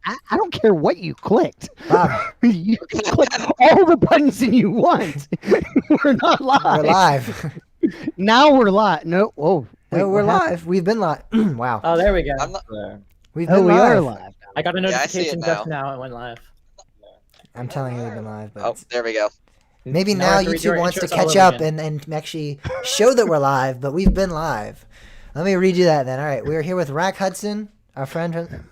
I don't care what you clicked. Bob, You can click all the buttons that you want. We're not live. we're live. Now we're live. No, whoa. Wait, No, we're what happened? live. We've been live. Wow. Oh, there we go. I'm not. We've Oh, been we are live. live. I got a Yeah, I see notification it just now. now. It went live. I'm telling you, we've been live. But Oh, there we go. maybe Now I now have to redo YouTube our wants to intros all catch over up again. and actually show that we're live, but we've been live. Let me redo that then. All right, we're here with Rack Hudson, our friend.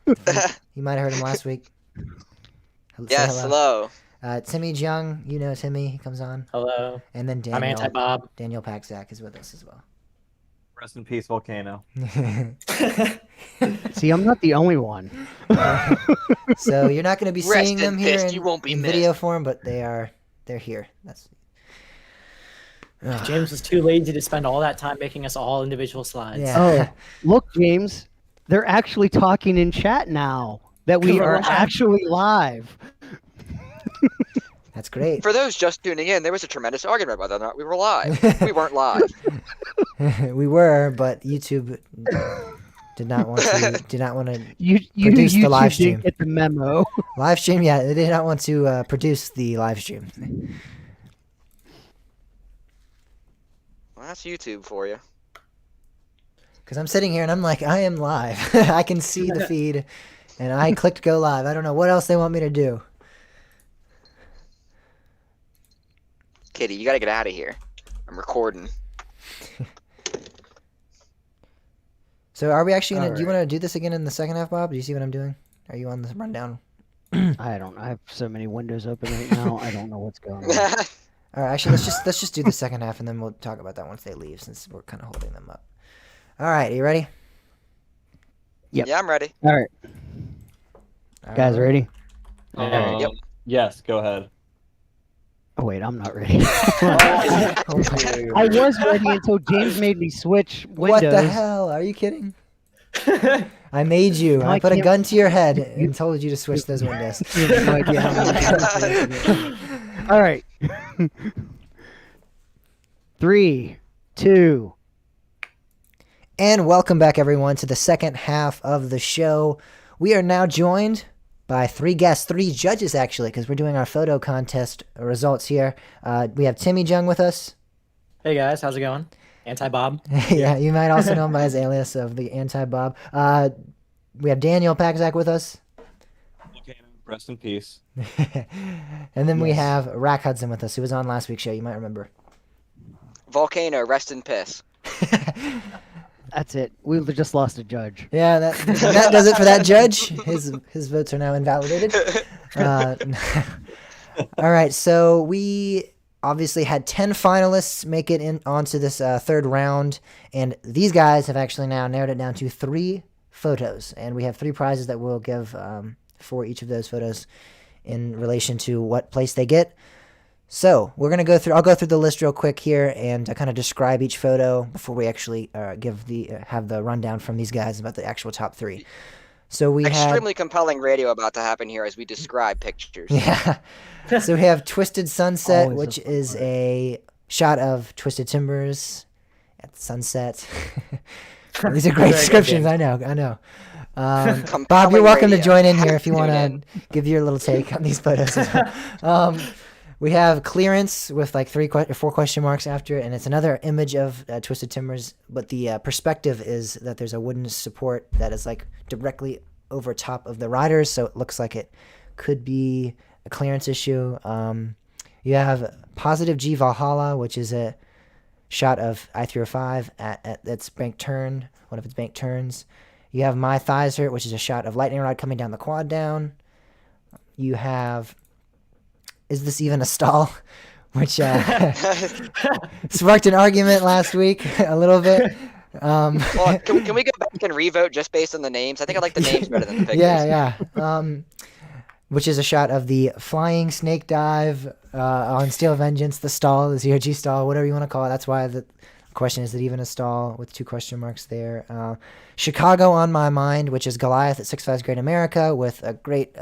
You might have heard him last week. Say Yes, hello. Timmy Jung, you know Timmy, he comes on. Hello. And then I'm Daniel, Anti-Bob. Daniel Paxak is with us as well. Rest in peace, Volcano. See, I'm not the only one. So you're not going to be Rest seeing in them here peace, you won't be in missed. video form, but they're here. That's James was too lazy to spend all that time making us all individual slides. Yeah. Oh, look, James. They're actually talking in chat now that we We're are live. actually live. That's great. For those just tuning in, there was a tremendous argument whether or not we were live. We weren't live. We were, but YouTube did not want to You Produce the YouTube live stream. didn't get the memo. live stream. Yeah, they did not want to produce the live stream. Well, that's YouTube for you. Because I'm sitting here and I'm like, I am live. I can see the feed, and I clicked go live. I don't know what else they want me to do. Kitty, you gotta get out of here. I'm recording. So are we actually gonna? All Do you want to do this again in the second half, Bob? Do you see what I'm doing? Are you on the rundown? I don't know. I have so many windows open right now. I don't know what's going on. All right, actually, let's just do the second half, and then we'll talk about that once they leave, since we're kind of holding them up. All right, are you ready? Yep. Yeah, I'm ready. All right, All guys, right. ready? Yep. Yes, go ahead. Oh wait, I'm not ready. Oh my- I was ready until James made me switch What windows. the hell? Are you kidding? I made you. No, I I put a can't- gun to your head and told you to switch those windows. You have no idea how many times I did it. All right. 3, 2. And welcome back, everyone, to the second half of the show. We are now joined by 3 guests, 3 judges, actually, because we're doing our photo contest results here. We have Timmy Jung with us. Hey guys, how's it going? Anti-Bob. Yeah, you might also know him by his alias of the Anti-Bob. We have Daniel Paxak with us. Volcano, rest in peace. And then we Yes. have Rack Hudson with us, who was on last week's show. You might remember. Volcano, rest in piss. That's it. We just lost a judge. Yeah, that does it for that judge. His votes are now invalidated. All right, so we obviously had 10 finalists make it in onto this third round, and these guys have actually now narrowed it down to 3 photos, and we have 3 prizes that we'll give for each of those photos in relation to what place they get. So we're gonna go through. I'll go through the list real quick here and kind of describe each photo before we actually give the have the rundown from these guys about the actual top 3. So we had Extremely compelling radio about to happen here as we describe pictures. yeah. So we have Twisted Sunset, Always a which fun is part. a shot of Twisted Timbers at sunset. These are great Very good, descriptions. James. I know. Bob, Compelling you're welcome to radio. join in here Have if you to want tune to give your little take on these photos. As well. We have Clearance with like 4 question marks after it, and it's another image of Twisted Timbers, but the perspective is that there's a wooden support that is like directly over top of the riders, so it looks like it could be a clearance issue. You have Positive G Valhalla, which is a shot of I-305 at its bank turn, one of its bank turns. You have My Thighs Hurt, which is a shot of Lightning Rod coming down the quad down. You have Is This Even a Stall? Which sparked an argument last week a little bit. Well, can we go back and revote just based on the names? I think I like the names better than the pictures. Yeah. Which is a shot of the flying snake dive on Steel Vengeance, the stall, the ZOG stall, whatever you want to call it. That's why the question is, it even a stall with 2 question marks there. Chicago on My Mind, which is Goliath at Six Flags Great America with a great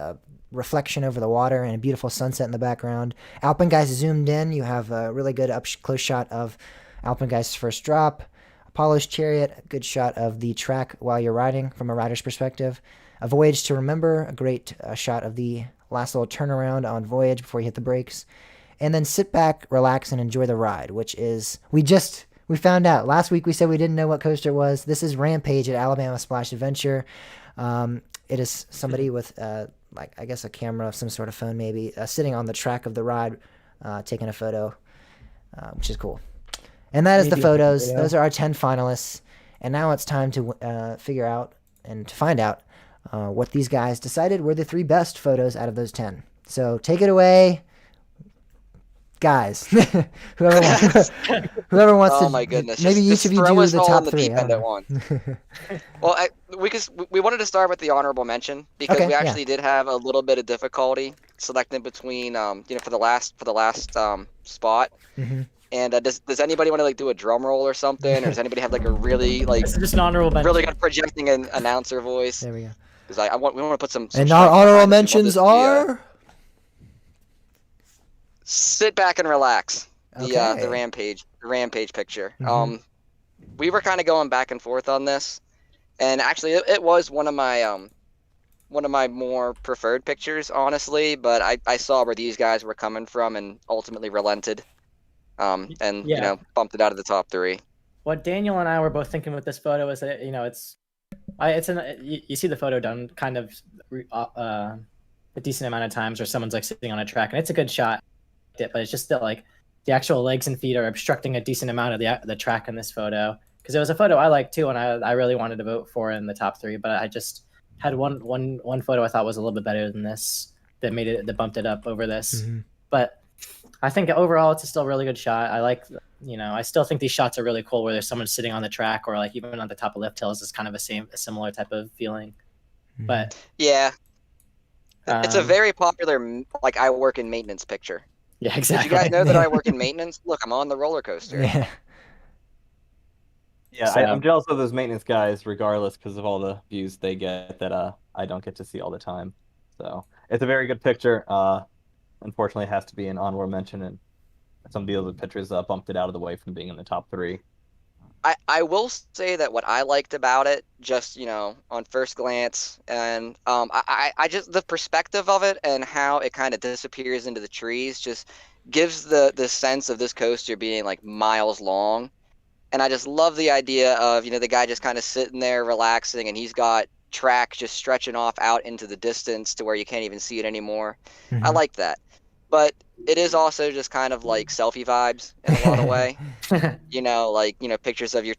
reflection over the water and a beautiful sunset in the background. Alpengeist zoomed in. You have a really good up-close shot of Alpengeist's first drop. Apollo's Chariot, a good shot of the track while you're riding from a rider's perspective. A Voyage to Remember, a great shot of the last little turnaround on Voyage before you hit the brakes. And then sit back, relax, and enjoy the ride, which is, we found out. Last week we said we didn't know what coaster it was. This is Rampage at Alabama Splash Adventure. It is somebody with, like, I guess a camera of some sort of phone maybe, sitting on the track of the ride, taking a photo, which is cool. And that is the Maybe a photos. video. Those are our 10 finalists. And now it's time to figure out and to find out what these guys decided were the 3 best photos out of those 10. So take it away, guys. whoever wants to. Oh my goodness! Maybe just each of you throw do us the all top in the 3. deep I don't end at know. once. Well, we wanted to start with the honorable mention because Okay, we yeah. actually did have a little bit of difficulty selecting between for the last spot. Mhm. And does anybody want to like do a drum roll or something, or does anybody have like a really like This is just an honorable mention. really good projecting an announcer voice? There we go. Because we want to put some And strength our behind honorable this. We want mentions this to be, are. sit back and relax. The Okay. rampage picture. Mhm. We were kind of going back and forth on this, and actually it was one of my more preferred pictures, honestly. But I saw where these guys were coming from and ultimately relented, and Yeah. bumped it out of the top 3. What Daniel and I were both thinking with this photo is that you see the photo done kind of a decent amount of times where someone's like sitting on a track and it's a good shot, but it's just that like the actual legs and feet are obstructing a decent amount of the track in this photo. Because it was a photo I liked too, and I really wanted to vote for in the top 3, but I just had one photo I thought was a little bit better than this that bumped it up over this. Mhm. But I think overall it's still a really good shot. I like, I still think these shots are really cool where there's someone sitting on the track or like even on the top of lift hills is kind of a similar type of feeling. Mhm. But Yeah, it's a Um, very popular like I work in maintenance picture. yeah, Did exactly. you guys know that I work in maintenance? Look, I'm on the roller coaster. Yeah. Yeah, So- I'm jealous of those maintenance guys, regardless, because of all the views they get that I don't get to see all the time. So it's a very good picture. Unfortunately, it has to be an honorable mention, and some of the other pictures bumped it out of the way from being in the top 3. I will say that what I liked about it, just on first glance, and I just the perspective of it and how it kind of disappears into the trees just gives the sense of this coaster being like miles long, and I just love the idea of the guy just kind of sitting there relaxing, and he's got track just stretching off out into the distance to where you can't even see it anymore. I Mhm. like that, but it is also just kind of like selfie vibes in a lot of way. Pictures of your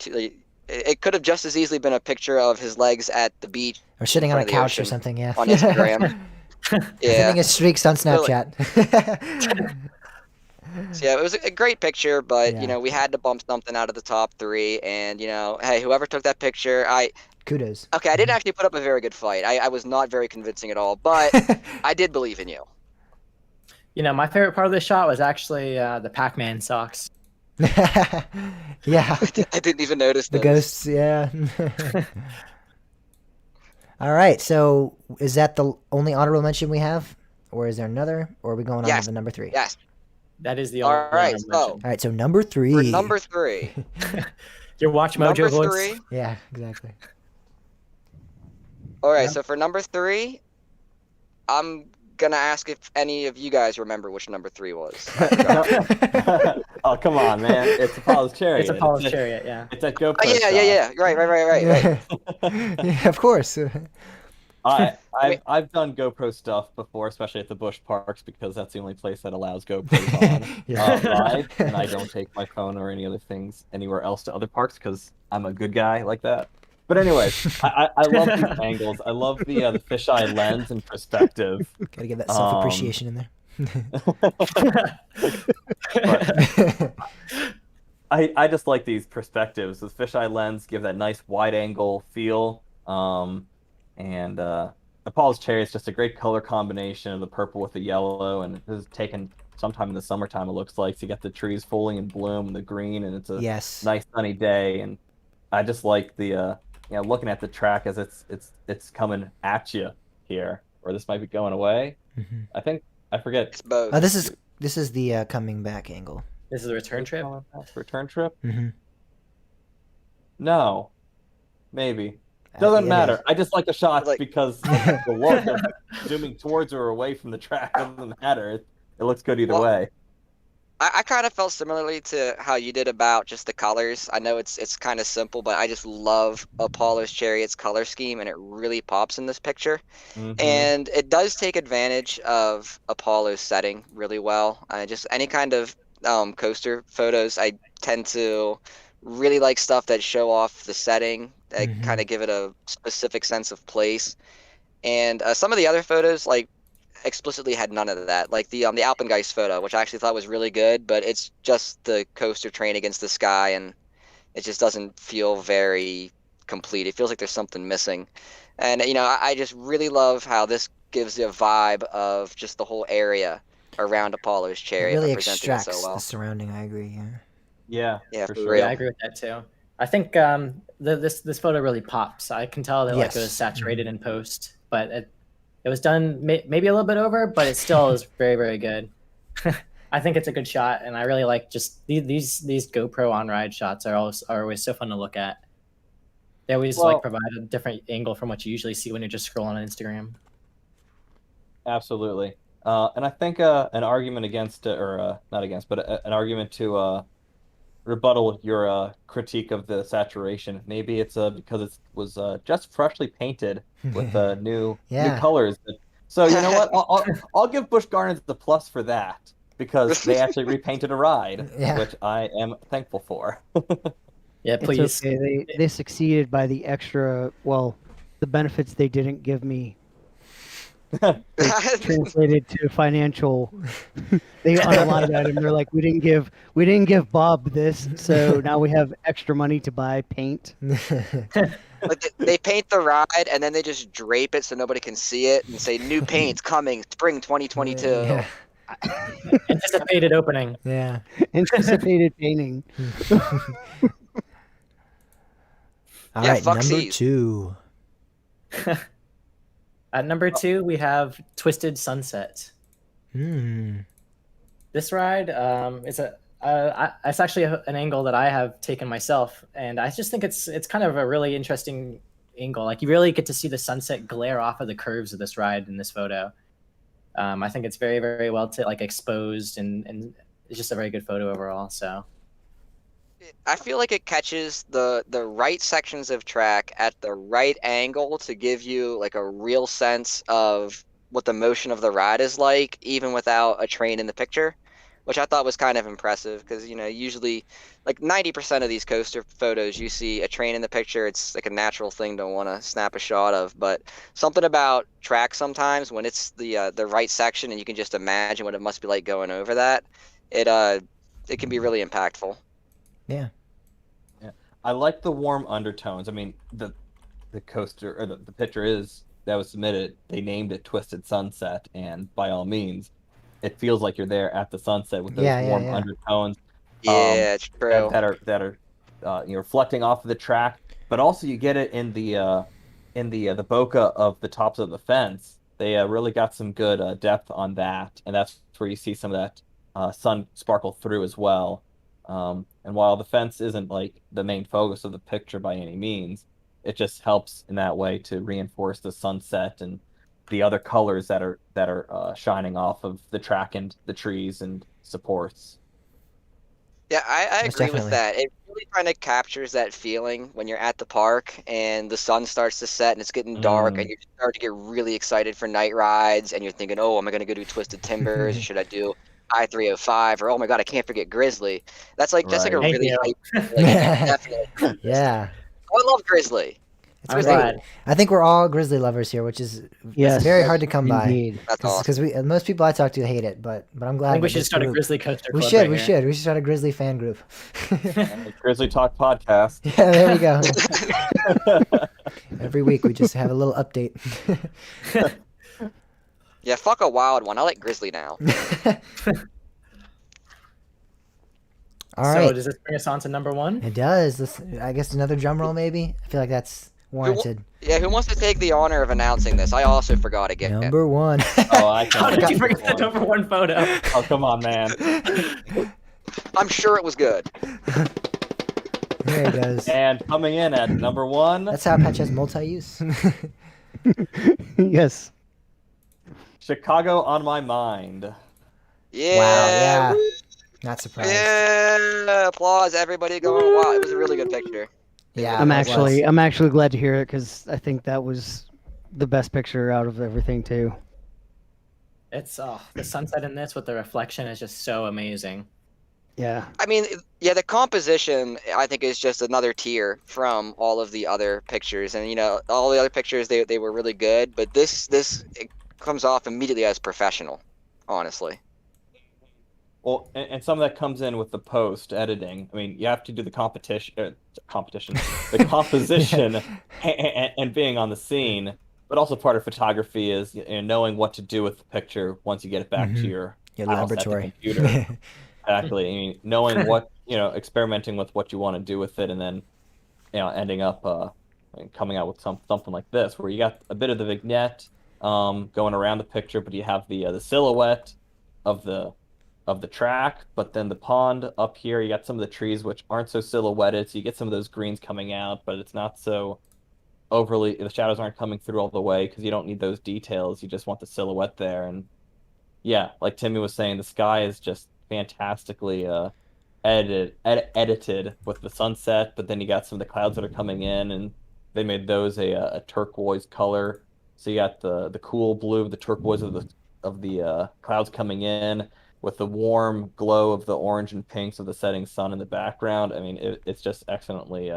it could have just as easily been a picture of his legs at the beach Or sitting on a front of the couch or ocean something. Yeah. on Instagram. Yeah. Sending his streaks on So, Snapchat. So, yeah, it was a great picture, but Yeah. we had to bump something out of the top 3, and hey, whoever took that picture, I Kudos. didn't actually put up a very good fight. I was not very convincing at all, but I did believe in you. My favorite part of this shot was actually the Pac-Man socks. Yeah. I didn't even notice The those. ghosts, yeah. All right, so is that the only honorable mention we have? Or is there another? Or are we going on Yes. to the number 3? Yes. That is the All only right, honorable so mention. All right, so number 3. for number 3, Your Watch Mojo number voice. 3. Yeah, exactly. All right, Yeah. so for number 3, I'm gonna ask if any of you guys remember which number 3 was. Oh, come on, man! It's Apollo's Chariot. It's Apollo's at- Chariot, yeah. It's at GoPro. Oh, yeah. Right. Yeah, of course. I've done GoPro stuff before, especially at the Busch Parks, because that's the only place that allows GoPros on Yeah. live, and I don't take my phone or any other things anywhere else to other parks because I'm a good guy like that. But anyways, I love these angles. I love the fisheye lens and perspective. Gotta give that self-appreciation in there. I just like these perspectives. The fisheye lens give that nice wide angle feel. And Apollo's Chariot is just a great color combination of the purple with the yellow, and it is taken sometime in the summertime. It looks like to get the trees fully in bloom and the green, and it's a Yes. nice sunny day. And I just like the looking at the track as it's coming at you here, or this might be going away. Mhm. I forget. It's both. This is the coming back angle. This is a return trip. Return trip? Hmm. No, maybe. Doesn't it matter. is. I just like the shots Like- because the look of zooming towards or away from the track doesn't matter. It looks good either Well, way. I kind of felt similarly to how you did about just the colors. I know it's kind of simple, but I just love Apollo's Chariot's color scheme, and it really pops in this picture. Mhm. And it does take advantage of Apollo's setting really well. Just any kind of coaster photos, I tend to really like stuff that show off the setting, that Mhm. kind of give it a specific sense of place. And some of the other photos, like, explicitly had none of that. Like the Alpengeist photo, which I actually thought was really good, but it's just the coaster train against the sky, and it just doesn't feel very complete. It feels like there's something missing. And I just really love how this gives you a vibe of just the whole area around Apollo's It Chariot, really by presenting it extracts so well. the surrounding. I agree. Yeah. Yeah, Yeah, for for sure. real. Yeah, I agree with that too. I think this photo really pops. I can tell that like it was Yes. saturated in post, but it was done maybe a little bit over, but it still is very, very good. I think it's a good shot, and I really like just these GoPro on ride shots are always so fun to look at. They always Well- like provide a different angle from what you usually see when you're just scrolling on Instagram. Absolutely. And I think an argument against, or not against, but an argument to rebuttal your critique of the saturation. Maybe it's because it was just freshly painted with new Yeah. colors. So you know what? I'll give Busch Gardens the plus for that because they actually repainted a ride, Yeah. which I am thankful for. Yeah, It's please. okay. They succeeded by the extra, well, the benefits they didn't give me. Translated to financial. They on a line item. They're like, we didn't give Bob this, so now we have extra money to buy paint. Like they paint the ride and then they just drape it so nobody can see it and say new paints coming spring 2022. Yeah. Anticipated opening. Yeah. Anticipated painting. All Yeah, right, fuck number C's. 2. At number 2, we have Twisted Sunset. Hmm. This ride is it's actually an angle that I have taken myself, and I just think it's kind of a really interesting angle. Like you really get to see the sunset glare off of the curves of this ride in this photo. I think it's very, very well exposed, and it's just a very good photo overall. So I feel like it catches the right sections of track at the right angle to give you like a real sense of what the motion of the ride is like, even without a train in the picture, which I thought was kind of impressive because usually like 90% of these coaster photos you see a train in the picture. It's like a natural thing to want to snap a shot of, but something about track sometimes when it's the right section and you can just imagine what it must be like going over that, it can be really impactful. Yeah. I like the warm undertones. I mean, the coaster or the picture that was submitted. They named it Twisted Sunset, and by all means, it feels like you're there at the sunset with those Yeah, yeah, warm yeah. undertones Yeah, it's true. that are reflecting off of the track. But also, you get it in the bokeh of the tops of the fence. They really got some good depth on that, and that's where you see some of that sun sparkle through as well. And while the fence isn't like the main focus of the picture by any means, it just helps in that way to reinforce the sunset and the other colors that are shining off of the track and the trees and supports. Yeah, I Most agree definitely. with that. It really kind of captures that feeling when you're at the park and the sun starts to set and it's getting dark and you start to get really excited for night rides and you're thinking, oh, am I going to go do Twisted Timbers? Should I do I-305? Or, oh my God, I can't forget Grizzly. That's like a Right. Thank really you. hype feeling. Definitely. Yeah. I love Grizzly. It's I'm great. glad. I think we're all Grizzly lovers here, which is Yes, very hard to come indeed. That's by. awesome. Because most people I talk to hate it, but I'm glad. I think we that should this start a group- Grizzly Coaster We Club. should. right We here. should. We should start a Grizzly fan group. Grizzly Talk podcast. Yeah, there we go. Every week we just have a little update. Yeah, fuck a wild one. I like Grizzly now. All So right. does this bring us on to number 1? It does. I guess another drum roll, maybe. I feel like that's warranted. Yeah, who wants to take the honor of announcing this? I also forgot to get it. Number 1. Oh, I How can. did you forget the number 1 photo? Oh, come on, man. I'm sure it was good. There he goes. And coming in at number 1, That's how Patch has multi-use. Yes. Chicago on My Mind. Yeah. yeah. woo, Not surprised. Yeah. Applause, everybody going. Wow, it was a really good picture. Yeah, I'm that was. actually glad to hear it because I think that was the best picture out of everything too. It's the sunset in this with the reflection is just so amazing. Yeah. I mean, yeah, the composition I think is just another tier from all of the other pictures, and all the other pictures they were really good, but this it comes off immediately as professional, honestly. Well, and some of that comes in with the post editing. I mean, you have to do the the composition, and being on the scene. But also part of photography is knowing what to do with the picture once you get it back to your Your house at the laboratory. computer. Exactly. I mean, knowing what experimenting with what you want to do with it, and then ending up coming out with something like this, where you got a bit of the vignette going around the picture, but you have the silhouette of the track, but then the pond up here, you got some of the trees which aren't so silhouetted, so you get some of those greens coming out, but it's not so overly, the shadows aren't coming through all the way because you don't need those details. You just want the silhouette there. And yeah, like Timmy was saying, the sky is just fantastically edited with the sunset, but then you got some of the clouds that are coming in, and they made those a turquoise color. So you got the cool blue, the turquoise of the clouds coming in, with the warm glow of the orange and pinks of the setting sun in the background. I mean, it's just excellently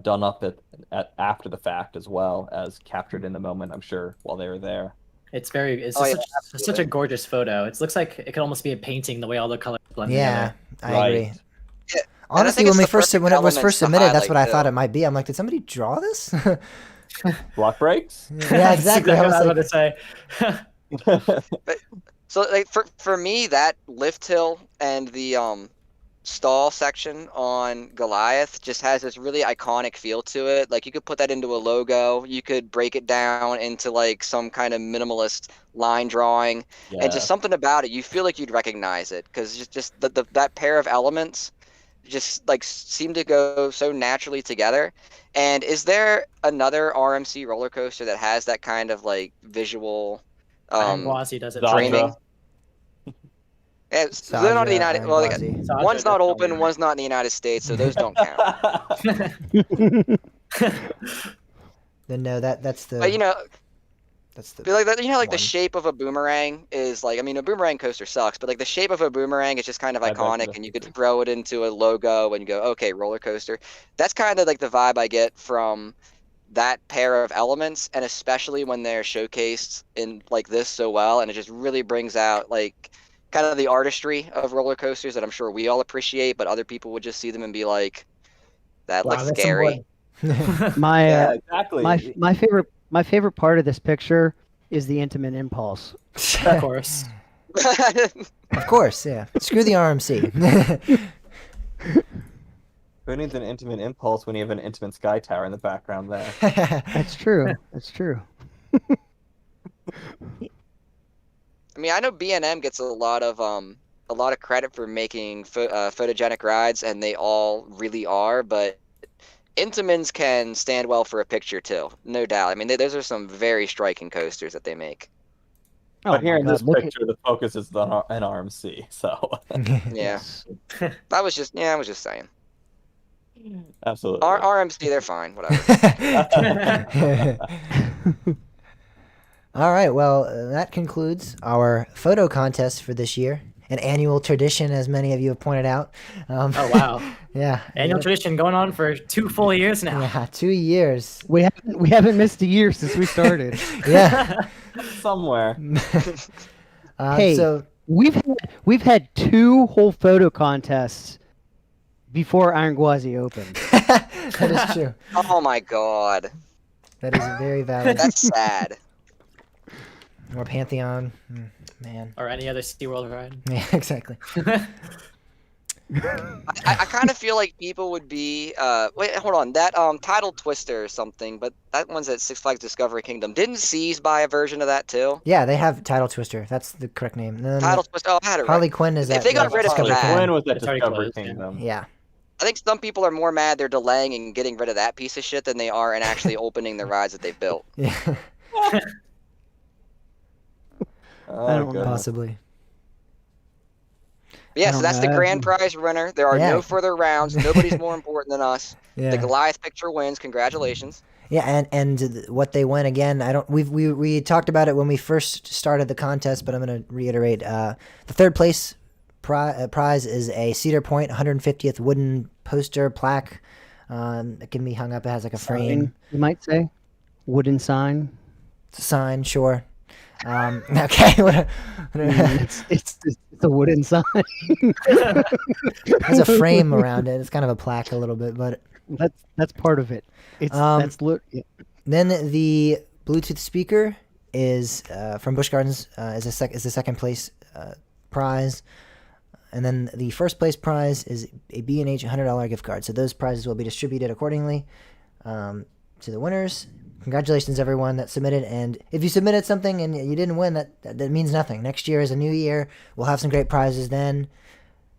done up at after the fact as well as captured in the moment, I'm sure, while they were there. It's Oh, yeah, such a gorgeous photo. It looks like it could almost be a painting the way all the colors blend Yeah, together. I agree. Yeah, and I Honestly, think when it's the perfect it was elements first to submitted, that's what I highlight, thought too. it might be. I'm like, did somebody draw this? Block breaks? Yeah, exactly. I That's was what I like, was about to say. So like for me, that lift hill and the stall section on Goliath just has this really iconic feel to it. Like you could put that into a logo, you could break it down into like some kind of minimalist line drawing, and just something about it, you feel like you'd recognize it because just that pair of elements just like seem to go so naturally together. And is there another RMC roller coaster that has that kind of like visual Iron Gwazi does it. Zadra. framing? They're not in the United. Well, Gwazi. Zadra one's not does open, it. one's not in the United States, so those don't count. Then no, that's the But that's the but like that, like the one. shape of a boomerang is like, I mean, a boomerang coaster sucks, but like the shape of a boomerang is just kind of I beg to iconic, and you could disagree. throw it into a logo and you go, okay, roller coaster. That's kind of like the vibe I get from that pair of elements, and especially when they're showcased in like this so well, and it just really brings out like kind of the artistry of roller coasters that I'm sure we all appreciate, but other people would just see them and be like, that Wow, looks that's some scary. wood. My Yeah, exactly. my favorite part of this picture is the intimate impulse. Of course. Of course, yeah. Screw the RMC. Who needs an intimate impulse when you have an intimate sky tower in the background there? That's true. That's true. I mean, I know B&M gets a lot of credit for making photogenic rides, and they all really are. But Intamins can stand well for a picture too, no doubt. I mean, those are some very striking coasters that they make. Oh But here my in God, this look at- picture, the focus is on an RMC, so Yeah, yes. I was just saying. absolutely. RMC, they're fine, whatever. All right, well, that concludes our photo contest for this year. An annual tradition, as many of you have pointed out. Oh wow. Yeah. Annual tradition going on for 2 full years now. Yeah, 2 years. We haven't missed a year since we started. Yeah. Somewhere. Hey. So We've had 2 whole photo contests before Iron Gwazi opened. that is true. Oh my god, That is very valid. that's sad. Or Pantheon. Man. Or any other SeaWorld ride. Yeah, exactly. I kind of feel like people would be wait, hold on, that Tidal Twister or something, but that one's at Six Flags Discovery Kingdom. Didn't Seas buy a version of that too? Yeah, they have Title Twister. That's the correct name. And then Tidal Twister. Oh, I had it right. Harley Quinn is If at they got the rid of Discovery that- Kingdom. Quinn was at It's already Discovery closed, yeah. Kingdom. Yeah. I think some people are more mad they're delaying and getting rid of that piece of shit than they are in actually opening the rides that they built. Yeah, Oh, I don't know. goodness. possibly. But yeah, I so don't that's the know. grand prize winner. There are Yeah. no further rounds. Nobody's more important than us. Yeah. The Goliath picture wins. Congratulations. Yeah, and what they win again. I don't. We talked about it when we first started the contest, but I'm going to reiterate. The third place prize is a Cedar Point 150th wooden poster plaque. It can be hung up. It has like a frame, Sign, you might say, wooden sign. sign, sure. Okay. It's a wooden sign. It has a frame around it. It's kind of a plaque a little bit, but That's part of it. It's yeah. then the Bluetooth speaker is from Busch Gardens is the second place prize, and then the first place prize is a B&H $100 gift card. So those prizes will be distributed accordingly to the winners. Congratulations, everyone that submitted. And if you submitted something and you didn't win, that means nothing. Next year is a new year. We'll have some great prizes then.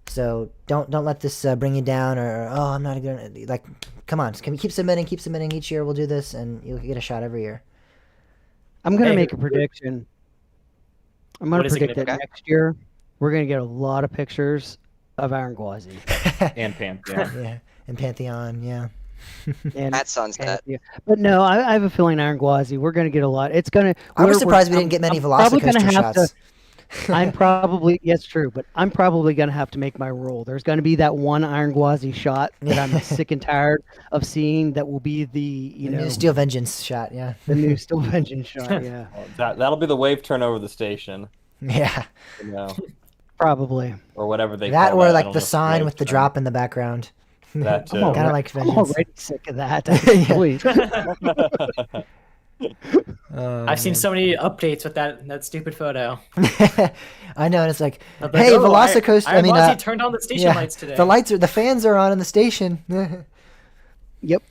So don't let this bring you down or oh, I'm not gonna like. Come on, can we keep submitting each year? We'll do this, and you'll get a shot every year. I'm gonna Hey, make a prediction. I'm gonna What is it predict gonna that be? next year we're gonna get a lot of pictures of Iron Gwazi And Pantheon. Yeah, and Pantheon, yeah. and At sunset. yeah. But no, I have a feeling Iron Gwazi. We're gonna get a lot. It's gonna. I was we're- surprised we I'm- didn't get many I'm probably gonna Velocicoaster have to- shots. I'm probably yes, true, but I'm probably gonna have to make my rule. There's gonna be that one Iron Gwazi shot that I'm sick and tired of seeing. That will be the The new Steel Vengeance shot, yeah. the new Steel Vengeance shot. Yeah, That'll be the wave turn over the station, Yeah. you know, probably. or whatever they That call or that. I like don't the know if sign wave with the turn. drop in the background. That too. I'm Kind of already- like I'm Vengeance. already sick of that. Actually. I've seen so many updates with that stupid photo. I know, and it's like, Of like, hey, oh, Velocicoaster. I Iron mean, Gwazi turned on the station yeah, lights today. the fans are on in the station. Yep,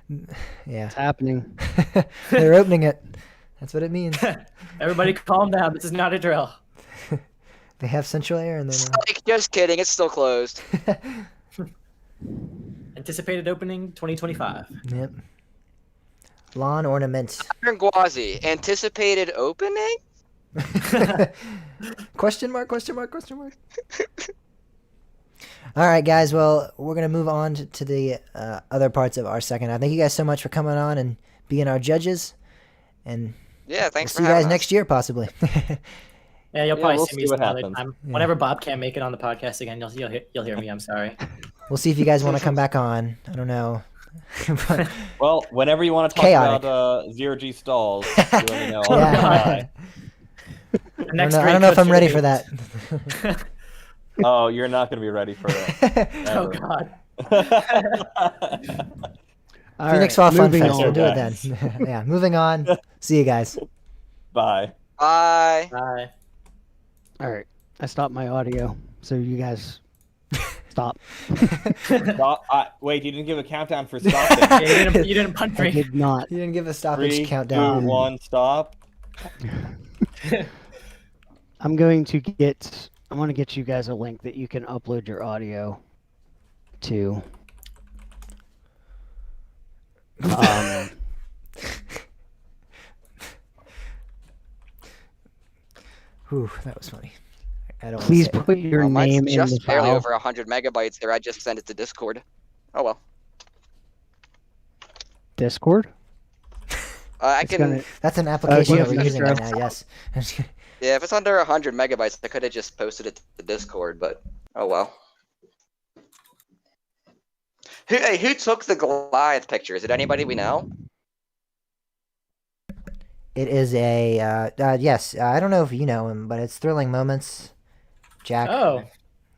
Yeah, it's happening. they're opening it. That's what it means. Everybody calm down. This is not a drill. They have central air in there now. Like, just kidding. It's still closed. Anticipated opening 2025. Yep. Lawn ornaments. Iron Gwazi, anticipated opening? Question mark, question mark, question mark. All right, guys. Well, we're going to move on to the other parts of our second half. Thank you guys so much for coming on and being our judges. And Yeah, thanks we'll see for you having guys us. next year, possibly. Yeah, you'll Yeah, probably we'll see me see what some other happens. time. Yeah. Whenever Bob can't make it on the podcast again, you'll hear me. I'm sorry. We'll see if you guys want to come back on. I don't know. But- Well, whenever you want to talk Chaotic. about zero G stalls, you let me know. I'll Yeah. reply. The I next don't know, I great don't know if I'm coaster ready to for be- that. Oh, you're not going to be ready for that. Oh Ever. God. All Phoenix right, Fall Fun moving Fest. on. We'll do it guys. then. Yeah, moving on. See you guys. Bye. Bye. Bye. All right, I stopped my audio, so you guys stop. Stop. Wait, you didn't give a countdown for stop. Yeah, you didn't punch I me. did not. You didn't give a stoppage 3, 2, countdown. 1, stop. I'm going to get. I want to get you guys a link that you can upload your audio to. Whew, that was funny. I don't wanna Please say it. put your Mine's name in the just barely file. over 100 megabytes there. I just sent it to Discord. Oh well. Discord. I It's can. gonna- That's an application yeah, that we're that's using right true. now. Yes. Yeah, if it's under 100 megabytes, I could have just posted it to Discord, but oh well. Who took the Goliath picture? Is it anybody we know? It is a yes. I don't know if you know him, but it's Thrilling Moments. Jack. Oh,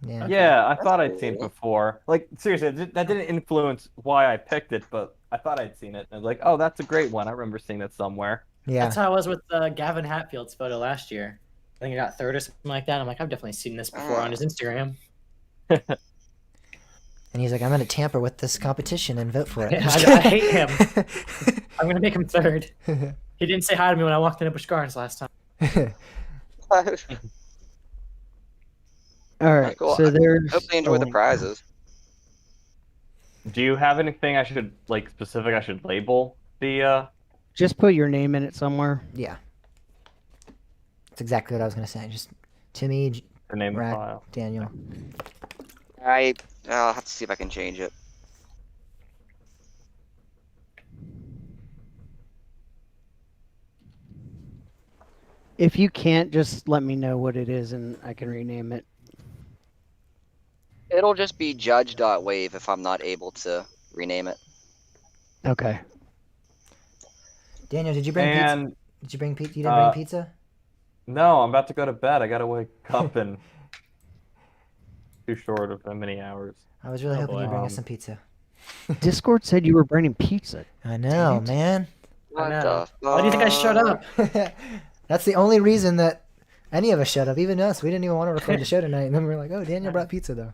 Yeah. Yeah, I thought That's I'd seen it cool. before. Like, seriously, that didn't influence why I picked it, but I thought I'd seen it. And I was like, oh, that's a great one. I remember seeing that somewhere. Yeah. that's how I was with Gavin Hatfield's photo last year. I think I got third or something like that. I'm like, I've definitely seen this before on his Instagram. And he's like, I'm gonna tamper with this competition and vote for it. Yeah, I hate him. I'm gonna make him third. He didn't say hi to me when I walked into Busch Gardens last time. All right, Cool. so there's. Hope they a enjoy the link. prizes. Do you have anything I should specific? I should label the. Just put your name in it somewhere. Yeah. That's exactly what I was gonna say. Just Timmy, The name of the Rack, file. Daniel. I'll have to see if I can change it. If you can't, just let me know what it is and I can rename it. It'll just be judge.wave if I'm not able to rename it. Okay. Daniel, did you bring pizza? And Did you bring pizza? You didn't bring pizza? no, I'm about to go to bed. I gotta wake up in too short of many hours. I was really Oh, hoping boy. you'd bring us some pizza. Discord said you were bringing pizza. I know, man. What know. the Why do you think I showed up? That's the only reason that any of us showed up, even us. We didn't even want to record the show tonight, and then we were like, "Oh, Daniel brought pizza, though."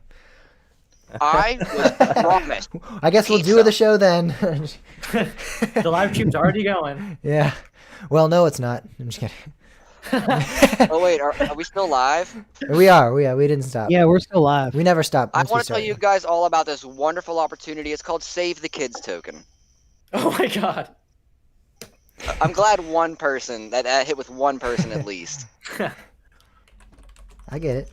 I was promised. I guess we'll do Pizza. the show then. The live stream's already going. Yeah. Well, no, it's not. I'm just kidding. Oh wait, are we still live? We are. We didn't stop. Yeah, we're still live. We never stop. I once we want to tell start. you guys all about this wonderful opportunity. It's called Save the Kids Token. Oh my god. I'm glad one person that hit with one person at least. I get it.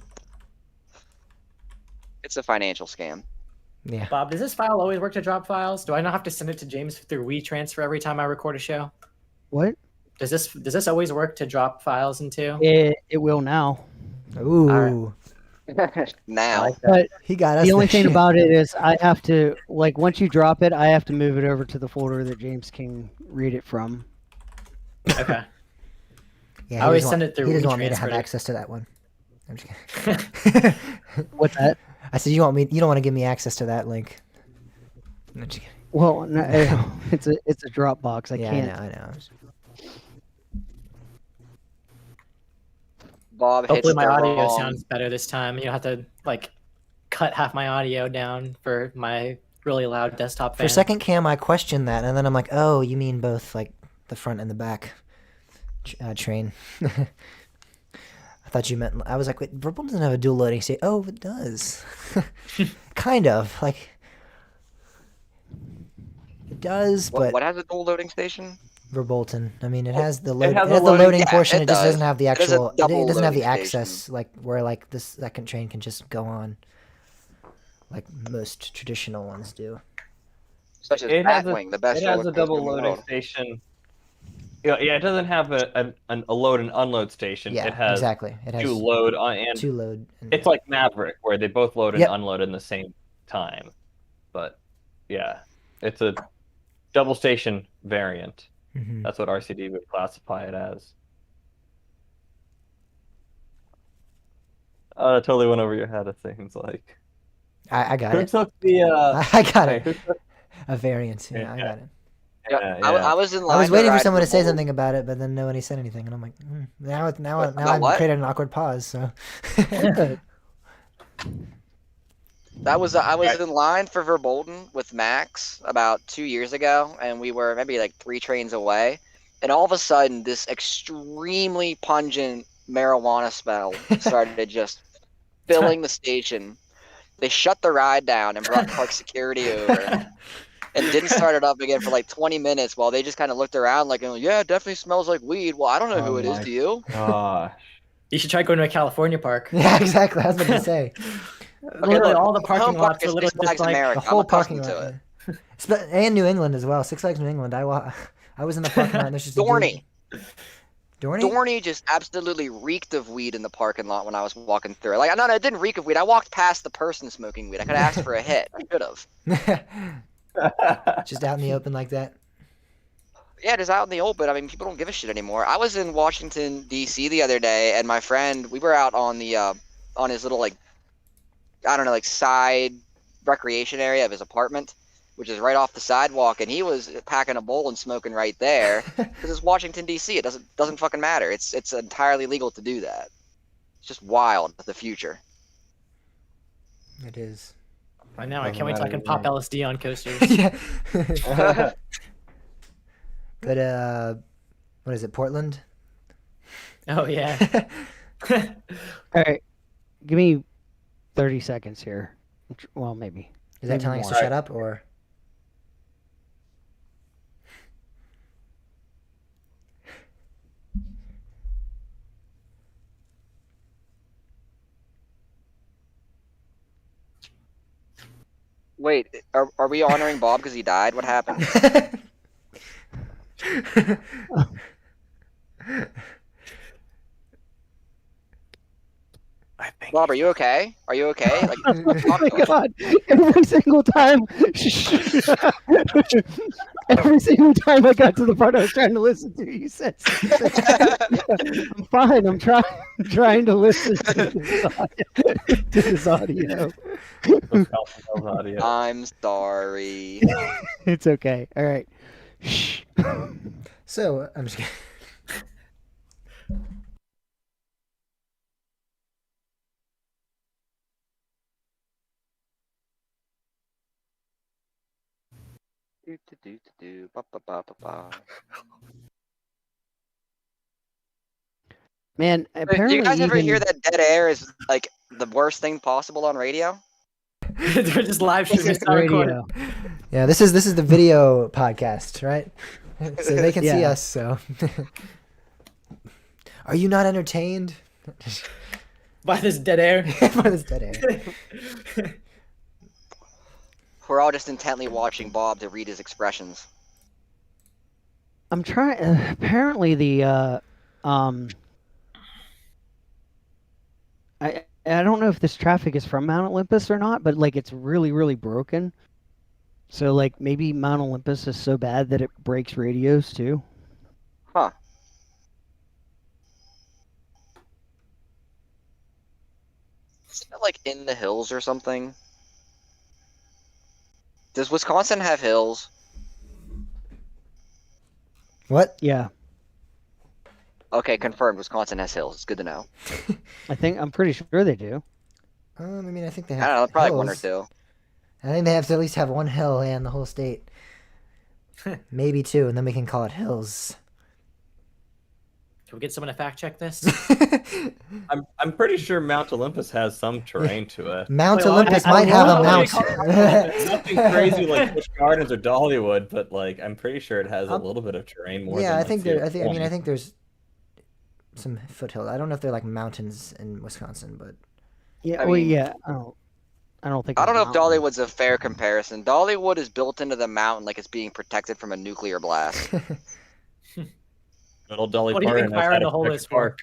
It's a financial scam. Yeah. Bob, does this file always work to drop files? Do I not have to send it to James through WeTransfer every time I record a show? What? Does this always work to drop files into? It will now. Ooh. Now. But He got us. the only there. thing about it is I have to, like, once you drop it, I have to move it over to the folder that James can read it from. Okay. Yeah, I he always doesn't send want- it through He doesn't want me to WeTransfer have to- access to that one. I'm just kidding. What's that? I said you don't want to give me access to that link. I'm just kidding. Well, no, it's a Dropbox. I Yeah, can't. I know. Bob hits Hopefully my the audio wrong- sounds better this time. You don't have to cut half my audio down for my really loud desktop fan. For second cam, I questioned that, and then I'm like, oh, you mean both like the front and the back train. I thought you meant. I was like, wait, Verbal doesn't have a dual loading state. Oh, it does. Kind of like it does, but What has a dual loading station? Verbolten. I mean, it Well, has the it load. has It a has the loading- loading yeah, portion. it It just does. doesn't have the It has a actual. It double doesn't have the loading access like where like this second train can just go on, like most traditional ones do. Such as It has Batwing, the best It has roller a double coaster in the loading world. station. Yeah, it doesn't have a load and unload station. Yeah, it has exactly. It has two load on, and two load. And it's like Maverick, where they both load and Yep. unload in the same time. But yeah, it's a double station variant. Mhm. That's what RCD would classify it as. That totally went over your head. It seems like. I got Who it. took the? I got Hey, it. who took- A variance. Yeah, Yeah, I got it. Yeah, yeah. I was in line. I was to waiting for ride someone to say Verbolten. something about it, but then nobody said anything, and I'm like, now About I've what? created an awkward pause. So I was in line for Verbolten with Max about 2 years ago, and we were maybe like 3 trains away, and all of a sudden this extremely pungent marijuana smell started just filling the station. They shut the ride down and brought park security over. And didn't start it up again for like 20 minutes while they just kind of looked around like, oh, yeah, it definitely smells like weed. Well, I don't know who Oh it is. my Do you? Gosh. You should try going to a California park. yeah, exactly. I was going to say Literally, look, all the my parking home park lots are is literally Six Flags just like America. the whole I'm parking accustomed lot, to it. and New England as well. Six Flags New England. I was in the parking lot. And there's just a dude- Dorney. Dorney. Dorney just absolutely reeked of weed in the parking lot when I was walking through. Like, no, it didn't reek of weed. I walked past the person smoking weed. I could have asked for a hit. I should have. Just out in the open like that. Yeah, just out in the open. I mean, people don't give a shit anymore. I was in Washington D.C. the other day, and my friend, we were out on the on his little side recreation area of his apartment, which is right off the sidewalk, and he was packing a bowl and smoking right there because it's Washington D.C. It doesn't fucking matter. It's entirely legal to do that. It's just wild. The future. It is. I know. I Doesn't can't wait till I matter can to pop me. LSD on coasters. yeah. Go to what is it? Portland. Oh yeah. All right, give me 30 seconds here. Well, maybe. Is that Maybe telling us to more. shut up or? Wait, are we honoring Bob because he died? What happened? I think. Bob, are you okay? Are you okay? Like, Oh talk my to us. god! Every single time, every single time I got to the part I was trying to listen to, you said something. I'm fine. I'm trying to listen to this audio. Audio. I'm sorry. It's okay. All right. Shh. So I'm just kidding. Ba, ba, ba, ba, ba. Man, Do apparently you guys ever even hear that dead air is like the worst thing possible on radio? They're just live streaming. It's not recorded. radio. Yeah, this is the video podcast, right? So they can see Yeah. us. So, are you not entertained By this dead air. by this dead air? We're all just intently watching Bob to read his expressions. I'm trying. Apparently, I don't know if this traffic is from Mount Olympus or not, but like it's really really broken. So like maybe Mount Olympus is so bad that it breaks radios too. Huh. Isn't it like in the hills or something? Does Wisconsin have hills? What? Yeah, Okay, confirmed. Wisconsin has hills. It's good to know. I'm pretty sure they do. I mean, I think they I have. don't know, probably like one or hills. two. I think they have to at least have one hill and the whole state. Maybe two, and then we can call it hills. Can we get someone to fact check this? I'm pretty sure Mount Olympus has some terrain to it. Mount Wait, what? Olympus I might have a love mount. Nothing crazy like Busch Gardens or Dollywood, but like I'm pretty sure it has a little bit of terrain more. Yeah, than, I like, think Cedar there. I mean, I Point. think there's some foothills. I don't know if they're like mountains in Wisconsin, but Yeah, I well, mean- yeah. I don't think. I don't know if it's mountains. Dollywood's a fair comparison. Dollywood is built into the mountain like it's being protected from a nuclear blast. Little Dolly What do you Parton think knows Fire how in to the Hole protect is a for? park.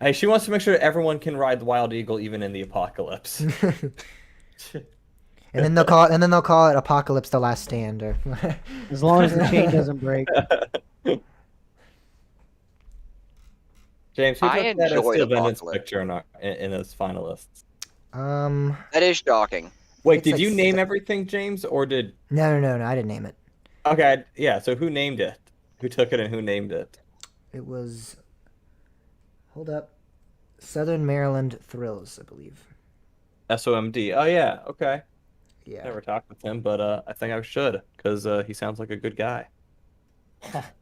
Hey, she wants to make sure everyone can ride the Wild Eagle even in the apocalypse. and then they'll call it Apocalypse: The Last Stand, or As long as the chain doesn't break. James, who I took that enjoyed Steel Vengeance Apocalypse. picture in his finalists? That is shocking. Wait, It's did like you name everything, James, or did? no, I didn't name it. Okay, yeah. So who named it? Who took it and who named it? It was, hold up, Southern Maryland Thrills, I believe. SOMD. Oh yeah. Okay. Yeah. Never talked with him, but I think I should because he sounds like a good guy. That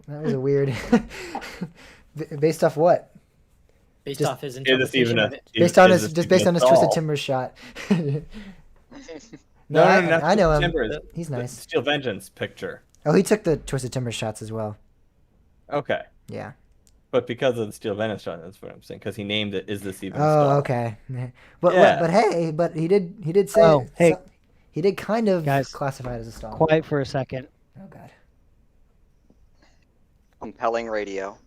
was a weird. Based off what? Based Just- off his Is this interpretation even a? of it. Based on is his this just based even on a his Twisted doll? Timbers shot. No, I not know Twisted him. Timbers. He's The nice. Steel Vengeance picture. Oh, he took the Twisted Timbers shots as well. Okay, Yeah. but because of the Steel Vengeance shot, that's what I'm saying. Because he named it. Is this even? a Oh, doll? okay. But Yeah. but hey, but he did say Oh, hey. he did kind of Guys, classify it as a stall. Quiet for a second. Oh god. Compelling radio.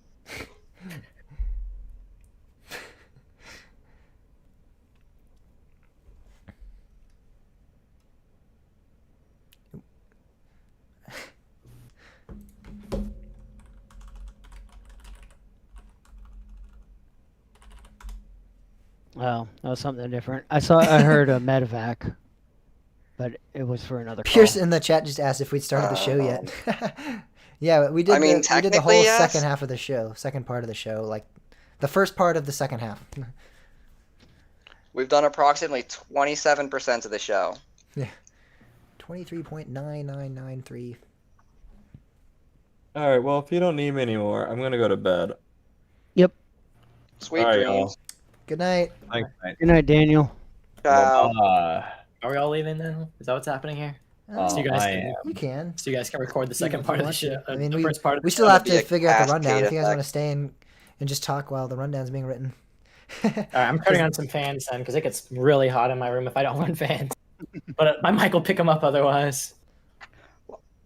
Well, that was something different. I heard a medevac, but it was for another call. Pierce in the chat just asked if we'd started the show yet. Yeah, we did. I mean, we did the whole technically, yes. second half of the show, second part of the show, like the first part of the second half. We've done approximately 27% of the show. 23.9993. All right. Well, if you don't need me anymore, I'm gonna go to bed. Sweet All right, dreams. Good night. Thanks, mate. Good night, Daniel. Ciao. Are we all leaving now? Is that what's happening here? So you Oh, guys I can, am. You can. so you guys can record the second if part you of the want to. show. I mean, the we first part of the we still show. have be to a figure out the rundown. cascade If you guys want to effect. stay and just talk while the rundown's being written. All right, I'm turning on some fans then, because it gets really hot in my room if I don't run fans. But my mic will pick them up otherwise.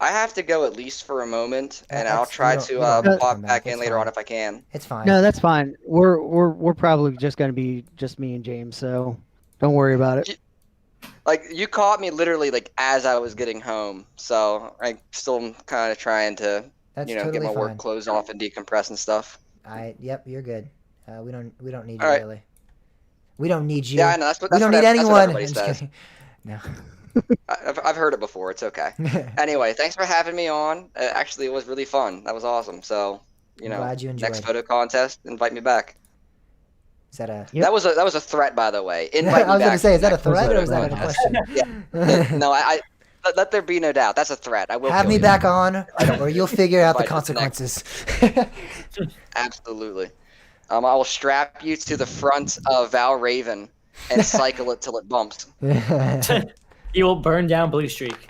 I have to go at least for a moment, and That's- I'll try you don't- to you don't have to pop come back back, in it's later on fine. if I can. It's fine. No, that's fine. We're probably just gonna be just me and James, so don't worry about it. Like you caught me literally like as I was getting home, so I still am kind of trying to That's get totally my work fine. clothes off and decompress and stuff. Yep, you're good. We don't need you All right. really. We don't need you. Yeah, I know that's what we don't need that's what anyone. everybody I'm just says. kidding. No. I've heard it before. It's okay. Anyway, thanks for having me on. Actually, it was really fun. That was awesome. So, I'm glad you enjoyed. next photo contest, invite me back. Is that a? Yep. That was a threat, by the way. Invite me I was back gonna say, is that a next threat photo or is that a contest. question? No, let there be no doubt. That's a threat. I will Have kill me you. back on, or you'll figure out the Invite us next. consequences. Absolutely. I will strap you to the front of Val Raven and cycle it till it bumps. You will burn down Blue Streak.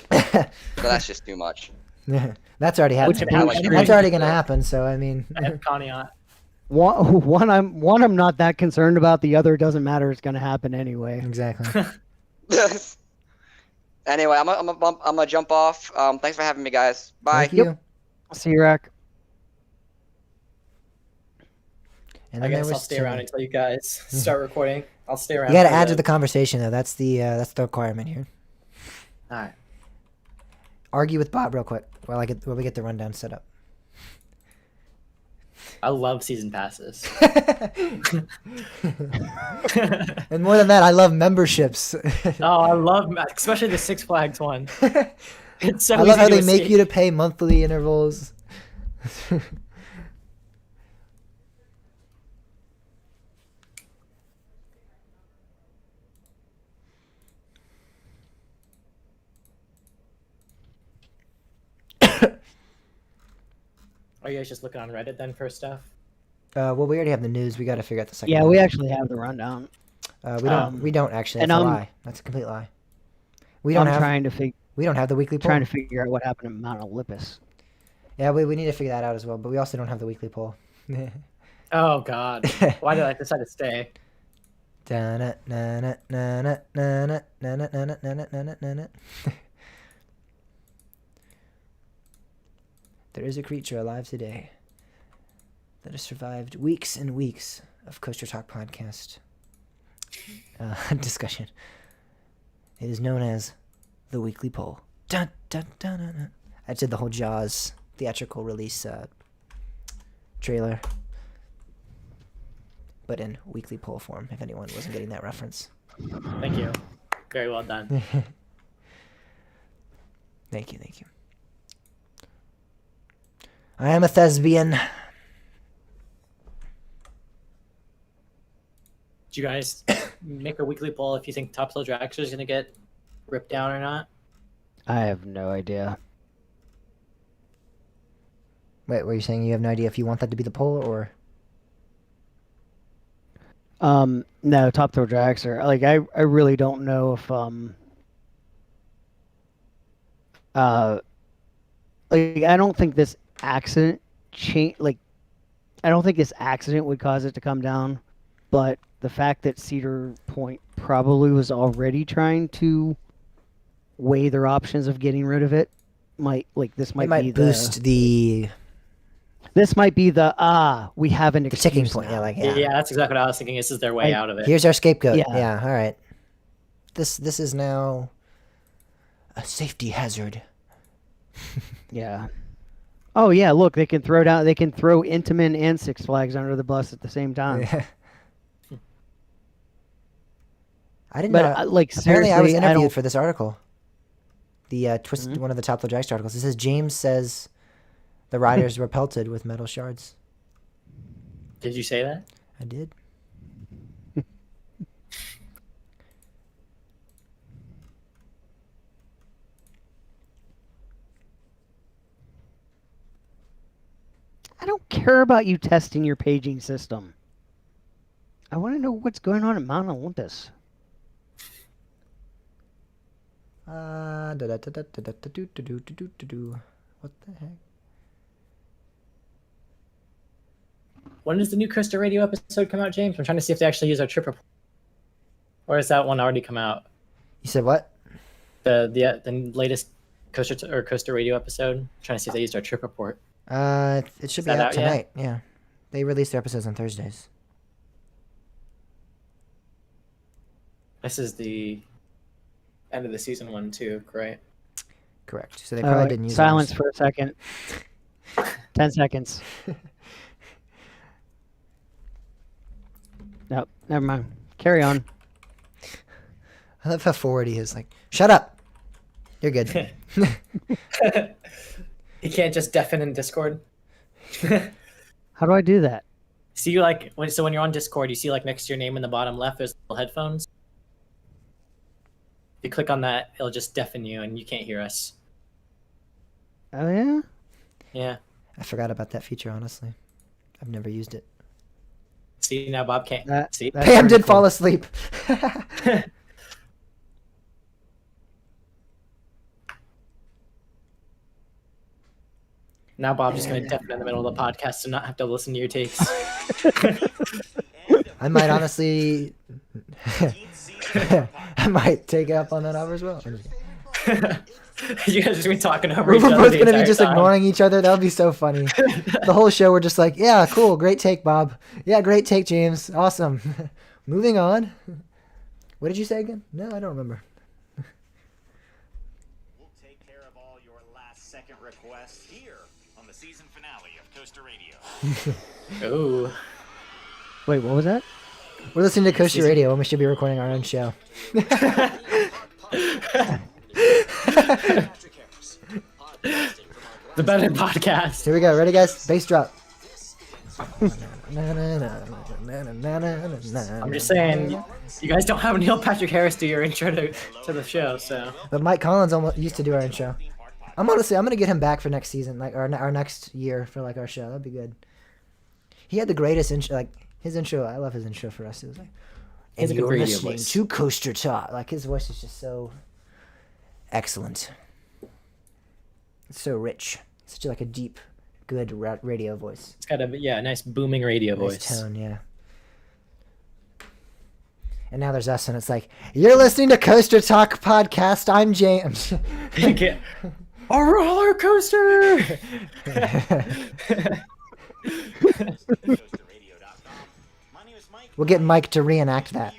But that's just too much. That's already Which happening. apparently- That's already gonna happen. So I mean, And Conneaut. One I'm not that concerned about. The other doesn't matter. It's gonna happen anyway. exactly. Anyway, I'm gonna jump off. Thanks for having me, guys. Bye. Thank you. See you, Rack. And I then there guess I'll was stay Timmy. around until you guys start recording. I'll stay around. You got to for add to the conversation though. That's the requirement here. All right. Argue with Bob real quick while we get the rundown set up. I love season passes. And more than that, I love memberships. Oh, I love, especially the Six Flags one. It's so I love easy how to they make escape. you to pay monthly intervals. Are you guys just looking on Reddit then for stuff? Well, we already have the news. We got to figure out the second. Yeah, one. we actually have the rundown. We don't actually. and That's a I'm- lie. That's a complete lie. We don't I'm have. trying We don't have the weekly poll. to figure out what happened to Mount Olympus. Yeah, we need to figure that out as well. But we also don't have the weekly poll. Oh God, why did I decide to stay? There is a creature alive today that has survived weeks and weeks of Coaster Talk podcast discussion. It is known as the weekly poll. Dun, dun, dun, dun, dun. I did the whole Jaws theatrical release trailer, but in weekly poll form, if anyone wasn't getting that reference. Thank you. Very well done. Thank you. I am a thespian. Did you guys make a weekly poll if you think Top Soul Dragster is gonna get ripped down or not? I have no idea. Wait, were you saying you have no idea if you want that to be the poll or? No, Top Throw Dragster. Like, I really don't know if like, I don't think this accident I don't think this accident would cause it to come down, but the fact that Cedar Point probably was already trying to weigh their options of getting rid of it might It be might boost the this might be the we have an ticking excuse point. now. Yeah, Yeah, that's exactly what I was thinking. This is their way out of it. Here's our scapegoat. Yeah. Yeah. All right. This is now a safety hazard. Yeah. Oh yeah, look, they can throw Intamin and Six Flags under the bus at the same time. I didn't But know. like Apparently, seriously, I was I interviewed don't. for this article. The one of the Top Thrill Dragster articles. It says James says the riders were pelted with metal shards. Did you say that? I did. I don't care about you testing your paging system. I want to know what's going on at Mount Olympus. What the heck? When does the new Coaster Radio episode come out, James? I'm trying to see if they actually use our trip report. Or has that one already come out? You said what? The latest Coaster Radio episode. I'm trying to see if they used our trip report. It should be that out out yet? tonight. Yeah, they release their episodes on Thursdays. This is the end of the season 1 too, right? Correct. So they probably didn't use silence ours. for a second. 10 seconds. Nope, never mind. Carry on. I love how forward he is. Like, shut up. You're good. You can't just deafen in Discord. How do I do that? See, you like when you're on Discord, you see like next to your name in the bottom left, there's little headphones. If you click on that, it'll just deafen you, and you can't hear us. Oh yeah. Yeah. I forgot about that feature. Honestly, I've never used it. See, now Bob can't That- see. that's Pam pretty did fall cool. asleep. Now Bob's just gonna deafen in the middle of the podcast and not have to listen to your takes. I might honestly. I might take up on that offer as well. You guys are just gonna be talking over We're each other. both the gonna be entire just time. ignoring each other. That would be so funny. The whole show, we're just like, yeah, cool, great take, Bob. Yeah, great take, James. Awesome. Moving on. What did you say again? No, I don't remember. We'll take care of all your last-second requests here on the season finale of Coaster Radio. Ooh. Wait, what was that? We're listening to Coaster Radio when we should be recording our own show. The better podcast. Here we go. Ready, guys? Bass drop. I'm just saying, you guys don't have Neil Patrick Harris do your intro to the show, so. But Mike Collins almost used to do our intro. I'm gonna get him back for next season, like our next year for like our show. That'd be good. He had the greatest intro, like his intro. I love his intro for us. It was like, He has and a good you're radio listening voice. to Coaster Talk. Like his voice is just so excellent. It's so rich. Such like a deep, good radio voice. It's got a nice booming radio Nice voice. tone, yeah. And now there's us, and it's like, you're listening to Coaster Talk podcast. I'm James. You get a roller coaster. We'll get Mike to reenact that.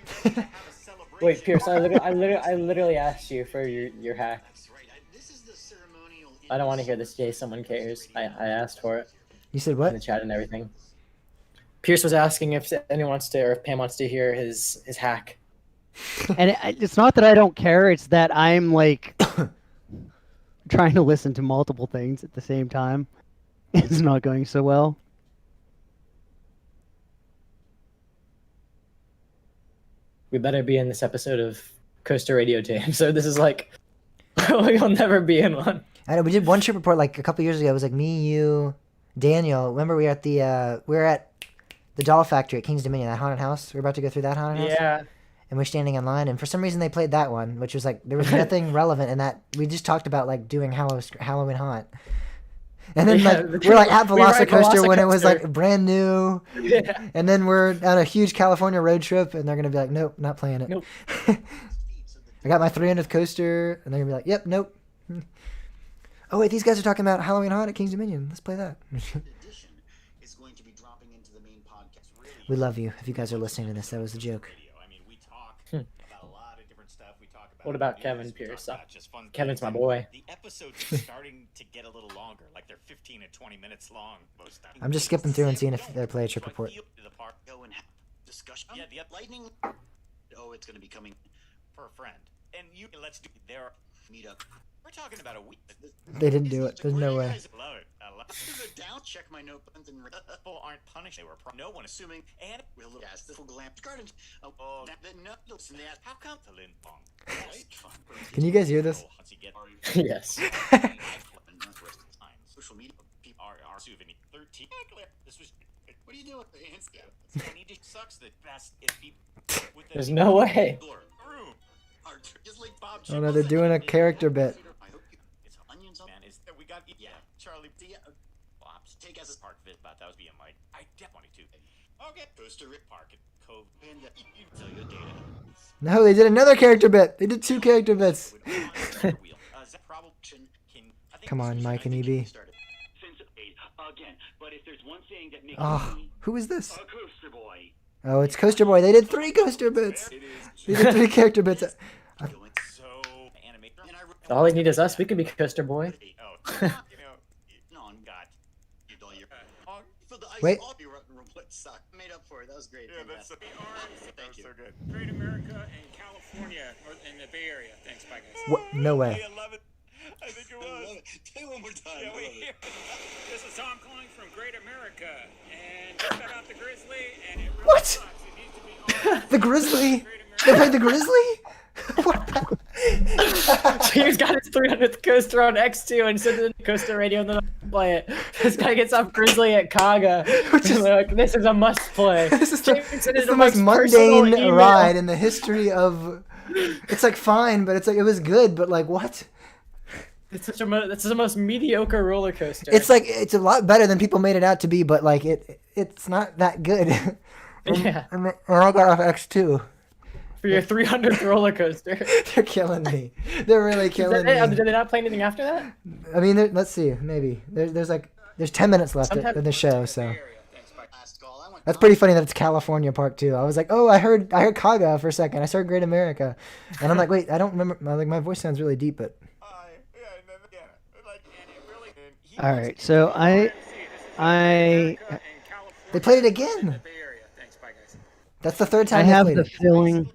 Wait, Pierce, I literally asked you for your hack. I don't want to hear this, Jay. Someone cares. I asked for it You said in the what? chat and everything. Pierce was asking if anyone wants to, or if Pam wants to hear his hack. And it's not that I don't care. It's that I'm like trying to listen to multiple things at the same time. It's not going so well. We better be in this episode of Coaster Radio, James. So this is like, we'll never be in one. I know we did one trip report like a couple years ago. It was like me, you, Daniel. Remember we were at the Doll Factory at King's Dominion, that haunted house. We were about to go through that haunted house. Yeah. And we're standing in line, and for some reason they played that one, which was like there was nothing relevant in that. We just talked about like doing Halloween Haunt, and then Yeah, like we're like at we were at Velocicoaster when it was Velocicoaster. like brand new, Yeah. and then we're on a huge California road trip, and they're gonna be like, nope, not playing it. Nope. I got my 300th coaster, and they're gonna be like, yep, nope. Oh wait, these guys are talking about Halloween Haunt at King's Dominion. Let's play that. is going to be dropping into the main podcast. Really, We love you. If you guys are listening to this, that was a joke. I mean, we talk about a lot of different stuff. We talk about What about news, Kevin we Pierce? talk about just fun Kevin's things, my and boy. The episodes are starting to get a little longer, like they're 15 and 20 minutes long most times. I'm just skipping through and seeing if they play a trip report. To the park, go and have discussion. Yeah, the lightning. Oh, it's going to be coming for a friend, and let's do their meetup. We're talking about a week. They didn't do it. There's no way. Love it. I love it. To go down, check my notebooks, and people aren't punished. They were no one assuming, and we'll look at the full glam gardens. Oh, then no, listen, they ask, how come the Lin Pong? Can you guys hear this? Yes. Social media people are souvenir 13. This was. What are you doing? And it just sucks that best if people. There's no way. Room. Just like Bob Oh no, they're doing a character bit. I hope it's onions on. Man, is that we got Yeah, Charlie See, Bob's take as a Park Fit, but that was being Mike. I definitely too. okay. Costa Rica Park and Cove. and you tell your data. No, they did another character bit. They did 2 character bits. Wheel. Zach probably Action. can. I think Come on, Mike and E I think EB. you started. Since again, but if there's one thing that makes Oh, me who is this? a coaster boy, Oh, it's Coaster Boy. They did 3 coaster bits. it is They did 3 character bits. Going so animated. and I wrote- All he needs is us. We could be Coaster Boy. Oh, you know, No, I'm God. you all your Oh, for the ice. Wait. All your robots suck. Made up for it. That was great. yeah, that's so, Fantastic. that was you. so good. Great America and California, or in the Bay Area. Thanks, bye guys. What? No way. Hey, 11. I think it I love was. it. Say it one more time. Yeah, I we love here. it. This is Tom calling from Great America, and just got out the Grizzly, and it really What? sucks. It needs to be on The Grizzly? Great They America. played the Grizzly? What the- He's got his 300th coaster on X2 and sends it to Coaster Radio and then I'll play it. This guy gets off Grizzly at Kaga. Which is- Like, this is a must play. This is the, James it's sent it the to most Mike's personal mundane email. ride in the history of. It's like fine, but it's like it was good, but like what? It's such a that's the most mediocre roller coaster. It's like it's a lot better than people made it out to be, but like it's not that good. Yeah. And I got off X2. for your 300th roller coaster. They're killing me. They're really killing Did me. they not play anything after that? I mean, let's see, maybe there's 10 minutes left Sometimes- in the show, so Area. Thanks, bye. Last call. I want that's pretty funny that it's California Part 2. I was like, oh, I heard Kaga for a second. I heard Great America, and I'm like, wait, I don't remember. Like my voice sounds really deep, but Yeah, and then again, like, and it really. And he All wants right, to so get I America and California. they played it in the again. Bay Area. Thanks, bye guys. That's the third I time they have played the it. feeling,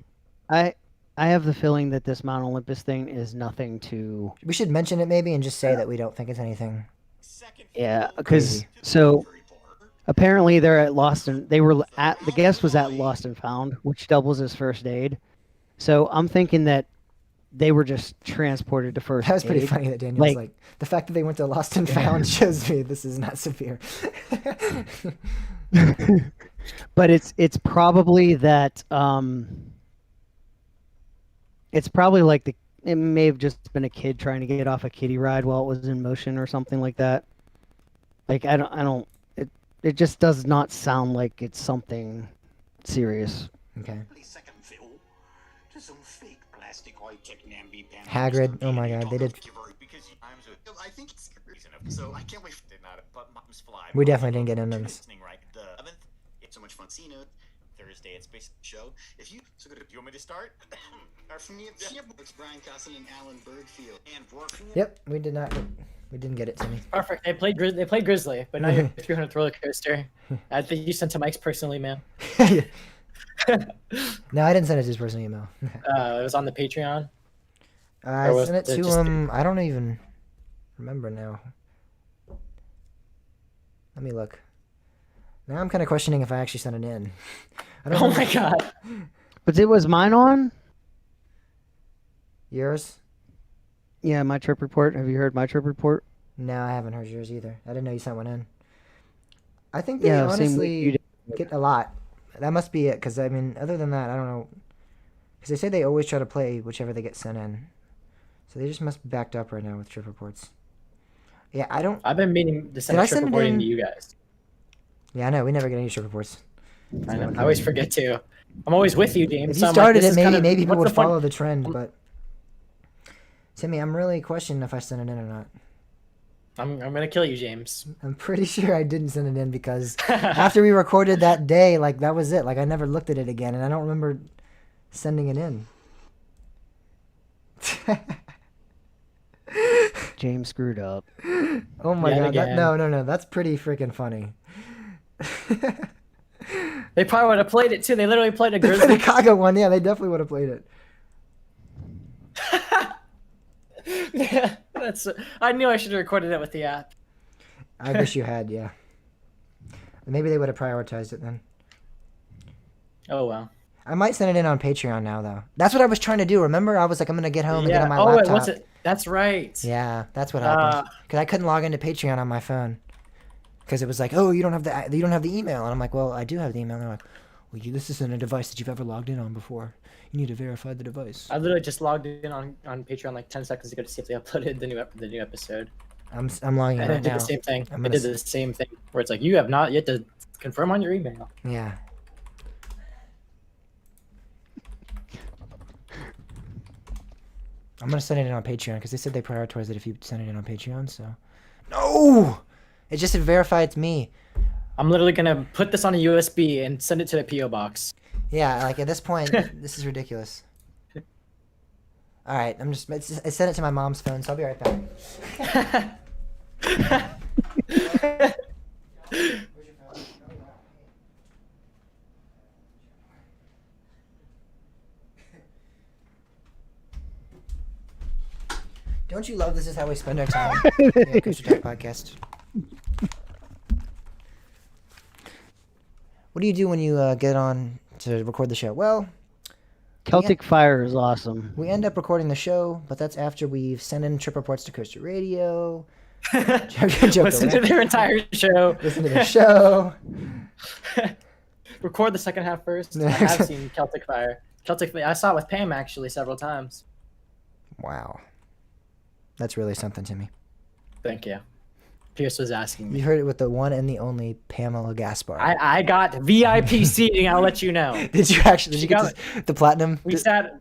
I have the feeling that this Mount Olympus thing is nothing to. We should mention it maybe and just say that we don't think it's anything. second Yeah, field because Crazy. so very poor. apparently they're at Lost and they were at the guest was at Lost and Found, which doubles as first aid. So I'm thinking that they were just transported to first That was pretty aid. funny that Daniel was Like- like, the fact that they went to Lost and Found shows me this is not severe. But it's probably that it's probably like it may have just been a kid trying to get off a kiddie ride while it was in motion or something like that. Like I don't it just does not sound like it's something serious. Okay. The second fill to some fake plastic white tech Nambi panels. Hagrid, oh my God, they did- because times with I think it's reason of so I can't wait. did not, but Mom's Fly. We definitely didn't get into this. Listening right. The 11th, It's so much fun seeing it. Thursday, it's basically. Show if you so good. Do you want me to start? Are from the it's Brian Costin and Alan Bergfield and working. Yep, we didn't get it, Timmy. Perfect. They played Grizzly, but now you're 300th roller coaster. I think you sent to Mike's personal email. No, I didn't send it to his personal email. It was on the Patreon. I Or was sent it it to just- him. I don't even remember now. Let me look. Now I'm kind of questioning if I actually sent it in. I don't Oh remember. my god. But it was mine on? Yours? Yeah, my trip report. Have you heard my trip report? No, I haven't heard yours either. I didn't know you sent one in. I think they Yeah, same week you honestly did. get a lot. That must be it, because I mean, other than that, I don't know. Because they say they always try to play whichever they get sent in. So they just must be backed up right now with trip reports. Yeah, I don't. I've been meaning to send Did I a trip send it reporting in? to you guys. Yeah, I know. We never get any trip reports. I know. I always forget to. I'm always with you, James. If so you I'm like, started this it, is maybe kinda- maybe people what's would the fun- follow the trend. But Timmy, I'm really questioning if I sent it in or not. I'm gonna kill you, James. I'm pretty sure I didn't send it in because after we recorded that day, like that was it. Like I never looked at it again, and I don't remember sending it in. James screwed up. Oh my Yet god! again. No, that's pretty freaking funny. They probably would have played it too. They literally played a The Grizzly. Chicago one, yeah, they definitely would have played it. Yeah, that's. I knew I should have recorded it with the app. I wish you had, yeah. Maybe they would have prioritized it then. Oh well. I might send it in on Patreon now, though. That's what I was trying to do. Remember, I was like, I'm gonna get home and get Yeah. on my Oh, laptop. wait, what's it? That's right. Yeah, that's what happened. Because I couldn't log into Patreon on my phone. Because it was like, oh, you don't have the email, and I'm like, well, I do have the email. And they're like, This isn't a device that you've ever logged in on before. You need to verify the device. I literally just logged in on Patreon like 10 seconds ago to see if they uploaded the new episode. I'm logging in And it right did now. the same thing. I'm It gonna did the same thing where it's like, you have not yet to confirm on your email. Yeah. I'm gonna send it in on Patreon because they said they prioritize it if you send it in on Patreon. So, no, it just said verify it's me. I'm literally gonna put this on a USB and send it to the PO box. Yeah, like at this point, this is ridiculous. All right, I sent it to my mom's phone, so I'll be right back. Don't you love this is how we spend our time? Yeah, Coaster Talk Podcast. What do you do when you get on to record the show? Well, Celtic Fire is awesome. we end up recording the show, but that's after we've sent in trip reports to Coaster Radio. Joke Listen to around. their entire show. Listen to the show. Record the second half first. I have seen Celtic Fire. I saw it with Pam actually several times. Wow. That's really something to me. Thank you. Pierce was asking me. You heard it with the one and the only Pamela Gaspar. I got VIP seating. I'll let you know. Did you actually? Did you got get the platinum? We sat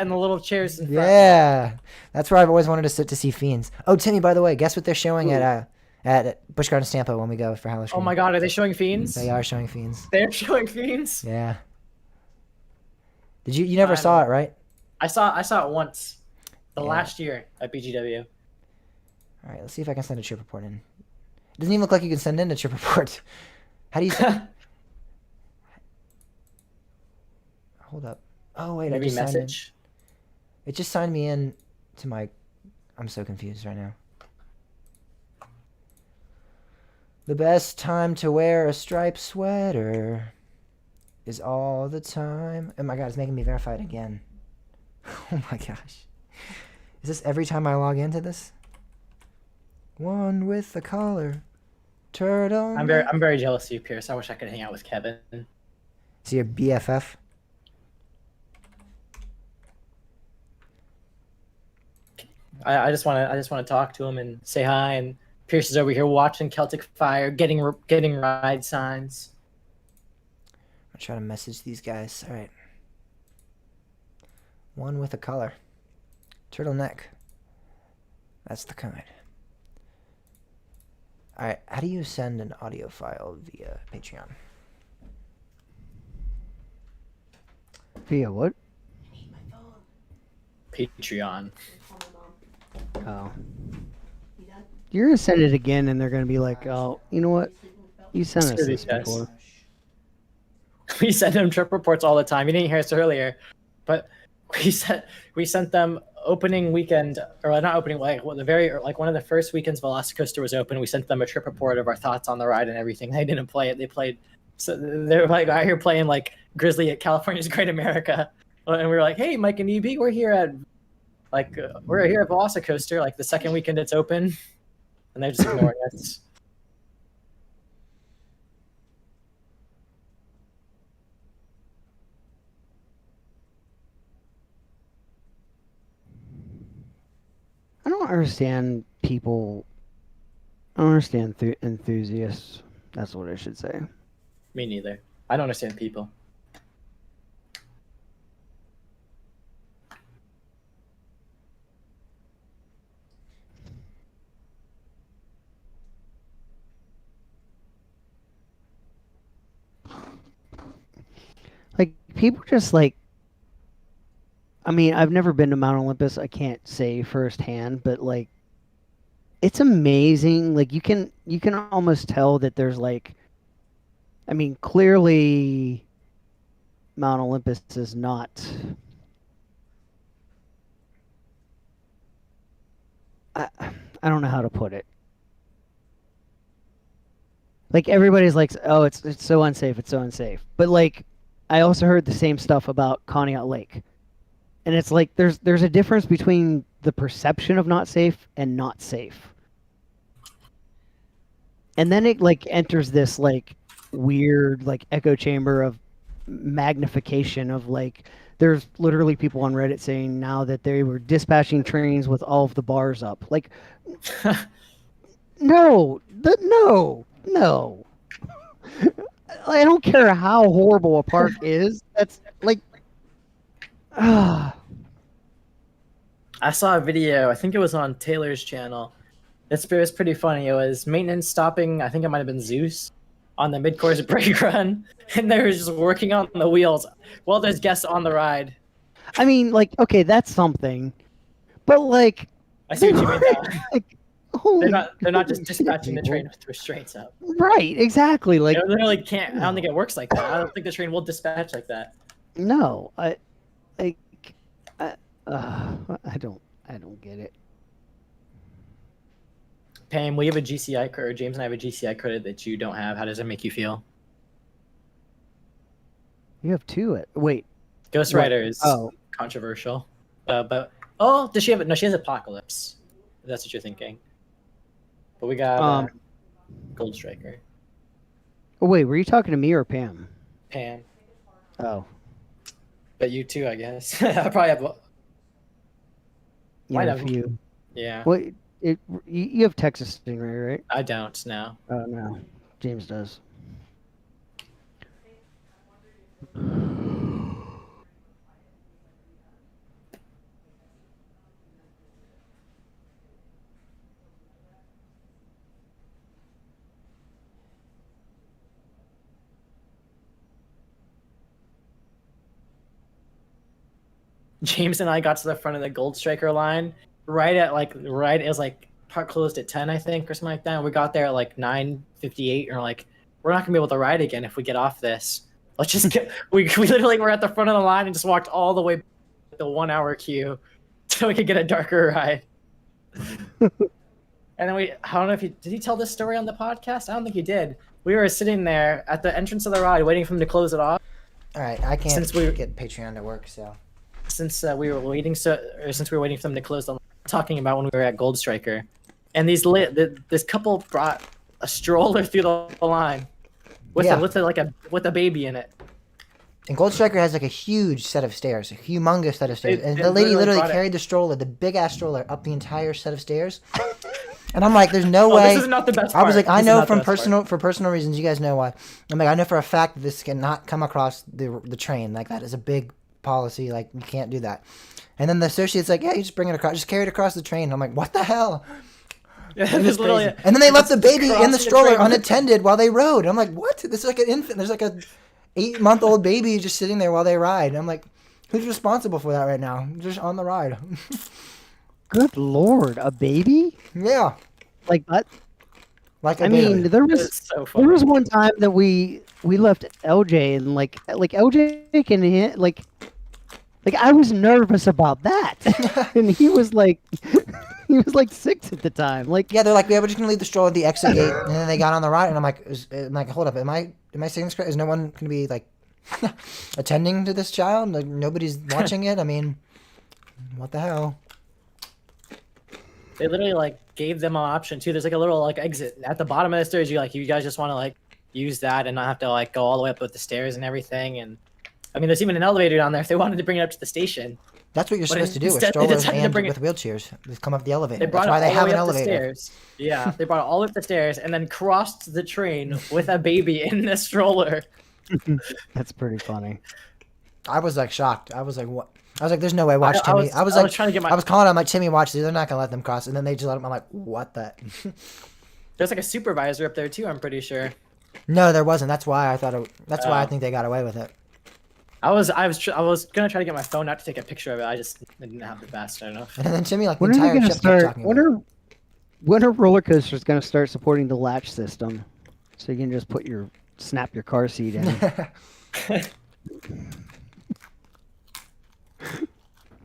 in the little chairs in front. Yeah, that's where I've always wanted to sit to see Fiends. Oh, Timmy, by the way, guess what they're showing at Busch Gardens Tampa when we go for Halloween? Oh my God, are they showing Fiends? They are showing Fiends. They're showing Fiends. Yeah. Did you never saw it, right? I saw it once, Yeah. last year at BGW. All right, let's see if I can send a trip report in. It doesn't even look like you can send in a trip report. How do you send? Hold up. Oh wait, Maybe I just signed in. message. It just signed me in to my. I'm so confused right now. The best time to wear a striped sweater is all the time. Oh my God, it's making me verify it again. Oh my gosh. Is this every time I log into this? One with the collar. Turtle. I'm very jealous of you, Pierce. I wish I could hang out with Kevin. Is he your BFF? I just want to talk to him and say hi. And Pierce is over here watching Celtic Fire, getting ride signs. I'm trying to message these guys. All right. One with a collar. Turtleneck. That's the kind. All right. How do you send an audio file via Patreon? Via what? Patreon. Oh. You're gonna send it again, and they're gonna be like, "Oh, you know what? You sent us Screw this these guys. before." We send them trip reports all the time. You didn't hear us earlier, but we sent them opening weekend, or not opening, like one of the first weekends Velocicoaster was open. We sent them a trip report of our thoughts on the ride and everything. They didn't play it. They played. So they're like out here playing like Grizzly at California's Great America, and we were like, "Hey, Mike and EB, we're here at Velocicoaster, like the second weekend it's open," and they're just ignoring us. I don't understand people. I don't understand enthusiasts. That's what I should say. Me neither. I don't understand people. Like, people just like. I mean, I've never been to Mount Olympus. I can't say firsthand, but like, it's amazing. Like, you can almost tell that there's like. I mean, clearly, Mount Olympus is not. I don't know how to put it. Like, everybody's like, "Oh, it's so unsafe. It's so unsafe." But like, I also heard the same stuff about Conneaut Lake, and it's like there's a difference between the perception of not safe and not safe. And then it like enters this like weird like echo chamber of magnification of like there's literally people on Reddit saying now that they were dispatching trains with all of the bars up. Like, no, no. I don't care how horrible a park is. That's like, I saw a video. I think it was on Taylor's channel. It was pretty funny. It was maintenance stopping. I think it might have been Zeus on the mid-course brake run, and they were just working on the wheels while there's guests on the ride. I mean, like, okay, that's something, but like, I see what you mean. Now. like, holy They're not just shit, dispatching the people. train with restraints up. Right, exactly. Like, They literally can't. I don't think it works like that. I don't think the train will dispatch like that. no, I don't get it. Pam, we have a GCI credit. Or James and I have a GCI credit that you don't have. How does it make you feel? You have two. Wait, Ghost What? Rider is Oh. controversial, but oh, does she have it? No, she has Apocalypse. If that's what you're thinking. But we got Gold Striker. oh, wait, were you talking to me or Pam? Pam, Oh, but you too, I guess. I probably have. you Might have have. you. Yeah, What? You have Texas Stingray, right? I don't now. Oh no, James does. James and I got to the front of the Gold Striker line right it was like park closed at 10, I think, or something like that. And we got there at like 9:58, and we're like, we're not gonna be able to ride again if we get off this. Let's just get. We literally were at the front of the line and just walked all the way the 1 hour queue so we could get a darker ride. And then I don't know if did he tell this story on the podcast? I don't think he did. We were sitting there at the entrance of the ride waiting for him to close it off. All right, I can't Since we- get Patreon to work, so. Since we were waiting, since we were waiting for them to close the line, talking about when we were at Gold Striker, and this couple brought a stroller through the line with Yeah. with a baby in it. And Gold Striker has like a huge set of stairs, a humongous set of stairs. It- And it the lady literally literally brought it- carried the stroller, the big ass stroller, up the entire set of stairs. And I'm like, there's no Oh, way. this is not the best I was part. like, I This is know not the from best part. for personal reasons, you guys know why. I'm like, I know for a fact that this cannot come across the train. Like that is a big policy. Like you can't do that. And then the associate's like, yeah, you just bring it across, just carry it across the train. I'm like, what the hell? Yeah, It was it's literally- crazy. And then they left the baby in crossing the the stroller train. unattended while they rode. I'm like, what? This is like an infant. There's like a 8-month-old baby just sitting there while they ride. And I'm like, who's responsible for that right now? Just on the ride. Good lord, a baby? Yeah, Like that? like a I baby. mean, there was It's so funny. there was one time that we left LJ and like LJ can hit like I was nervous about that, and he was like 6 at the time. Like Yeah, they're like, yeah, we're just gonna leave the stroller at the exit gate, and then they got on the ride, and I'm like, hold up, am I saying this correct? Is no one gonna be like attending to this child? Like nobody's watching it. I mean, what the hell? They literally like gave them an option too. There's like a little like exit at the bottom of the stairs. You guys just want to like use that and not have to like go all the way up with the stairs and everything. And I mean, there's even an elevator down there if they wanted to bring it up to the station. That's what you're But supposed to do with instead they strollers decided to and bring with wheelchairs. Just come up the elevator. They brought That's why it they all have the an way up the elevator. stairs. Yeah, they brought it all the way up the stairs and then crossed the train with a baby in the stroller. that's pretty funny. I was like shocked. I was like, what? I was like, there's no way. Watch I Timmy. was- I was I like, was trying to get my- I was calling. I'm like, Timmy, watch. They're not gonna let them cross. And then they just let them. I'm like, what the? There's like a supervisor up there too. I'm pretty sure. No, there wasn't. That's why I thought. That's why I Oh. think they got away with it. I was gonna try to get my phone out to take a picture of it. I just didn't have it fast enough. And then Timmy, like, the When are they entire gonna ship kept start? talking about it. When are roller coasters gonna start supporting the latch system, so you can just snap your car seat in?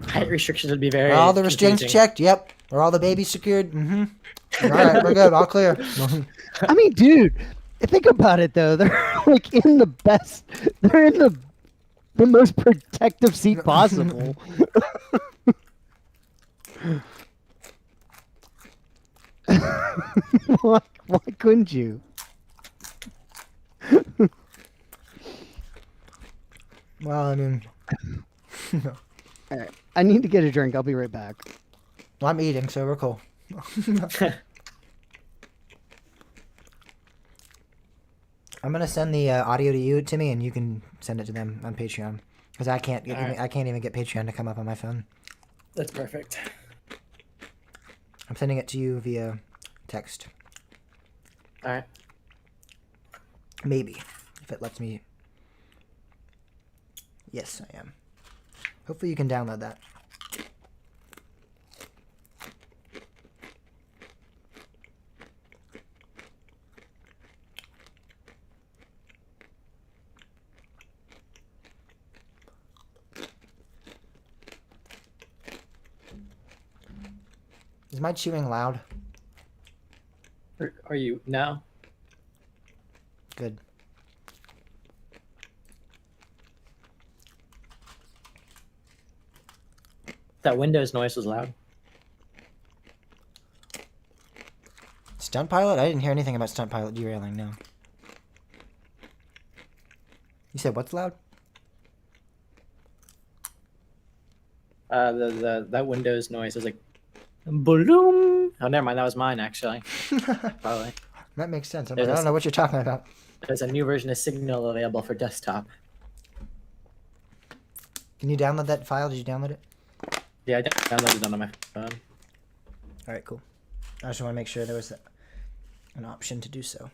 Height restrictions would be very. Are all the restraints confusing. checked? Yep. Are all the babies secured? Mm-hmm. All right, we're good. All clear. I mean, dude, think about it though. They're like in the best. They're in the most protective seat possible. why couldn't you? Well, I mean, All right. I need to get a drink. I'll be right back. well, I'm eating, so we're cool. I'm gonna send the audio to you, Timmy, and you can send it to them on Patreon because I can't get Alright. I can't even get Patreon to come up on my phone. That's perfect. I'm sending it to you via text. All right. Maybe if it lets me. Yes, I am. Hopefully you can download that. Is my chewing loud? Are you no? Good. That Windows noise was loud. Stunt pilot? I didn't hear anything about stunt pilot derailing. No. You said what's loud? That Windows noise was like, boom. Oh, never mind. That was mine actually. Probably. That makes sense. I'm There's like, I a- don't know what you're talking about. There's a new version of Signal available for desktop. Can you download that file? Did you download it? Yeah, I downloaded it on my phone. All right, cool. I just want to make sure there was an option to do so.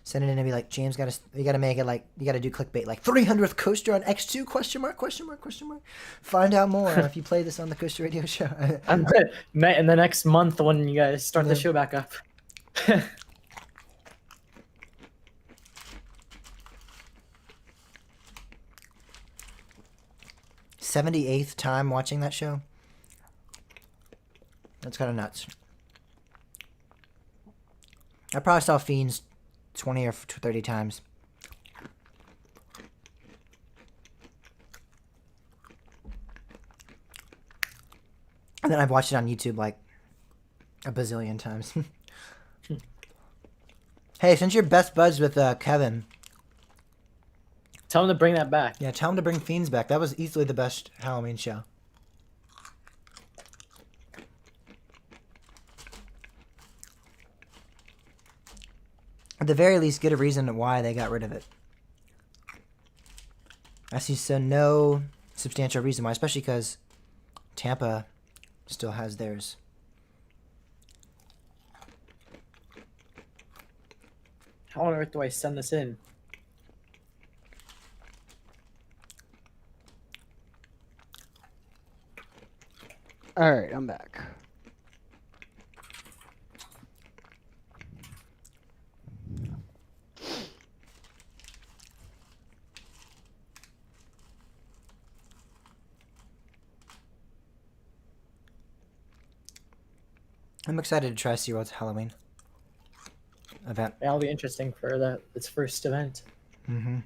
Send it in and be like, James, you gotta make it like, you gotta do clickbait, like 300th coaster on X2, question mark, question mark, question mark. Find out more if you play this on the Coaster Radio Show. In the next month when you guys start the Yeah. show back up. 78th time watching that show? That's kind of nuts. I probably saw Fiends 20 or 30 times. And then I've watched it on YouTube like a bazillion times. Hey, since you're best buds with Kevin, Tell him to bring that back. yeah, tell him to bring Fiends back. That was easily the best Halloween show. At the very least, get a reason why they got rid of it. I see so no substantial reason why, especially because Tampa still has theirs. How on earth do I send this in? All right, I'm back. I'm excited to try SeaWorld's Halloween event. That'll be interesting for its first event. Mm-hmm.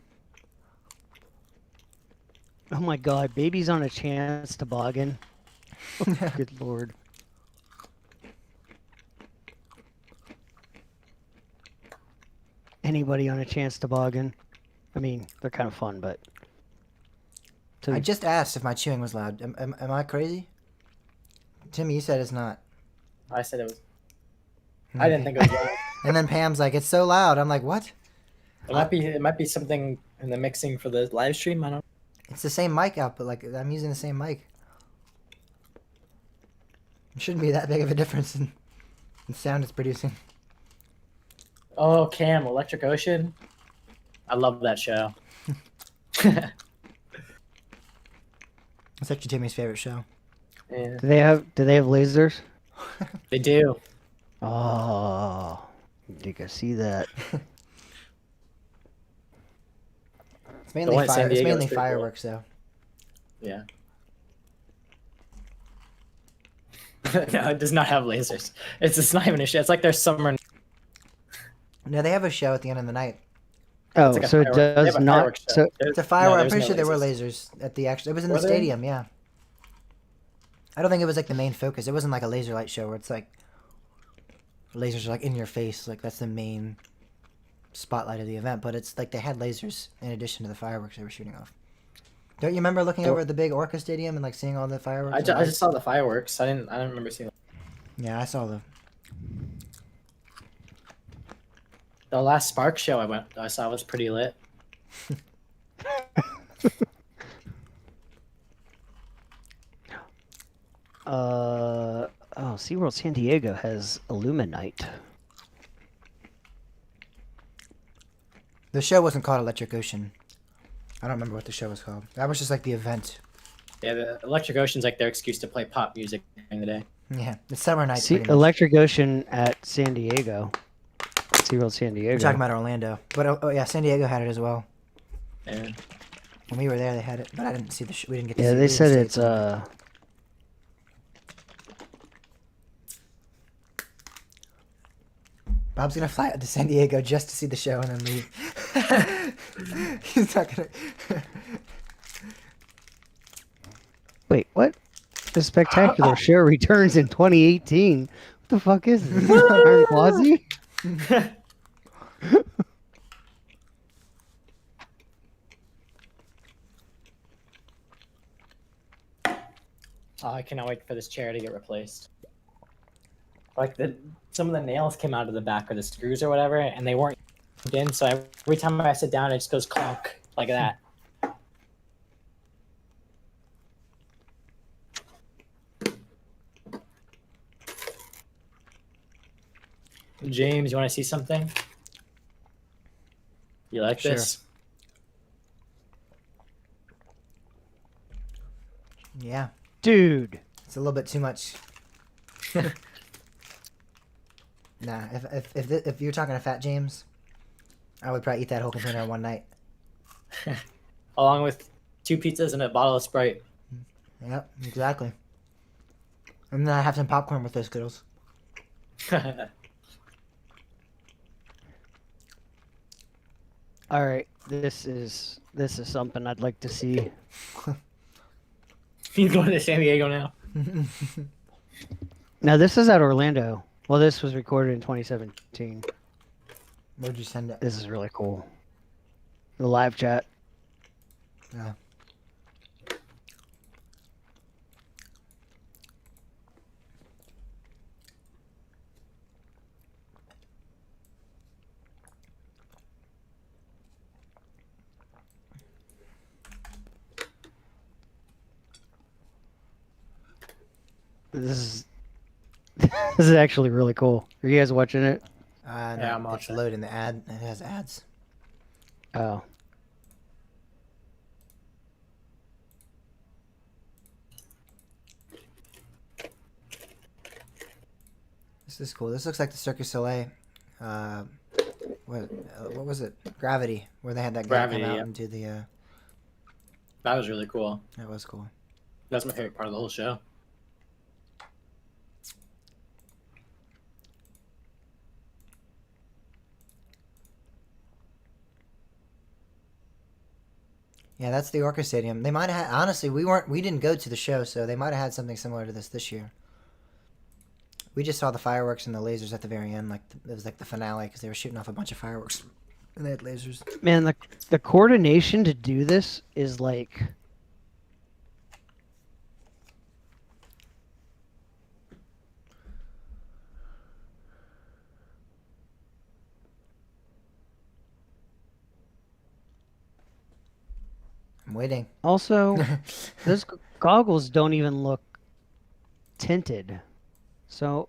Oh my God, baby's on a chance toboggan. Good lord. Anybody on a chance toboggan? I mean, they're kind of fun, but. I just asked if my chewing was loud. Am I crazy? Timmy, you said it's not. I said it was. I didn't think it was loud. And then Pam's like, it's so loud. I'm like, what? It might be something in the mixing for the live stream. I don't. It's the same mic output. Like, I'm using the same mic. It shouldn't be that big of a difference in sound it's producing. Oh, Cam, Electric Ocean. I love that show. It's actually Timmy's favorite show. Yeah, Do they have lasers? they do. Oh, you can see that. It's mainly one at San it's Diego is mainly pretty cool. fireworks though. Yeah. No, it does not have lasers. It's not even a show. It's like there's summer. No, they have a show at the end of the night. Oh, like a so it firework- they have does a not. fireworks show. So There's- It's a firework. no, I'm there's pretty no sure there were lasers. lasers at the actual. It was in the Were there? stadium. Yeah. I don't think it was like the main focus. It wasn't like a laser light show where it's like lasers are like in your face. Like that's the main spotlight of the event, but it's like they had lasers in addition to the fireworks they were shooting off. Don't you remember looking over at the big Orca Stadium and like seeing all the fireworks? I and just lights? saw the fireworks. I didn't remember seeing Yeah, I saw the. the last Spark show I saw was pretty lit. SeaWorld San Diego has Illuminite. The show wasn't called Electric Ocean. I don't remember what the show was called. That was just like the event. Yeah, the Electric Ocean's like their excuse to play pop music during the day. Yeah, the summer nights. See, pretty much. Electric Ocean at San Diego. SeaWorld San Diego. We're talking about Orlando, but oh yeah, San Diego had it as well. And When we were there, they had it, but I didn't see the. We didn't get to see. Yeah, we they didn't said see it's it. Bob's gonna fly out to San Diego just to see the show and then leave. He's not gonna. Wait, what? The Spectacular Show returns in 2018. What the fuck is this? Iron Quasi? oh, I cannot wait for this chair to get replaced. Like some of the nails came out of the back or the screws or whatever, and they weren't in. So every time I sit down, it just goes clunk like that. James, you want to see something? You like Sure. this? Yeah, Dude. it's a little bit too much. Nah, if you're talking to Fat James, I would probably eat that whole container in one night. Along with 2 pizzas and a bottle of Sprite. Yep, exactly. And then I have some popcorn with those Skittles. All right, this is something I'd like to see. He's going to San Diego now. Now this is at Orlando. Well, this was recorded in 2017. Where'd you send it? This is really cool. The live chat. Yeah. This is this is actually really cool. Are you guys watching it? No, Yeah, I'm it's watching it. loading the ad. It has ads. Oh. This is cool. This looks like the Cirque du Soleil. What was it? Gravity, where they had that guy Gravity, come out yeah. and do the. That was really cool. That was cool. That's my favorite part of the whole show. Yeah, that's the Orca Stadium. They might have had, honestly, we didn't go to the show, so they might have had something similar to this year. We just saw the fireworks and the lasers at the very end, like it was like the finale because they were shooting off a bunch of fireworks, and they had lasers. Man, the coordination to do this is like I'm waiting. also those goggles don't even look tinted. So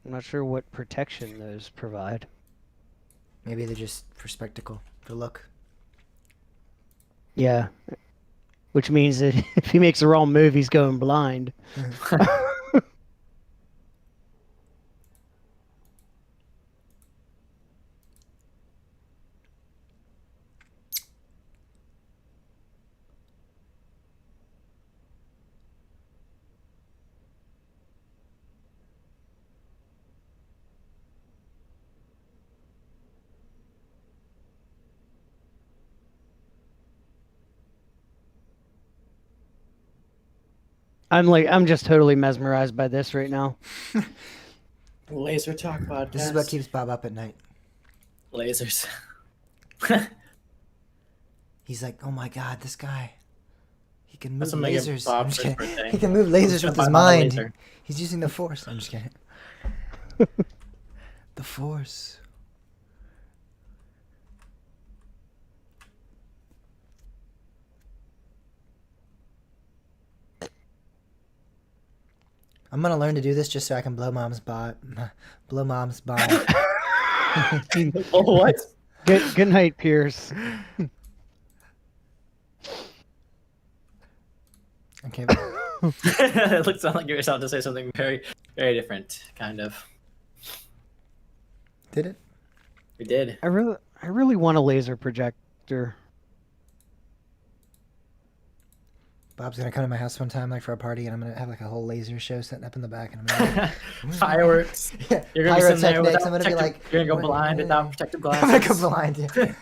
I'm not sure what protection those provide. Maybe they're just for spectacle, for look. Yeah. Which means that if he makes the wrong move, he's going blind. I'm just totally mesmerized by this right now. Laser Talk podcast. This is what keeps Bob up at night. lasers. He's like, oh my god, this guy. He can move That's something I give lasers. Bob I'm just for his kidding. birthday. He can move lasers I'm with gonna his buy Bob a mind. laser. He's using the force. I'm just kidding. The force. I'm gonna learn to do this just so I can blow mom's bot. Blow mom's bot. Oh, what? Good night, Pierce. Okay. It looks like you're about to say something very, very different, kind of. Did it? We did. I really want a laser projector. Bob's gonna come to my house one time, like for a party, and I'm gonna have like a whole laser show setting up in the back, and I'm gonna Fireworks. yeah, You're gonna be sitting there pyrotechnics. without I'm gonna be protective- like, you're gonna go blind without protective glasses. I'm gonna go blind. Yeah.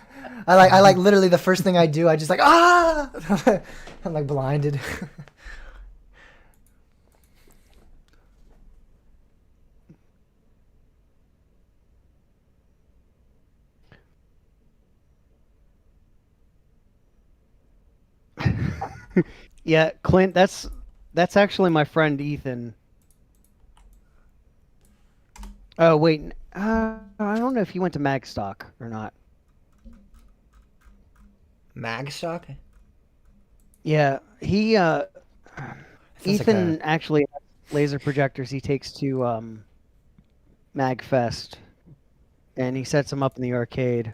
I like literally the first thing I do, I just like I'm like blinded. Yeah, Clint, that's actually my friend Ethan. Oh wait, I don't know if he went to Magstock or not. Magstock? Yeah, he Feels like Ethan actually has laser projectors he takes to Magfest, and he sets them up in the arcade.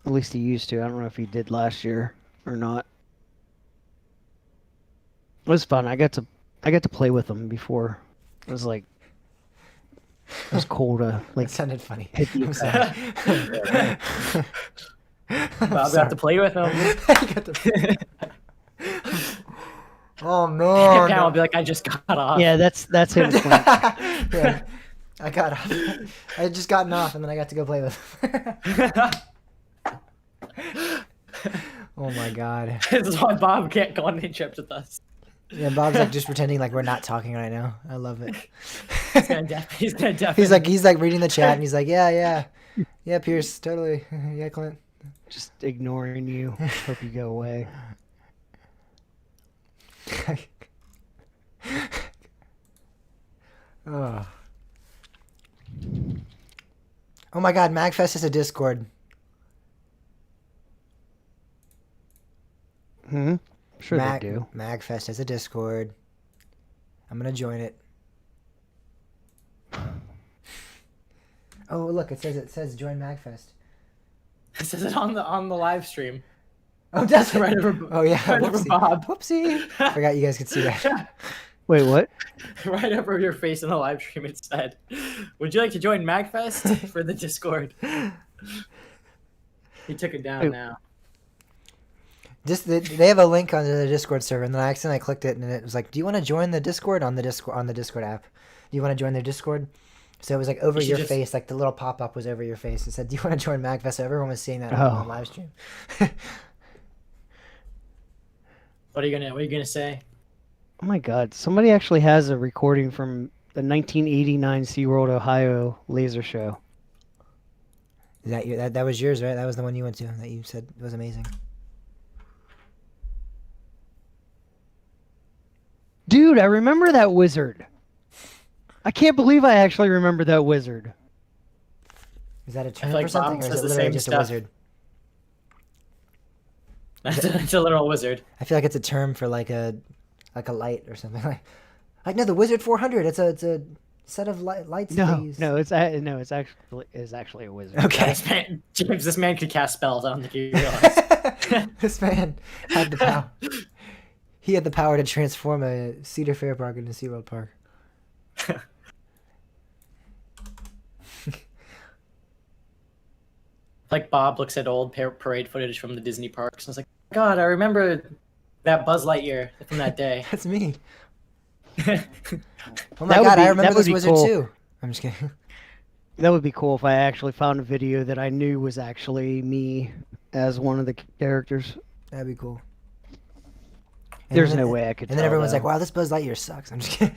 At least he used to. I don't know if he did last year or not. It was fun. I got to play with them before. It was like it was cool to like That sounded funny. hit the I'm sorry. Bob got to play with him. I got to- Oh no! Cal will be like, I just got off. Yeah, that's him. Clint. Yeah, I got off. I had just gotten off, and then I got to go play with him. Oh my god! This is why Bob can't go on any trips with us. Yeah, Bob's like just pretending like we're not talking right now. I love it. He's gonna definitely. He's like reading the chat, and he's like, yeah, Pierce, totally, yeah, Clint. Just ignoring you. Hope you go away. Oh. Oh my god, Magfest is a Discord. Sure they do. Magfest is a Discord. I'm gonna join it. Oh look, it says join Magfest. It says it on the live stream. Oh, does it? Right over. Oh yeah, Right over whoopsie. Bob. Whoopsie. Forgot you guys could see that. Wait, what? Right over your face in the live stream, it said, "Would you like to join Magfest for the Discord?" He took it down Wait. now. They have a link on the Discord server, and then I accidentally clicked it, and it was like, "Do you want to join the Discord on the Discord app? Do you want to join their Discord?" So it was like over You should your just- face, like the little pop up was over your face. It said, "Do you want to join Magfest?" So everyone was seeing that Oh. on live stream. What are you gonna say? Oh my god, somebody actually has a recording from the 1989 SeaWorld Ohio laser show. Is that your, that was yours, right? That was the one you went to that you said was amazing. Dude, I remember that wizard. I can't believe I actually remember that wizard. Is that a term like for something, Bob or is says it the literally same just a stuff. wizard? It's a literal wizard. I feel like it's a term for like a light or something. Like no, the Wizard 400. It's a set of lights. No, they use. no, it's actually a wizard. Okay. This man could cast spells. I don't think you realize. This man had the power. He had the power to transform a Cedar Fair Park into SeaWorld Park. Like Bob looks at old parade footage from the Disney parks and it's like, God, I remember that Buzz Lightyear from that day. That's me. Oh my That would god, be- I remember that would this be wizard cool. too. I'm just kidding. That would be cool if I actually found a video that I knew was actually me as one of the characters. That'd be cool. And There's then- no way I could. And then tell, everyone's though. like, "Wow, this Buzz Lightyear sucks." I'm just kidding.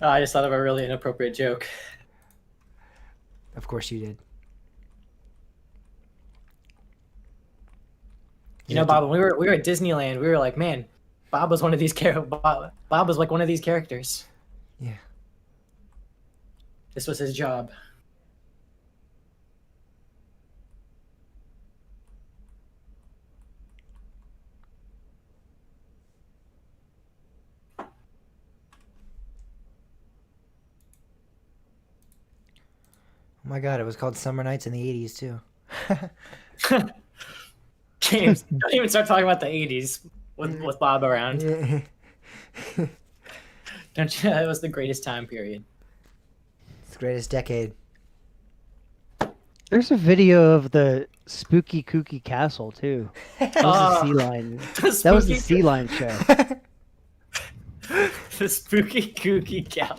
I just thought of a really inappropriate joke. Of course you did. You know, Bob, when we were at Disneyland, we were like, man, Bob was one of these Bob was like one of these characters. Yeah. This was his job. Oh my god, it was called Summer Nights in the 80s too. James, don't even start talking about the 80s with Bob around. Don't you? It was the greatest time period. It's the greatest decade. There's a video of the Spooky Kooky Castle too. That was Oh. a sea lion. That was the sea lion show. The Spooky Kooky Cow.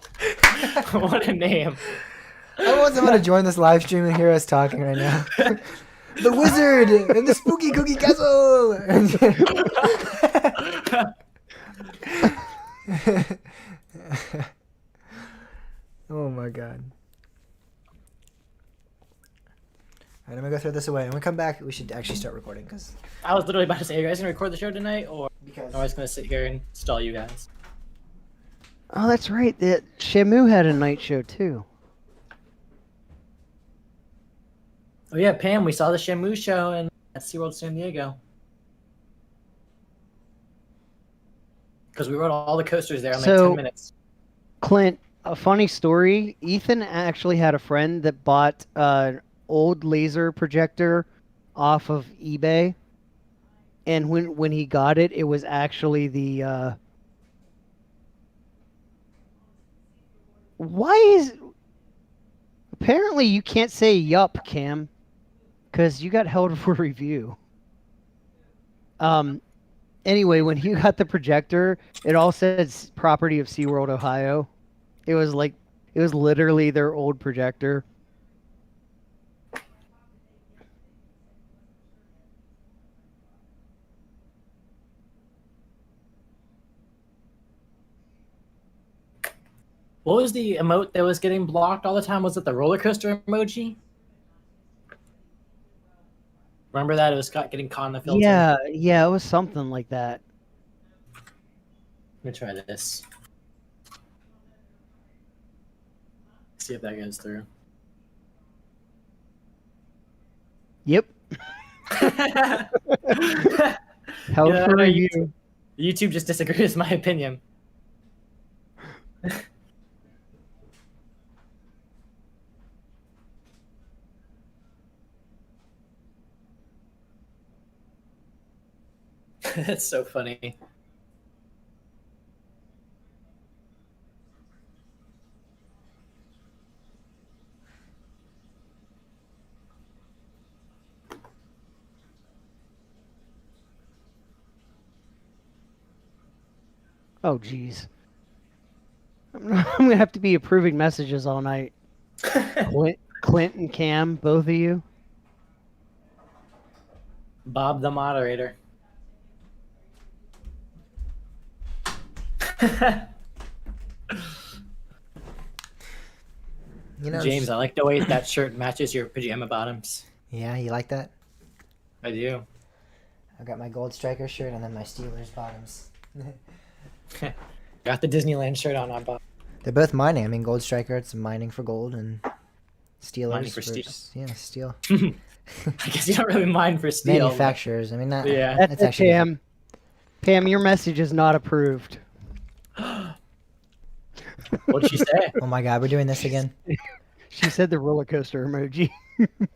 What a name. I want someone to join this live stream and hear us talking right now. The wizard and the spooky cookie castle. Oh my god. Alright, I'm gonna go throw this away. When we come back, we should actually start recording because I was literally about to say, are you guys gonna record the show tonight, or because am I just gonna sit here and stall you guys? Oh, that's right. The Shamu had a night show too. Oh yeah, Pam, we saw the Shamu show at SeaWorld San Diego. Because we rode all the coasters there in like 10 minutes. Clint, a funny story. Ethan actually had a friend that bought an old laser projector off of eBay, and when he got it, it was actually the. Why is? Apparently, you can't say "yup," Cam, because you got held for review. Anyway, when he got the projector, it all said property of SeaWorld, Ohio. It was literally their old projector. What was the emote that was getting blocked all the time? Was it the roller coaster emoji? Remember that? It was getting caught in the filter. Yeah, it was something like that. Let me try this. See if that goes through. Yep. Held Yeah, for no, review. YouTube just disagrees with my opinion. That's so funny. Oh, jeez. I'm gonna have to be approving messages all night. Clint and Cam, both of you. Bob the moderator. you know, James, I like the way that shirt matches your pajama bottoms. Yeah, you like that? I do. I've got my gold striker shirt and then my Steelers bottoms. Got the Disneyland shirt on Bob. They're both mining. I mean, gold striker, it's mining for gold, and Steelers Mining for steel. Yeah, steel. I guess you don't really mind for steel. Manufacturers. I mean, that. Yeah. That's That's it, actually Pam. Pam, your message is not approved. What'd she say? Oh my God, we're doing this again. She said the roller coaster emoji.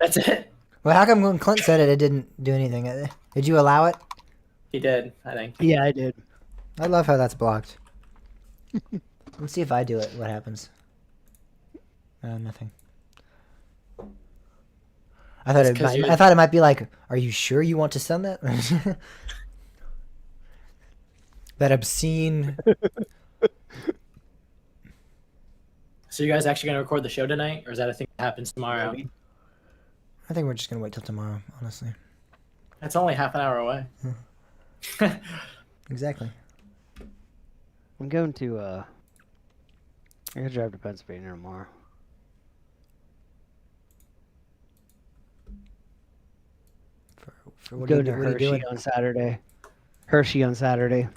That's it. Well, how come when Clint said it, it didn't do anything? Did you allow it? He did, I think. Yeah, I did. I love how that's blocked. Let's see if I do it. What happens? Nothing. I thought It's 'cause I thought it might be like, are you sure you want to send that? That obscene. So you guys actually gonna record the show tonight, or is that a thing that happens tomorrow? I think we're just gonna wait till tomorrow. Honestly. That's only half an hour away. Exactly. I'm going to I gotta drive to Pennsylvania tomorrow. For what Go are you, to what are you Hershey doing? on Saturday. Hershey on Saturday.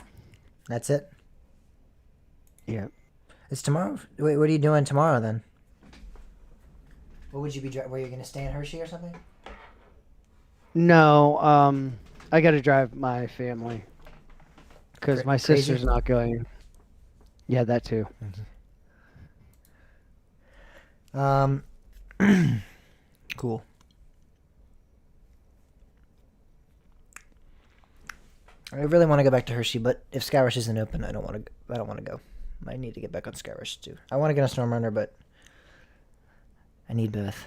That's it. Yeah. It's tomorrow. Wait, what are you doing tomorrow then? What would you be? Were you gonna stay in Hershey or something? No, I gotta drive my family because my Crazy? sister's not going. Yeah, that too. Cool. I really want to go back to Hershey, but if Skyrush isn't open, I don't want to. I don't want to go. I need to get back on Skyrush too. I want to get on Stormrunner, but I need both.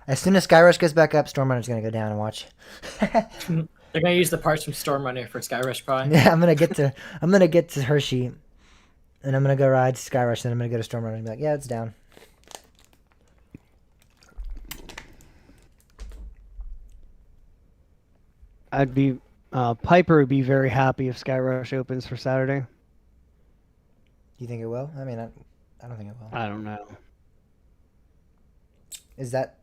As soon as Skyrush goes back up, Stormrunner's gonna go down and watch. They're gonna use the parts from Stormrunner for Skyrush probably. Yeah, I'm gonna get to Hershey, and I'm gonna go ride Skyrush, and I'm gonna go to Stormrunner and be like, yeah, it's down. I'd be Piper would be very happy if Skyrush opens for Saturday. Do you think it will? I mean, I don't think it will. I don't know. Is that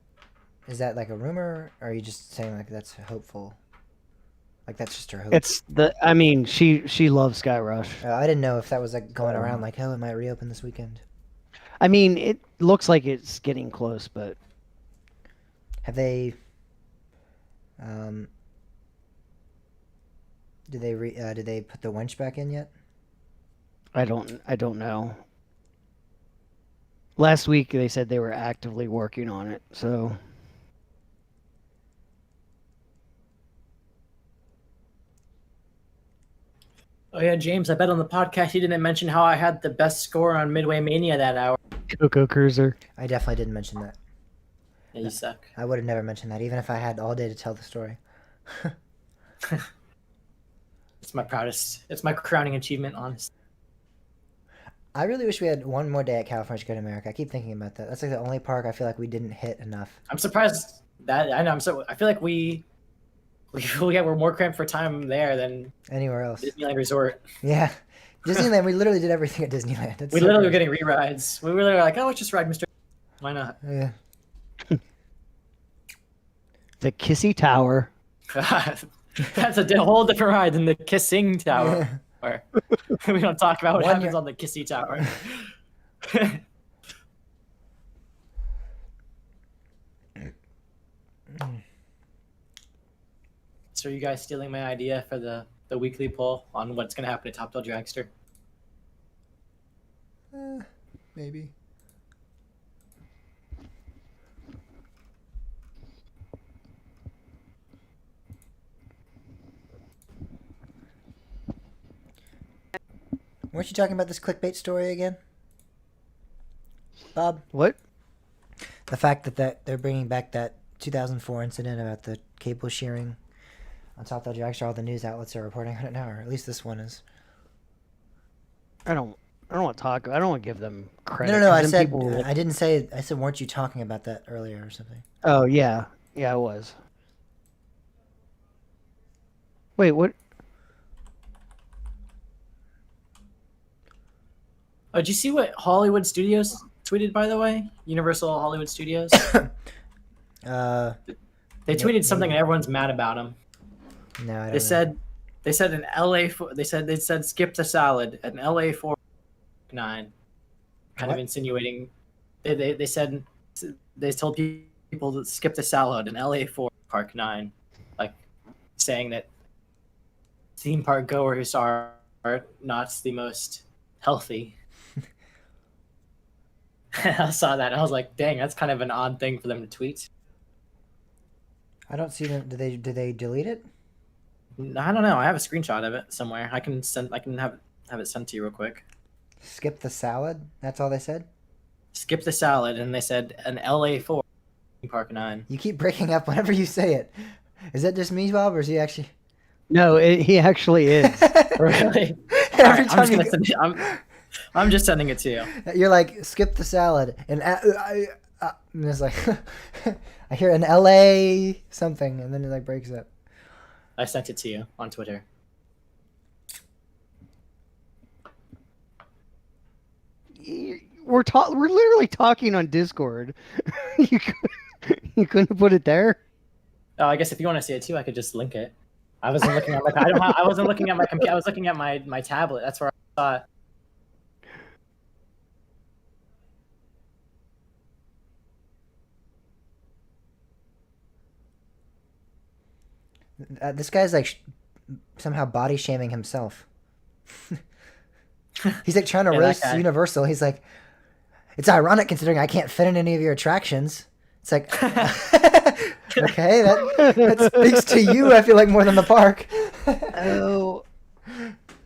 like a rumor, or are you just saying like that's hopeful? Like that's just her hope. It's the. I mean, she loves Skyrush. I didn't know if that was like going around like, oh, it might reopen this weekend. I mean, it looks like it's getting close, but Have they? Did they put the wench back in yet? I don't know. Last week they said they were actively working on it, so Oh yeah, James, I bet on the podcast you didn't mention how I had the best score on Midway Mania that hour. Coco Cruiser. I definitely didn't mention that. Yeah, you suck. I would have never mentioned that, even if I had all day to tell the story. It's my proudest. It's my crowning achievement, honestly. I really wish we had one more day at California Good America. I keep thinking about that. That's like the only park I feel like we didn't hit enough. I'm surprised that I know. I feel like we're more cramped for time there than Anywhere else. Disneyland Resort. Yeah. Disneyland, we literally did everything at Disneyland. It's We so literally were crazy. getting re-rides. We were literally like, oh, let's just ride Mr. Why not? Yeah. The Kissy Tower. That's a whole different ride than the Kissing Tower. We don't talk about what One happens year- on the Kissy Tower. So are you guys stealing my idea for the weekly poll on what's going to happen at Top Tail Dragster? Maybe. Weren't you talking about this clickbait story again, Bob? What? The fact that they're bringing back that 2004 incident about the cable shearing on South Del Dragster. All the news outlets are reporting on it now, or at least this one is. I don't want to talk. I don't want to give them credit. No. 'cause I then said people will- I didn't say. I said, weren't you talking about that earlier or something? Oh yeah, I was. Wait, what? Oh, did you see what Hollywood Studios tweeted, by the way? Universal Hollywood Studios? They tweeted something and everyone's mad about them. No, I don't They know. said an LA they said skip the salad, an LA 49, kind What? of insinuating they said they told people to skip the salad in LA 4 Park 9, like saying that theme park goers are not the most healthy. I saw that and I was like, dang, that's kind of an odd thing for them to tweet. I don't see them. Did they delete it? I don't know. I have a screenshot of it somewhere. I can have it sent to you real quick. Skip the salad. That's all they said. Skip the salad, and they said an LA 4 Park 9. You keep breaking up whenever you say it. Is that just me, Bob, or is he actually? No, he actually is. Really? Every Alright, time you I'm just sending it to you. you're like skip the salad, and and it's like I hear an LA something, and then it like breaks up. I sent it to you on Twitter. We're literally talking on Discord. You couldn't put it there. Oh, I guess if you want to see it too, I could just link it. I wasn't looking at my. I wasn't looking at my computer. I was looking at my tablet. That's where I saw it. This guy's like somehow body shaming himself. He's like trying to Yeah, that roast guy. Universal. He's like, it's ironic considering I can't fit in any of your attractions. It's like, okay, that speaks to you. I feel like more than the park. Oh,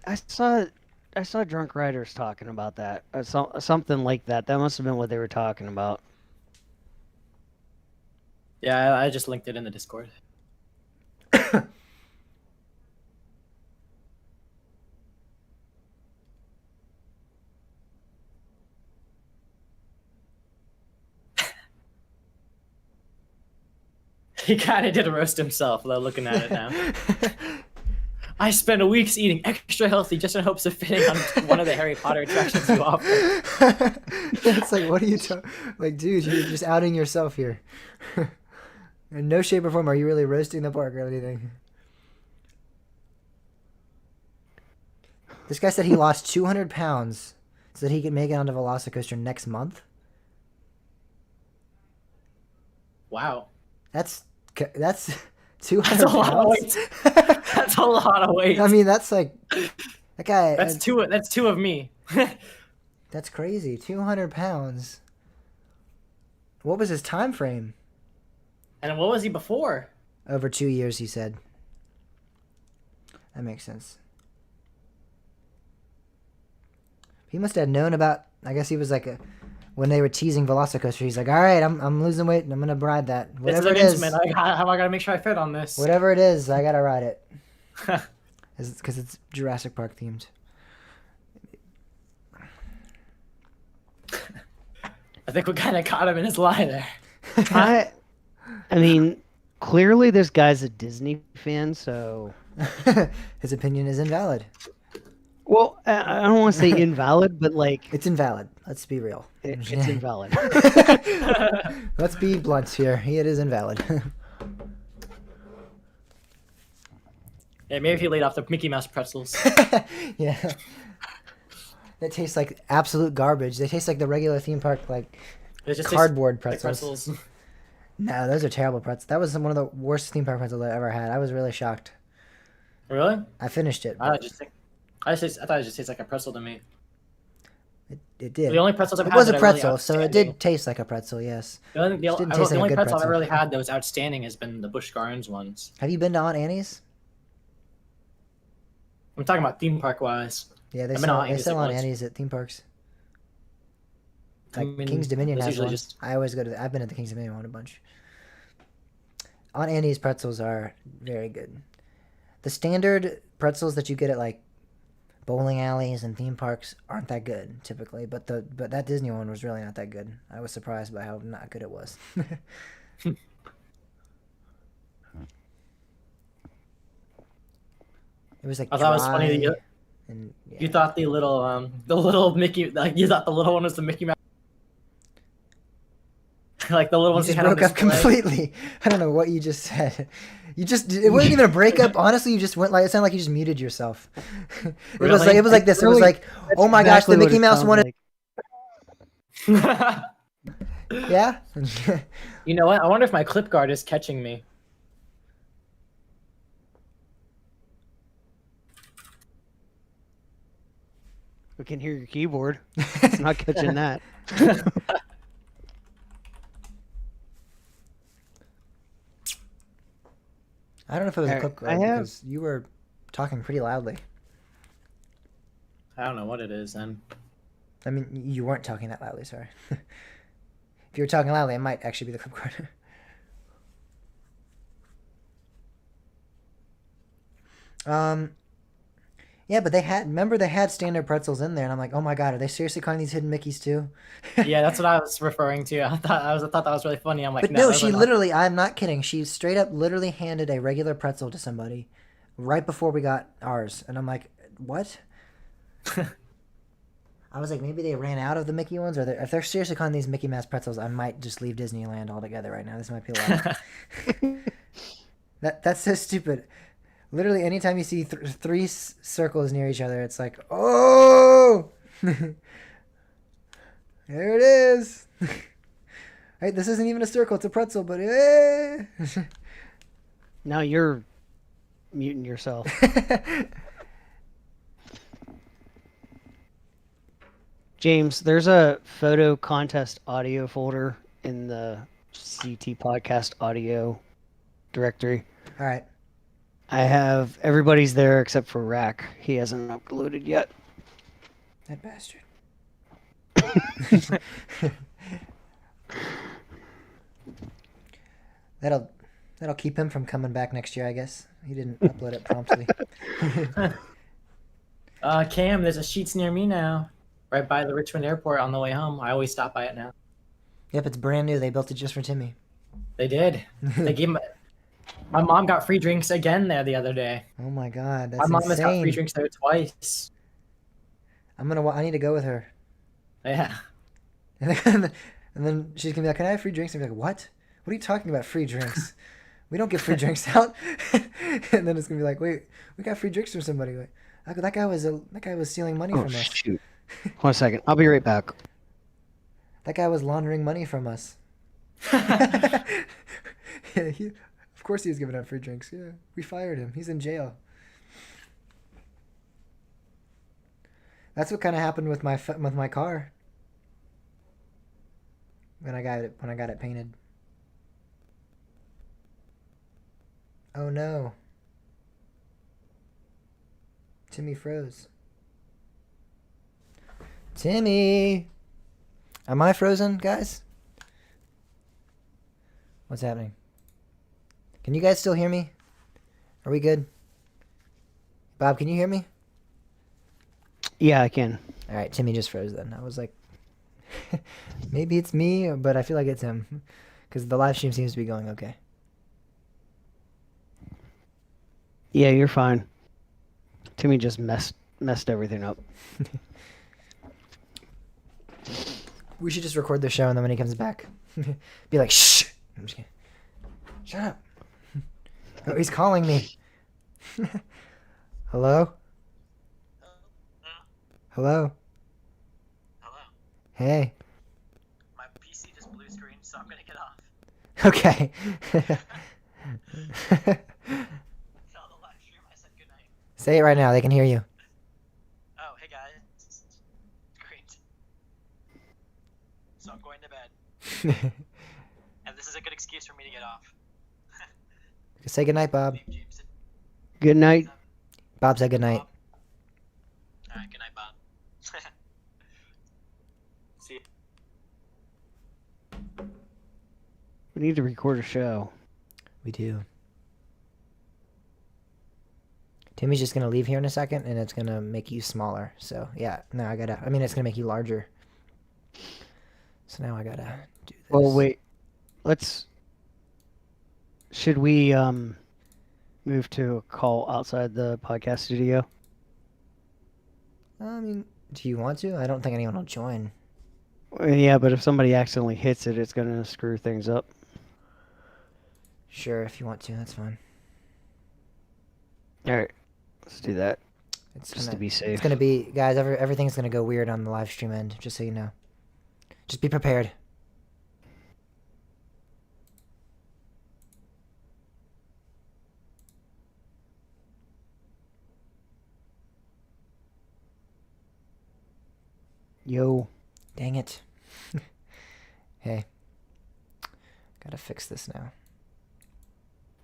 I saw drunk riders talking about that. Something like that. That must have been what they were talking about. Yeah, I just linked it in the Discord. He kind of did roast himself, though, looking at it now. I spent a week eating extra healthy just in hopes of fitting on one of the Harry Potter attractions you offer. It's like, what are you talking? Like, dude, you're just outing yourself here. In no shape or form are you really roasting the park or anything. This guy said he lost 200 pounds so that he could make it onto Velocicoaster next month. Wow. That's 200 That's a lot of pounds. weight. That's a lot of weight. I mean, that's like that guy. That's two of me. That's crazy. 200 pounds. What was his time frame? And what was he before? Over 2 years, he said. That makes sense. He must have known about. I guess he was like when they were teasing Velocicoaster. He's like, all right, I'm losing weight and I'm gonna ride that. Whatever it It's is. an intimate. How I gotta make sure I fit on this? Whatever it is, I gotta ride it. Because it's Jurassic Park themed. I think we kind of caught him in his lie there. I mean, clearly this guy's a Disney fan, so. His opinion is invalid. Well, I don't want to say invalid, but like It's invalid. Let's be real. it's invalid. Let's be blunt here. It is invalid. Yeah, maybe if he laid off the Mickey Mouse pretzels. Yeah. That tastes like absolute garbage. They taste like the regular theme park, like It just tastes cardboard like pretzels. No, those are terrible pretzels. That was one of the worst theme park pretzels I ever had. I was really shocked. Really? I finished it. I But thought it just tastes like a pretzel to me. it did. The only pretzels I've It had was a that are really pretzel, so it outstanding- did taste like a pretzel, yes. The only, Just didn't taste the like a only good pretzel I've pretzel. really had that was outstanding has been the Busch Gardens ones. Have you been to Aunt Annie's? I'm talking about theme park wise. Yeah, they I've been to sell, Aunt they Annie's sell at Aunt once. Annie's at theme parks. I Like mean, King's Dominion it's has usually one. just- I always go to. I've been at the King's Dominion one a bunch. Aunt Annie's pretzels are very good. The standard pretzels that you get at like bowling alleys and theme parks aren't that good typically, but that Disney one was really not that good. I was surprised by how not good it was. It was like I thought it was funny that dry you, and, yeah. you thought the little Mickey, like you thought the little one was the Mickey Mouse. Like the little You ones he just had on broke up display. completely. I don't know what you just said. It wasn't even a breakup. Honestly, you just went like it sounded like you just muted yourself. It was Really? like this. It was Really, like, oh my gosh, the Exactly what Mickey it Mouse sounds wanted. like. Yeah. You know what? I wonder if my clip guard is catching me. We can hear your keyboard. It's not catching that. I don't know if it was a Alright, clip I guard have- because you were talking pretty loudly. I don't know what it is then. I mean, you weren't talking that loudly. Sorry. If you were talking loudly, it might actually be the clip guard. Yeah, but they had standard pretzels in there, and I'm like, oh my god, are they seriously calling these hidden Mickeys too? Yeah, that's what I was referring to. I thought that was really funny. I'm like, But no, those she are not- literally, I'm not kidding. She straight up literally handed a regular pretzel to somebody right before we got ours. And I'm like, what? I was like, maybe they ran out of the Mickey ones, or if they're seriously calling these Mickey Mouse pretzels, I might just leave Disneyland altogether right now. This might be a lot. That's so stupid. Literally, anytime you see three circles near each other, it's like, oh, there it is. Right, this isn't even a circle; it's a pretzel, but Now you're muting yourself. James, there's a photo contest audio folder in the CT podcast audio directory. All right. I have everybody's there except for Rack. He hasn't uploaded yet. That bastard. That'll keep him from coming back next year, I guess. He didn't upload it promptly. Cam, there's a Sheets near me now, right by the Richmond Airport on the way home. I always stop by it now. Yep, it's brand new. They built it just for Timmy. They did. They gave him. My mom got free drinks again there the other day. Oh my god, that's My mom has got free insane. drinks there twice. I need to go with her. Yeah. And then she's gonna be like, "Can I have free drinks?" And I'll be like, "What? What are you talking about? Free drinks? We don't give free drinks out." And then it's gonna be like, "Wait, we got free drinks from somebody. Wait, that guy was stealing money Oh, from us. shoot. 1 second. I'll be right back. That guy was laundering money from us." Yeah, of course he was giving out free drinks. Yeah, we fired him. He's in jail. That's what kind of happened with my car when I got it painted. Oh no. Timmy froze. Timmy! Am I frozen, guys? What's happening? Can you guys still hear me? Are we good? Bob, can you hear me? Yeah, I can. All right, Timmy just froze then. I was like, maybe it's me, but I feel like it's him. Because the live stream seems to be going okay. Yeah, you're fine. Timmy just messed everything up. We should just record the show and then when he comes back, be like, shh! I'm just kidding. Shut up. Oh, he's calling me. Hello? Hello? Hello. Hey. My PC just blue screen, so I'm gonna get off. Okay. Fell the live stream. I said goodnight. Say it right now. They can hear you. Oh, hey guys. Great. So I'm going to bed, and this is a good excuse for me to get off. Say goodnight, Bob. James. Good night. Bob said goodnight. All right. Good night, Bob. See you. We need to record a show. We do. Timmy's just gonna leave here in a second, and it's gonna make you smaller. So yeah, no, it's gonna make you larger. So now I gotta do this. Well, wait. Should we move to a call outside the podcast studio? I mean, do you want to? I don't think anyone will join. Yeah, but if somebody accidentally hits it, it's gonna screw things up. Sure, if you want to, that's fine. All right, let's do that. It's Just to gonna, be safe. it's gonna be, guys. Everything's gonna go weird on the live stream end. Just so you know. Just be prepared. Yo. Dang it. Hey. Gotta fix this now.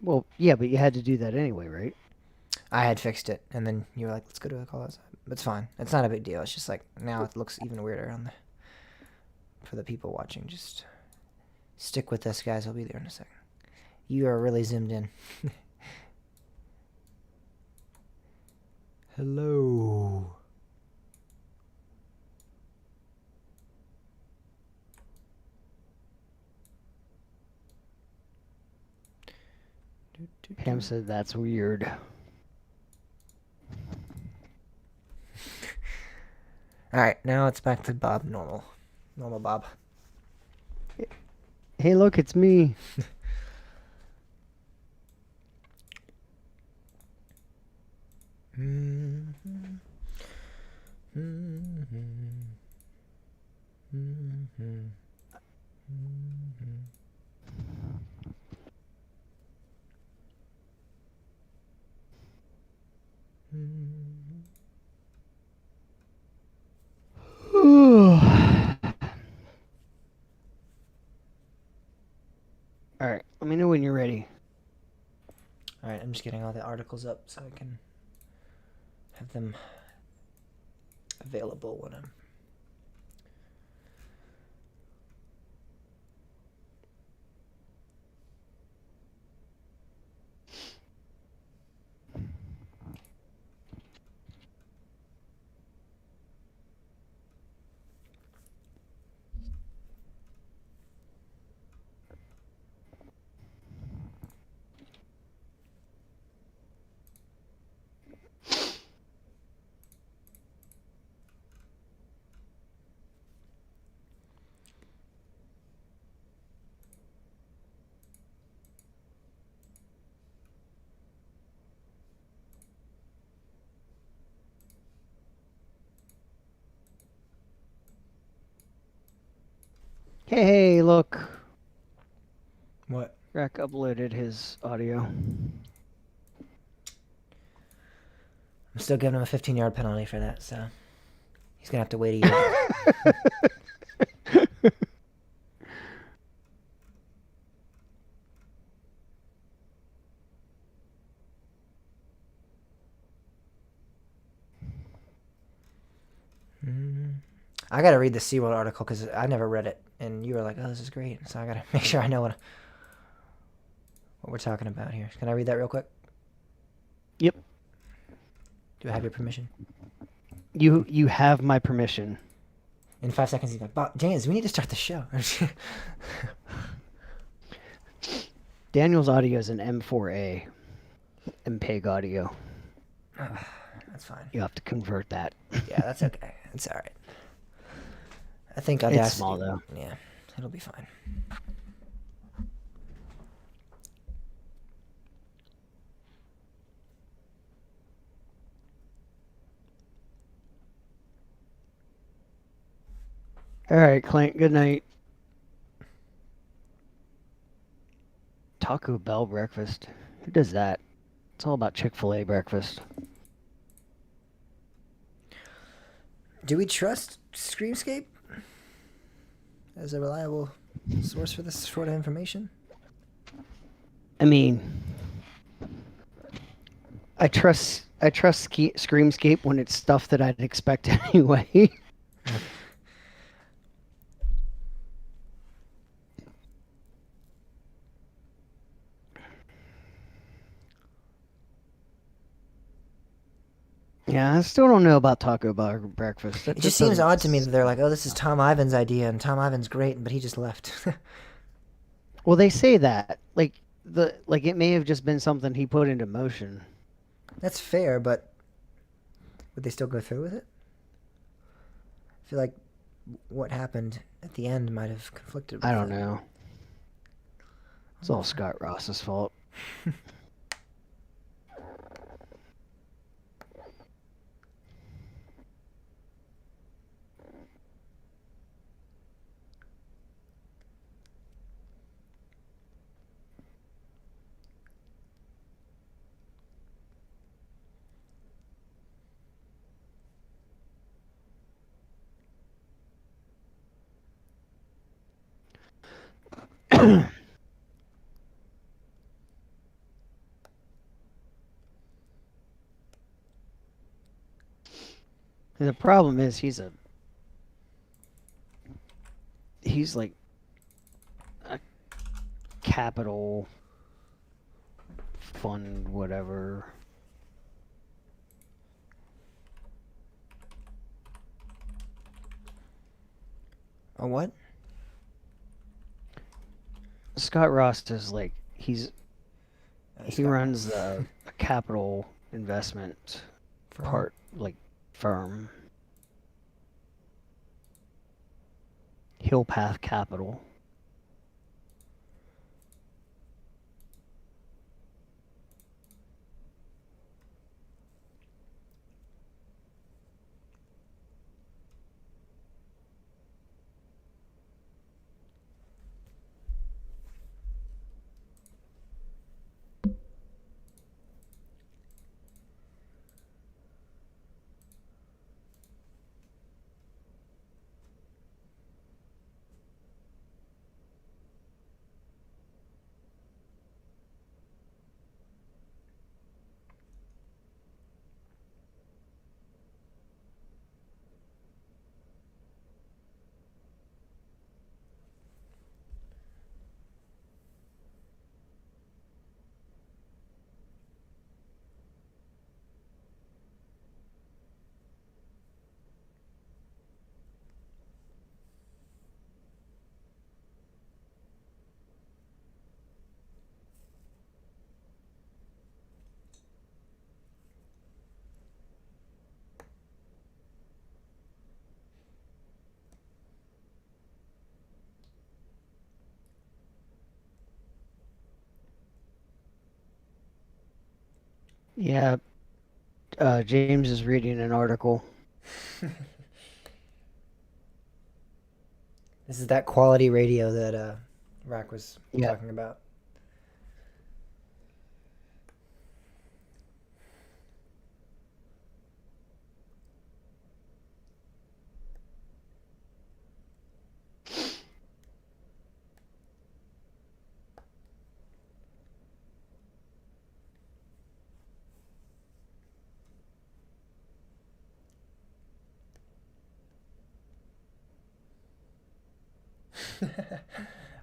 Well, yeah, but you had to do that anyway, right? I had fixed it, and then you were like, let's go to a call outside. It's fine. It's not a big deal. It's just like, now it looks even weirder for the people watching. Just stick with us, guys. I'll be there in a second. You are really zoomed in. Hello. Pam said that's weird. All right, now it's back to Bob normal. Normal Bob. Hey, look, it's me. All right, let me know when you're ready. All right, I'm just getting all the articles up so I can have them available when I'm. Hey, look. What? Rack uploaded his audio. I'm still giving him a 15-yard penalty for that, so he's gonna have to wait a year. I gotta read the SeaWorld article because I never read it, and you were like, "Oh, this is great," so I gotta make sure I know what we're talking about here. Can I read that real quick? Yep. Do I have your permission? You have my permission. In 5 seconds, he's like, James, we need to start the show. Daniel's audio is an M4A. MPEG audio. That's fine. You have to convert that. Yeah, that's okay. It's all right. I think Audacity. It's small, though. Yeah, it'll be fine. All right, Clint, good night. Taco Bell breakfast. Who does that? It's all about Chick-fil-A breakfast. Do we trust Screamscape as a reliable source for this sort of information? I mean, I trust Screamscape when it's stuff that I'd expect anyway. Yeah, I still don't know about Taco Bell breakfast. It just seems odd to me that they're like, "Oh, this is Tom Ivan's idea, and Tom Ivan's great, but he just left." Well, they say that like it may have just been something he put into motion. That's fair, but would they still go through with it? I feel like what happened at the end might have conflicted with I don't it. know. It's all Scott Ross's fault. And the problem is he's like a capital fund whatever. A what? Scott Ross is like he Scott runs a capital investment Firm. part like firm. Hill Path Capital. Yeah, James is reading an article. This is that quality radio that Rock was Yeah. talking about.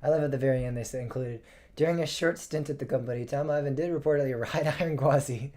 I love at the very end they say included. During a short stint at the company, Tom Ivan did reportedly ride Iron Quasi.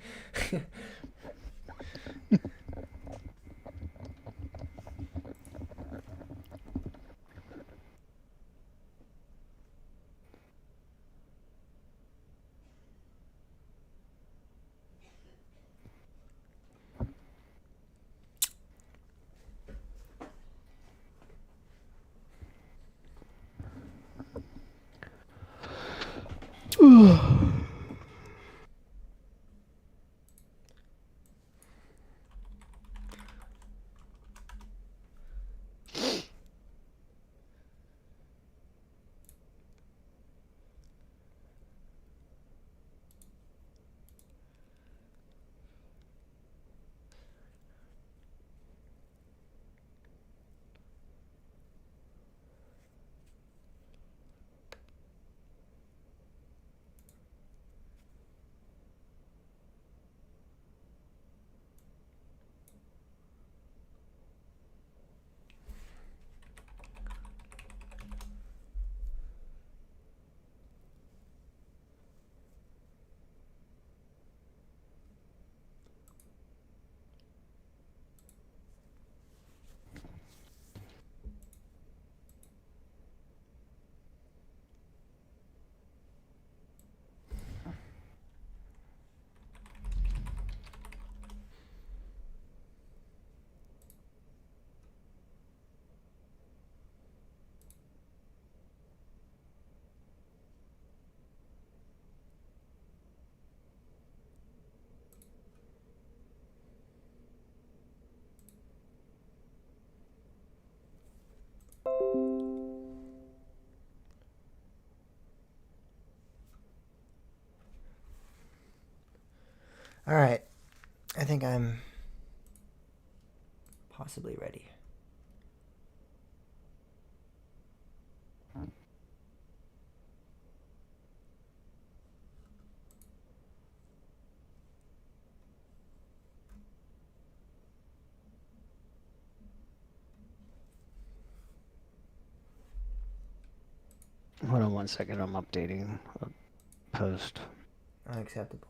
All right. I think I'm possibly ready. Hold on one second. I'm updating a post. Unacceptable.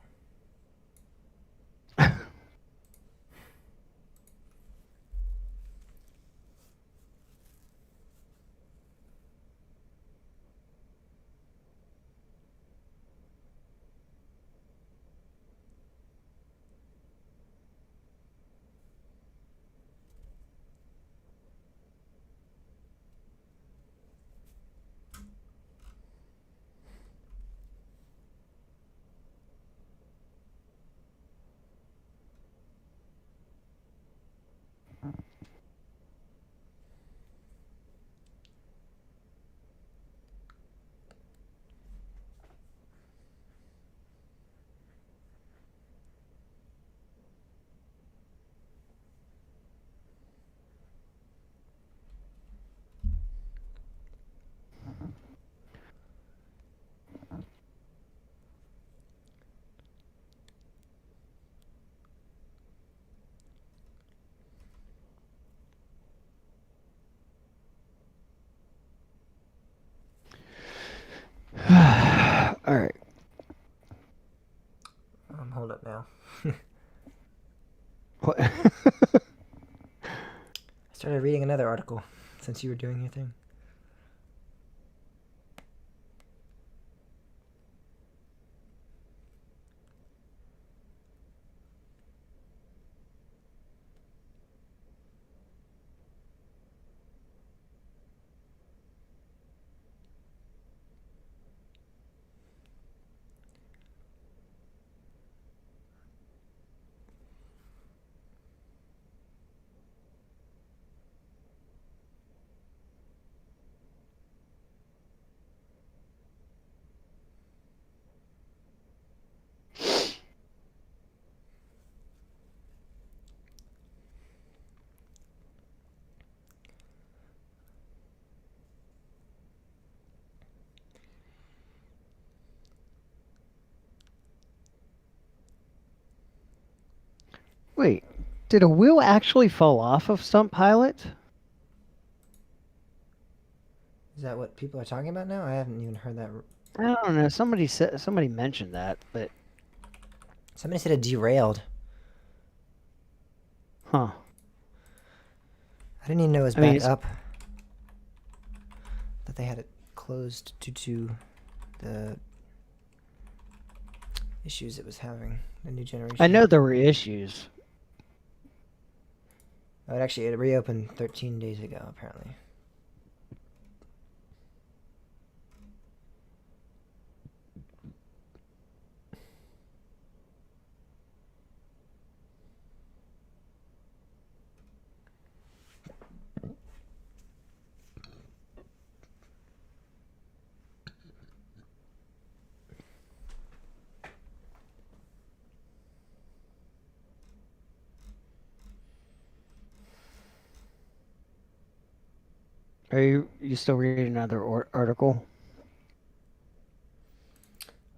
What? I started reading another article since you were doing your thing. Wait, did a wheel actually fall off of Stunt Pilot? Is that what people are talking about now? I haven't even heard that. I don't know. Somebody mentioned that, but Somebody said it derailed. huh? I didn't even know it was I mean, back it's- up. That they had it closed due to the issues it was having. The new generation. I know there were issues. Oh, it reopened 13 days ago, apparently. Are you still reading another article?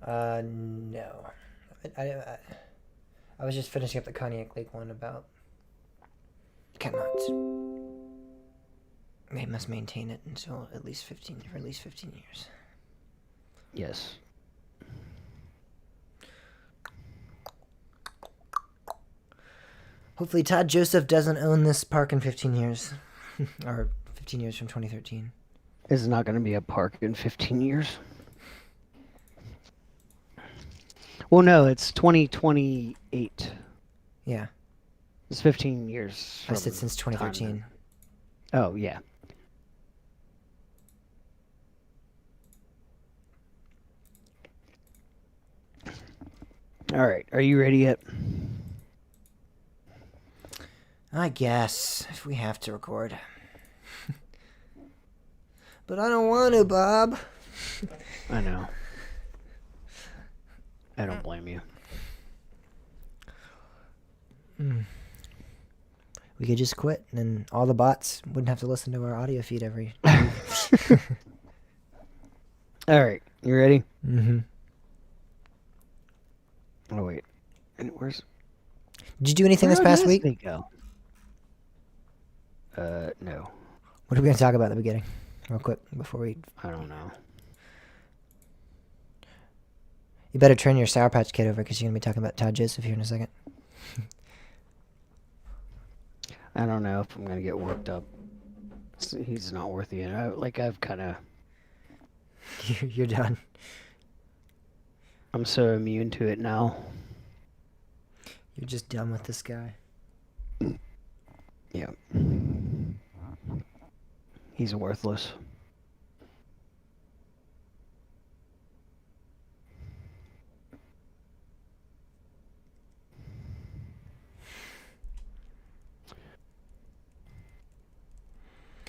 No. I was just finishing up the Cognac Lake one about cannot. They must maintain it until at least 15 years. Yes. Hopefully Todd Joseph doesn't own this park in 15 years. Or 15 years from 2013. It's not going to be a park in 15 years. Well, no, it's 2028. Yeah. It's 15 years. I said from since 2013. Oh, yeah. All right. Are you ready yet? I guess, if we have to record. But I don't want to, Bob. I know. I don't blame you. We could just quit, and then all the bots wouldn't have to listen to our audio feed every. All right. You ready? Mm-hmm. Oh, wait. And where's... Did you do anything this where past does week? they go? No. What are we going to talk about at the beginning? Real quick, before we... I don't know. You better turn your Sour Patch Kid over, because you're going to be talking about Todd Joseph here in a second. I don't know if I'm going to get worked up. He's not worth it. I've kind of... You're done. I'm so immune to it now. You're just done with this guy. Yeah. He's worthless.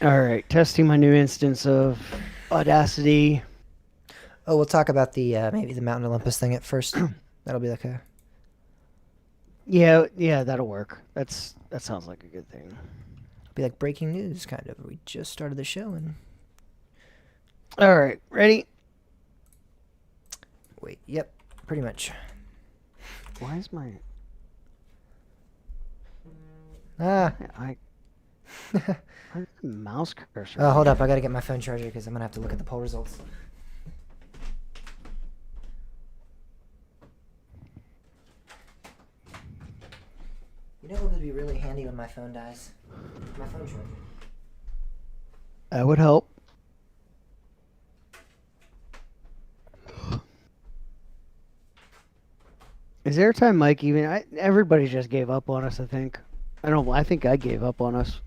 All right, testing my new instance of Audacity. Oh, we'll talk about the maybe the Mountain Olympus thing at first. That'll be like a... Yeah, that'll work. That sounds like a good thing. be like breaking news, kind of. We just started the show and... All right, ready? Wait, yep, pretty much. Why is my... Ah. Where's the mouse cursor? Oh, hold up. I gotta get my phone charger because I'm gonna have to look at the poll results. You know what would be really handy when my phone dies? My phone charger. That would help. Is Airtime Mike even? Everybody just gave up on us. I think. I think I gave up on us.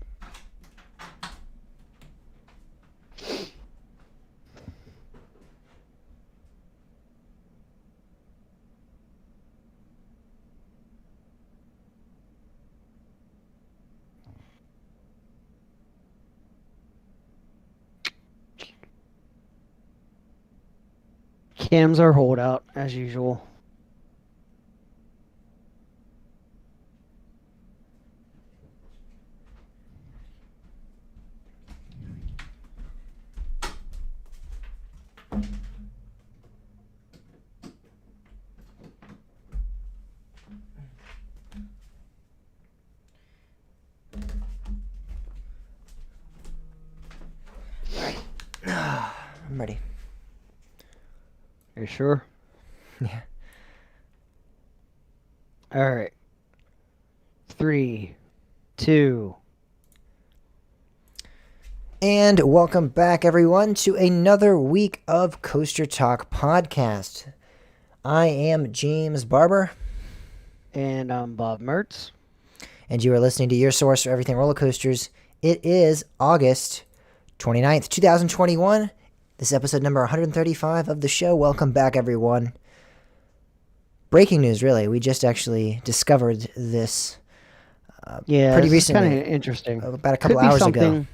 Cam's our holdout as usual. I'm ready. Are you sure? Yeah. All right. 3, 2. And welcome back, everyone, to another week of Coaster Talk podcast. I am James Barber. And I'm Bob Mertz. And you are listening to your source for everything roller coasters. It is August 29th, 2021. This is episode number 135 of the show. Welcome back, everyone. Breaking news, really. We just actually discovered this pretty recently. Kind of interesting. About a couple hours ago.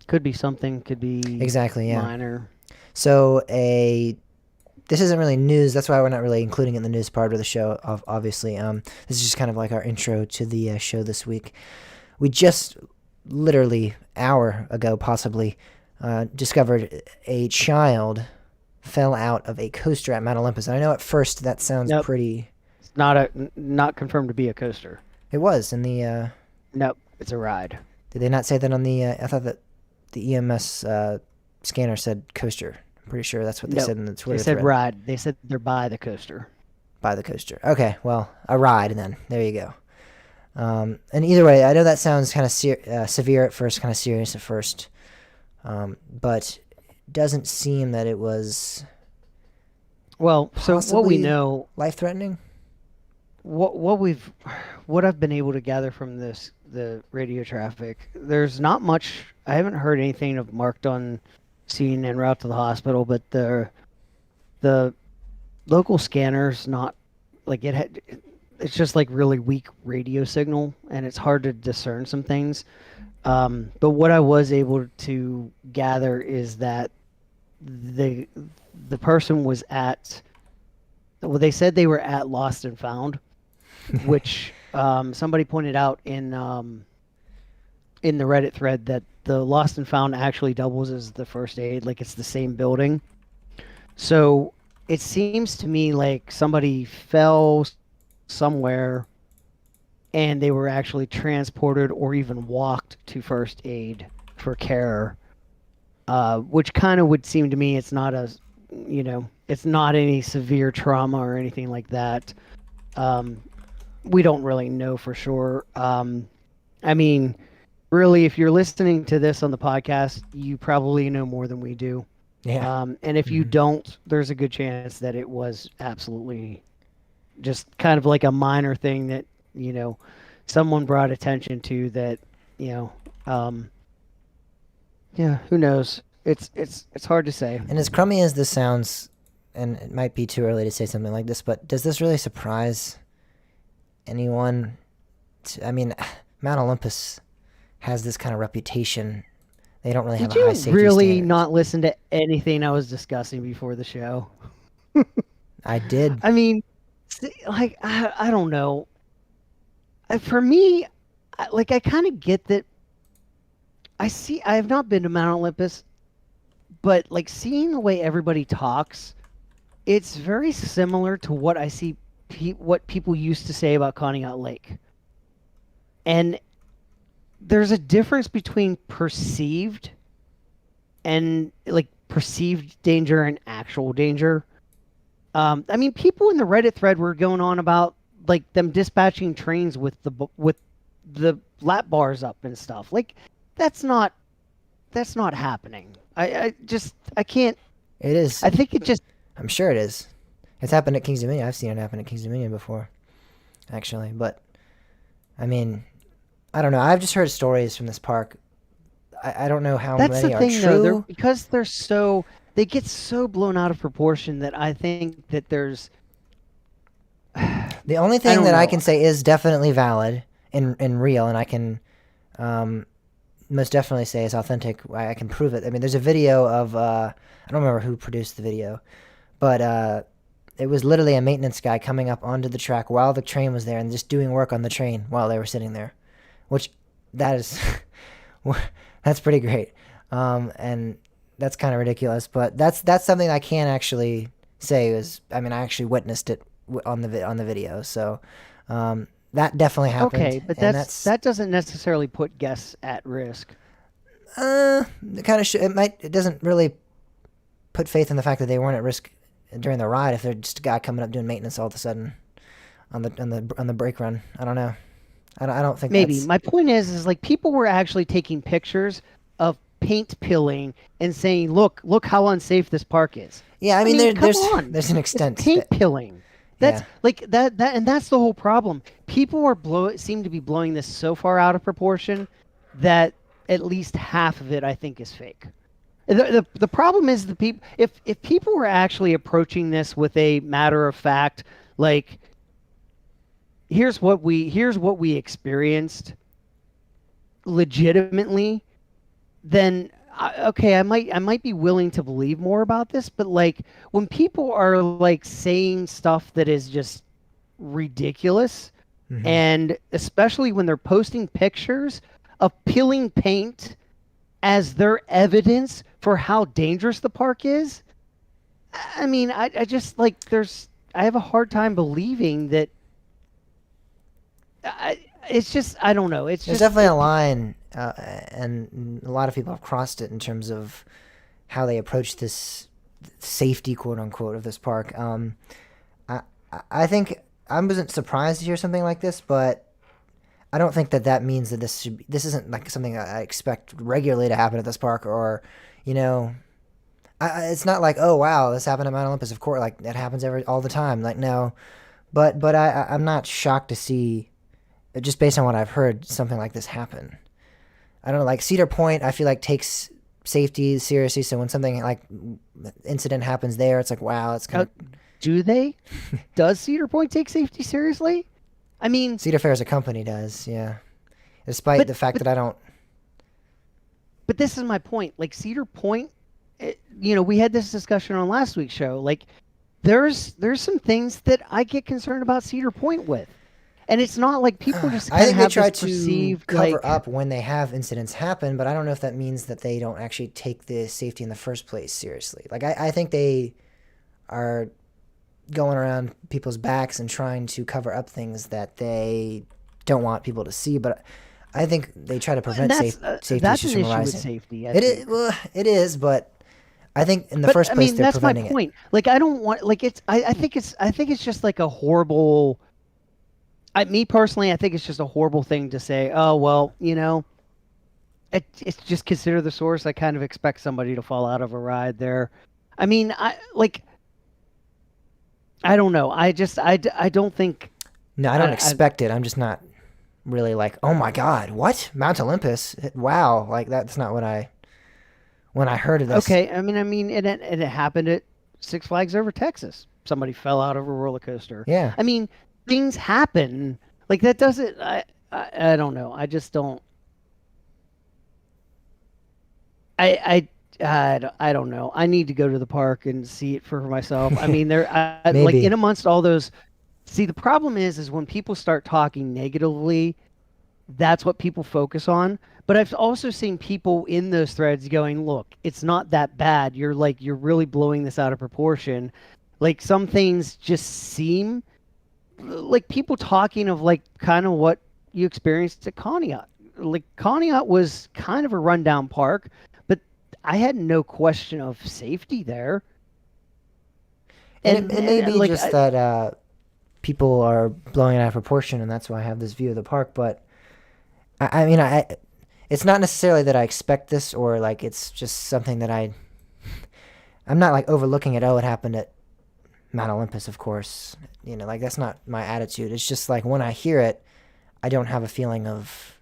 Could be something. Could be exactly, yeah. Minor. So this isn't really news. That's why we're not really including it in the news part of the show, obviously. This is just kind of like our intro to the show this week. We just literally hour ago, possibly, discovered a child fell out of a coaster at Mount Olympus. And I know at first that sounds pretty... It's not confirmed to be a coaster. It was in the... Nope, it's a ride. Did they not say that on the... I thought that the EMS scanner said coaster. I'm pretty sure that's what they said in the Twitter They said thread. ride. They said they're by the coaster. By the coaster. Okay, well, a ride then. There you go. And either way, I know that sounds kind of severe at first, kind of serious at first. But doesn't seem that it was... Well, so what we know... Life-threatening? What I've been able to gather from the radio traffic, there's not much. I haven't heard anything of marked on scene en route to the hospital, but the local scanners not like it's just like really weak radio signal, and it's hard to discern some things. But what I was able to gather is that the person was at. Well, they said they were at Lost and Found, which somebody pointed out in the Reddit thread that the Lost and Found actually doubles as the first aid, like it's the same building. So it seems to me like somebody fell somewhere and they were actually transported or even walked to first aid for care, which kind of would seem to me it's not it's not any severe trauma or anything like that. We don't really know for sure. I mean, really, if you're listening to this on the podcast, you probably know more than we do. Yeah. And if you don't, there's a good chance that it was absolutely just kind of like a minor thing that, someone brought attention to that, yeah, who knows? It's hard to say. And as crummy as this sounds, and it might be too early to say something like this, but does this really surprise anyone? I mean, Mount Olympus has this kind of reputation. They don't really have a high safety Did you really standards. not listen to anything I was discussing before the show? I did. I mean, like, I don't know. For me, I kind of get that. I have not been to Mount Olympus, but like seeing the way everybody talks, it's very similar to what I see what people used to say about Conneaut Lake. And there's a difference between perceived danger and actual danger. I mean, people in the Reddit thread were going on about like them dispatching trains with the lap bars up and stuff. Like that's not happening. I can't. It is. I think it just I'm sure it is. It's happened at King's Dominion. I've seen it happen at King's Dominion before, actually. But I mean, I don't know. I've just heard stories from this park. I don't know how that's many the are thing though. true. Because they get so blown out of proportion that I think that there's The only I thing don't that I know. can say is definitely valid and real, and I can most definitely say is authentic. I can prove it. I mean, there's a video of I don't remember who produced the video, but it was literally a maintenance guy coming up onto the track while the train was there and just doing work on the train while they were sitting there, which that is that's pretty great, and that's kind of ridiculous. But that's something I can actually say is I mean I actually witnessed it on the video, so that definitely happened. okay, but and that doesn't necessarily put guests at risk. it kind of it doesn't really put faith in the fact that they weren't at risk during the ride if they're just a guy coming up doing maintenance all of a sudden on the brake run. I don't know. I don't think Maybe that's, my point is like people were actually taking pictures of paint pilling and saying, "Look how unsafe this park is." yeah. I mean, come on. there's an It's extent. paint pilling. That's Yeah. like that, and that's the whole problem. People seem to be blowing this so far out of proportion that at least half of it, I think, is fake. The problem is the people. If people were actually approaching this with a matter of fact, like here's what we experienced, legitimately, then okay, I might be willing to believe more about this. But like when people are like saying stuff that is just ridiculous, Mhm. and especially when they're posting pictures of peeling paint as their evidence for how dangerous the park is. I mean, I just like I have a hard time believing that. It's just I don't know. It's There's just definitely a line, and a lot of people have crossed it in terms of how they approach this safety, quote unquote, of this park. I think I wasn't surprised to hear something like this, but I don't think that means that this isn't like something I expect regularly to happen at this park, or you know, it's not like, oh wow, this happened at Mount Olympus. Of course, like that happens all the time. Like no, but I'm not shocked to see, just based on what I've heard, something like this happen. I don't know, like Cedar Point, I feel like takes safety seriously. So when something like incident happens there, it's like wow, it's kind of. Do they? Does Cedar Point take safety seriously? I mean, Cedar Fair as a company does, yeah. Despite the fact that I don't. but this is my point. Like Cedar Point, we had this discussion on last week's show. Like, there's some things that I get concerned about Cedar Point with, and it's not like people just I kind think of they have try this to perceived cover like, up when they have incidents happen, but I don't know if that means that they don't actually take the safety in the first place seriously. Like I think they are going around people's backs and trying to cover up things that they don't want people to see, but I think they try to prevent safety that's issues an from issue with arising. safety. I It think. is, well, it is, but I think in the But, first I place mean, they're that's my preventing point. Like, I don't want like it's. I think it's just like a horrible. Me personally, I think it's just a horrible thing to say. Oh well, it's just consider the source. I kind of expect somebody to fall out of a ride there. I mean, I don't know. I don't think. it. No, I don't I- expect it. I'm just not really like, oh my god, what? Mount Olympus? Wow, like that's not what when I heard of this. Okay, I mean, it happened at Six Flags Over Texas. Somebody fell out of a roller coaster. Yeah. I mean, things happen. Like that doesn't. I don't know. I just don't. I don't know. I need to go to the park and see it for myself. I mean, like Maybe. in amongst all those. See, the problem is when people start talking negatively, that's what people focus on. But I've also seen people in those threads going, "Look, it's not that bad. You're really blowing this out of proportion. Like some things just seem like people talking of like kind of what you experienced at Conneaut. Like Conneaut was kind of a rundown park, but I had no question of safety there. And it may be like, just that people are blowing it out of proportion, and that's why I have this view of the park. But I mean, it's not necessarily that I expect this, or like it's just something that I'm not like overlooking it. Oh, it happened at Mount Olympus, of course. You know, like that's not my attitude. It's just like when I hear it, I don't have a feeling of.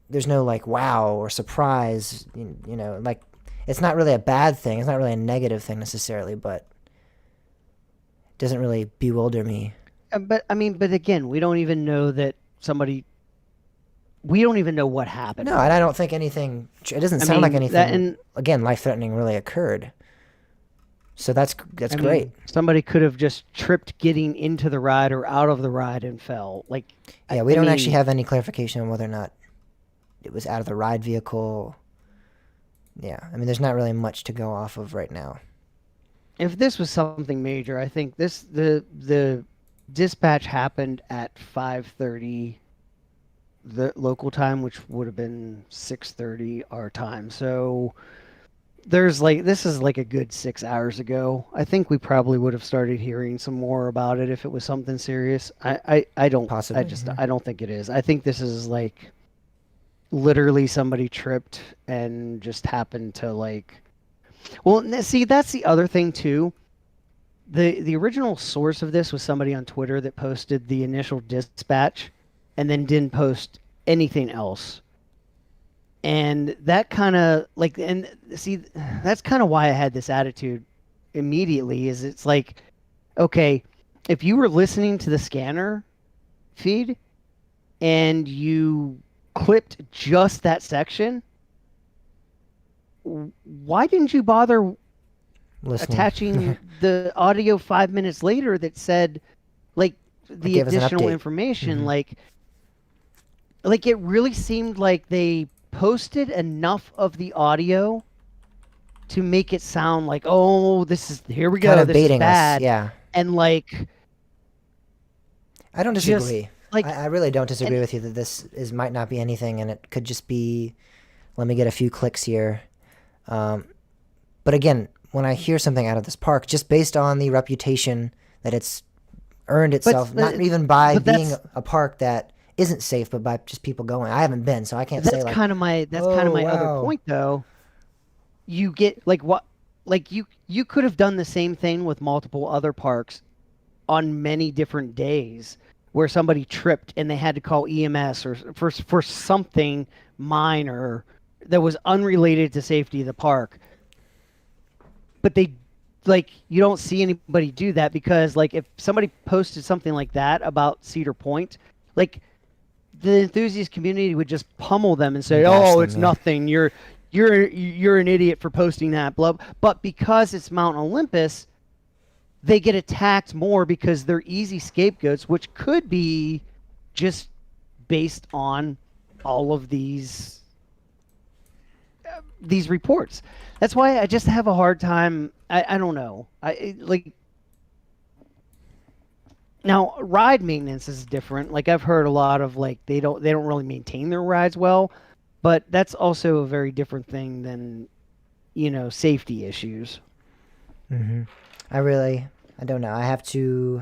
There's no like wow or surprise. You know, like it's not really a bad thing. It's not really a negative thing necessarily, but it doesn't really bewilder me. But I mean, but again, we don't even know that somebody. We don't even know what happened. No, and I don't think anything. It doesn't sound like anything. Again, life-threatening really occurred. So that's I great. mean, somebody could have just tripped getting into the ride or out of the ride and fell. Like, Yeah, we don't actually have any clarification on whether or not it was out of the ride vehicle. Yeah, I mean, there's not really much to go off of right now. If this was something major, I think the dispatch happened at 5:30 the local time, which would have been 6:30 our time. So this is like a good 6 hours ago. I think we probably would have started hearing some more about it if it was something serious. I don't Possibly, I don't think it is. I think this is like literally somebody tripped and just happened to like. Well, see, that's the other thing too. The original source of this was somebody on Twitter that posted the initial dispatch and then didn't post anything else. And that kind of like, and see, that's kind of why I had this attitude immediately is it's like, okay, if you were listening to the scanner feed and you clipped just that section, why didn't you bother Listening. attaching the audio 5 minutes later that said like the gave us an additional update. information? Mhm. Like it really seemed like they posted enough of the audio to make it sound like, oh, here we go, Kind of this baiting is bad. us. Yeah, And like I don't disagree. like I really don't disagree with you that this might not be anything, and it could just be. Let me get a few clicks here. But again, when I hear something out of this park, just based on the reputation that it's earned itself, not even by being a park that isn't safe, but by just people going. I haven't been, so I can't say that's like. kind of my wow. other point though. You get like what like you could have done the same thing with multiple other parks on many different days where somebody tripped and they had to call EMS or for something minor that was unrelated to safety of the park. But they like you don't see anybody do that because like if somebody posted something like that about Cedar Point, like the enthusiast community would just pummel them and say, Bash "Oh, them, it's yeah. nothing. You're an idiot for posting that." Blah. But because it's Mount Olympus, they get attacked more because they're easy scapegoats, which could be just based on all of these reports. That's why I just have a hard time. I don't know. Like now ride maintenance is different. Like I've heard a lot of like they don't really maintain their rides well, but that's also a very different thing than safety issues. Mm-hmm. I don't know. I'd have to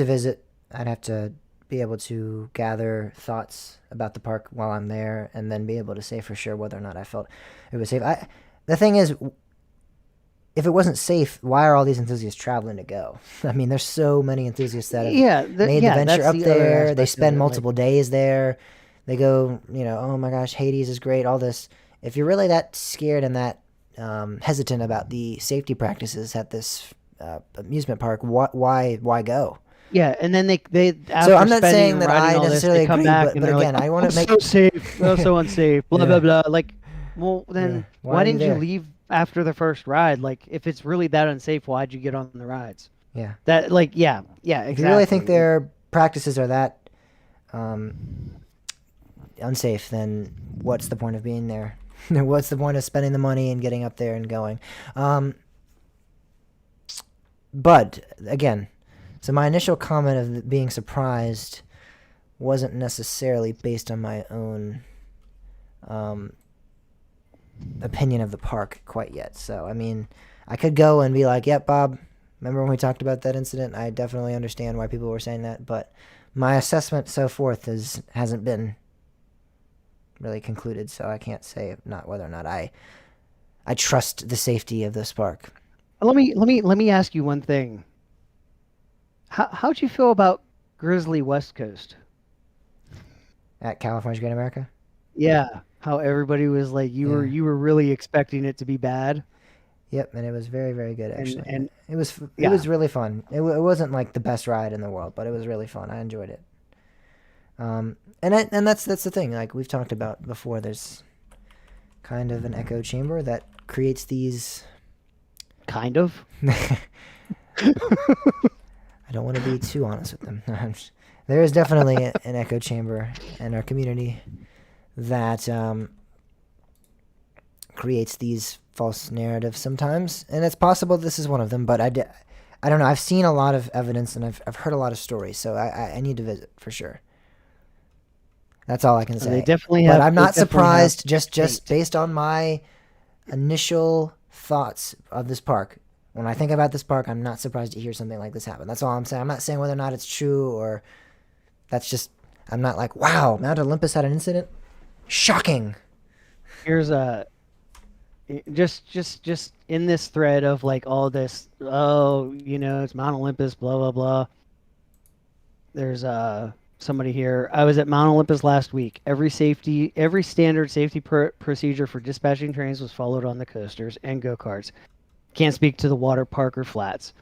visit. I'd have to be able to gather thoughts about the park while I'm there, and then be able to say for sure whether or not I felt it was safe. The thing is, if it wasn't safe, why are all these enthusiasts traveling to go? I mean, there's so many enthusiasts that have made the venture that's up the other there. aspect They of spend it, multiple days there. They go, oh my gosh, Hades is great, all this. If you're really that scared and that hesitant about the safety practices at this amusement park, why go? Yeah, and then they So I'm not spending saying and that riding I all this, necessarily they come agree, back but and they're again, like, I want to make so safe, so unsafe, blah Yeah. blah blah. Like, well, then Yeah. why Why are you didn't you there? leave after the first ride? Like, if it's really that unsafe, why'd you get on the rides? Yeah. That yeah, exactly. If you really think their practices are that unsafe, then what's the point of being there? What's the point of spending the money and getting up there and going? But again, so my initial comment of being surprised wasn't necessarily based on my own opinion of the park quite yet. So I mean, I could go and be like, "Yep, Bob, Remember when we talked about that incident? I definitely understand why people were saying that, but my assessment so forth hasn't been really concluded, so I can't say not whether or not I trust the safety of this park. Let me ask you one thing. How'd you feel about Grizzly West Coast? At California's Great America? Yeah, how everybody was like, you were really expecting it to be bad. Yep, and it was very, very good actually. And it was yeah. really fun. It wasn't like the best ride in the world, but it was really fun. I enjoyed it. And that's the thing. Like we've talked about before, there's kind of an echo chamber that creates these. Kind of. I don't want to be too honest with them. There is definitely an echo chamber in our community that creates these false narratives sometimes, and it's possible this is one of them. But I don't know. I've seen a lot of evidence and I've heard a lot of stories, so I need to visit for sure. That's all I can say. They definitely have. But I'm not surprised. Just state. based on my initial thoughts of this park. When I think about this park, I'm not surprised to hear something like this happen. That's all I'm saying. I'm not saying whether or not it's true or that's just. I'm not like, wow, Mount Olympus had an incident. Shocking. Here's a. Just in this thread of like all this, it's Mount Olympus, blah blah blah. There's somebody here. I was at Mount Olympus last week. Every standard safety procedure for dispatching trains was followed on the coasters and go-karts. Can't speak to the water park or flats.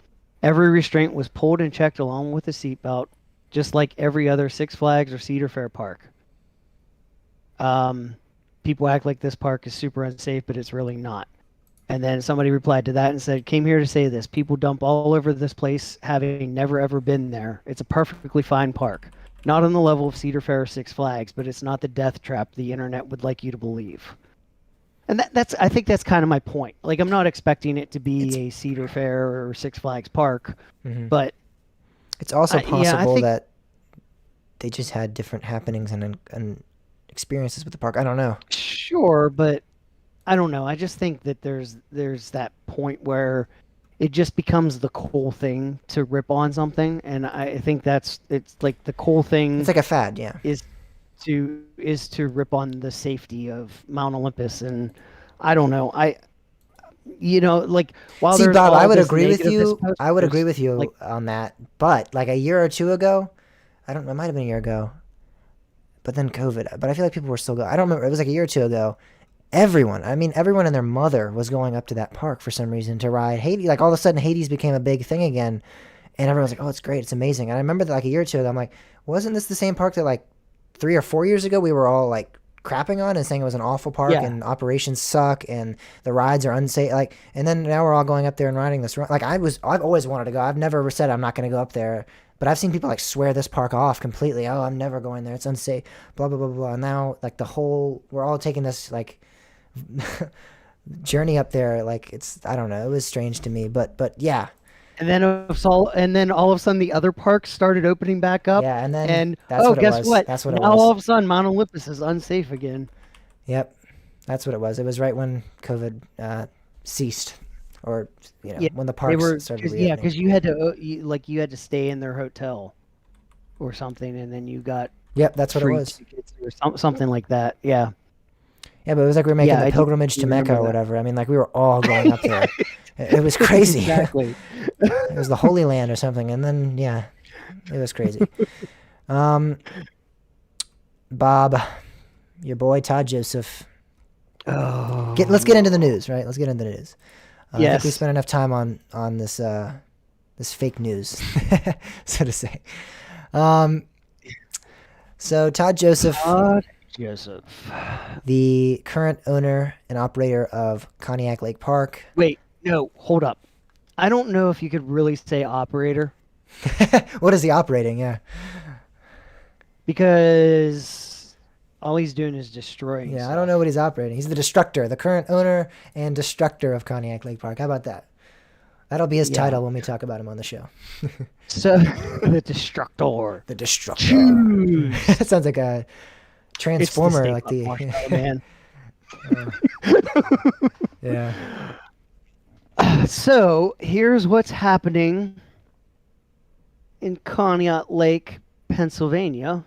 Every restraint was pulled and checked along with the seatbelt, just like every other Six Flags or Cedar Fair park. People act like this park is super unsafe, but it's really not. And then somebody replied to that and said, came here to say this. People dump all over this place having never ever been there. It's a perfectly fine park. Not on the level of Cedar Fair or Six Flags, but it's not the death trap the internet would like you to believe. And I think that's kind of my point. Like, I'm not expecting it to be a Cedar Fair or Six Flags park, but it's also possible think, that they just had different happenings and experiences with the park. I don't know. Sure, but I don't know. I just think that there's that point where it just becomes the cool thing to rip on something, and I think it's like the cool thing. It's like a fad, yeah. Is to rip on the safety of Mount Olympus, and I don't know. While See, there's Bob, all I would this agree with negativeness you. post- I would agree with you like, on that. But like a year or two ago, I don't know. It might have been a year ago. But then COVID. But I feel like people were still going. I don't remember. It was like a year or two ago. Everyone and their mother was going up to that park for some reason to ride Hades. Like all of a sudden, Hades became a big thing again, and everyone's like, "Oh, it's great, it's amazing." And I remember that like a year or two ago, I'm like, "Wasn't this the same park that like 3 or 4 years ago we were all like crapping on and saying it was an awful park and operations suck and the rides are unsafe?" Like, and then now we're all going up there and riding this. Like I've always wanted to go. I've never said I'm not going to go up there. But I've seen people like swear this park off completely. Oh, I'm never going there. It's unsafe. Blah blah blah blah. And now like we're all taking this like journey up there. Like I don't know. It was strange to me. But yeah. And then all of a sudden the other parks started opening back up. Yeah, and then that's oh, what it guess was. what? That's what it now was. all of a sudden Mount Olympus is unsafe again. Yep, that's what it was. It was right when COVID ceased. Or when the parks started reopening. Yeah, because you had to stay in their hotel, or something, and then you got that's what it was, or something like that. Yeah, but it was like we were making the pilgrimage to Mecca or whatever. I mean, like we were all going up there. It was crazy. Exactly. It was the Holy Land or something, and then it was crazy. Bob, your boy Todd Joseph. Let's get into the news, right? Let's get into the news. I think we spent enough time on this this fake news, so to say. So Todd Joseph, the current owner and operator of Conneaut Lake Park. Wait, no, hold up. I don't know if you could really say operator. What is he operating? Yeah. Because all he's doing is destroying. Yeah, stuff. I don't know what he's operating. He's the destructor, the current owner and destructor of Conneaut Lake Park. How about that? That'll be his title when we talk about him on the show. So, the destructor. The destructor. That sounds like a transformer, like the man. Yeah. So here's what's happening in Conneaut Lake, Pennsylvania.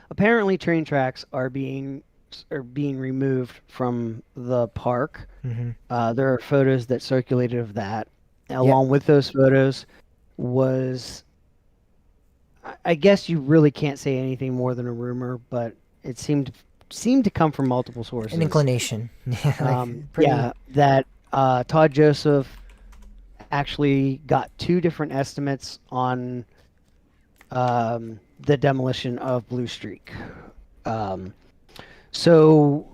Apparently, train tracks are being removed from the park. Mm-hmm. There are photos that circulated of that. Along with those photos was, I guess you really can't say anything more than a rumor, but it seemed to come from multiple sources. An inclination. Yeah, that Todd Joseph actually got two different estimates on the demolition of Blue Streak. So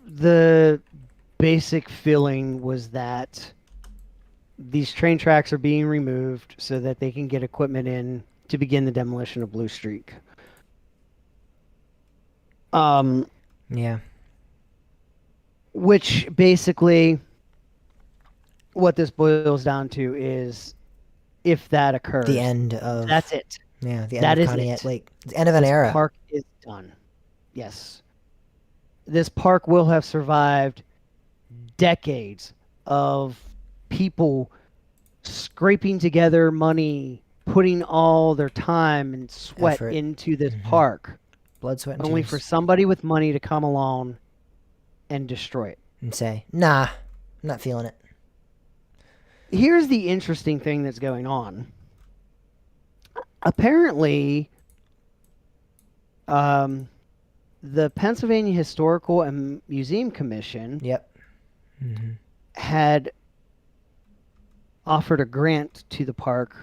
the basic feeling was that these train tracks are being removed so that they can get equipment in to begin the demolition of Blue Streak. Yeah. Which basically, what this boils down to is, if that occurs, The end of. that's it. Yeah, the end That of is Conneaut it. Lake. The end of an era. Park is done. Yes. This park will have survived decades of people scraping together money, putting all their time and sweat Effort. into this Mhm. park, Blood, sweat, and only tears. for somebody with money to come along and destroy it. And say, nah, I'm not feeling it. Here's the interesting thing that's going on. Apparently, the Pennsylvania Historical and Museum Commission Yep. Mm-hmm. had offered a grant to the park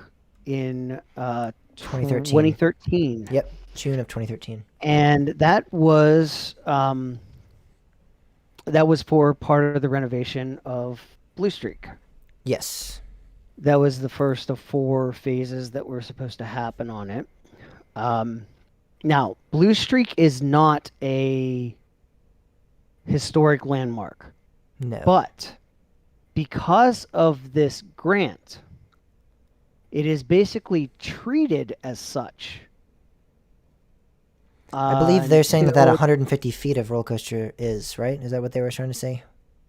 in 2013. 2013. Yep. June of 2013. And that was for part of the renovation of Blue Streak. Yes. That was the first of 4 phases that were supposed to happen on it. Now, Blue Streak is not a historic landmark, No. but because of this grant, it is basically treated as such. I believe they're saying that until- 150 feet of roller coaster is, right? Is that what they were trying to say?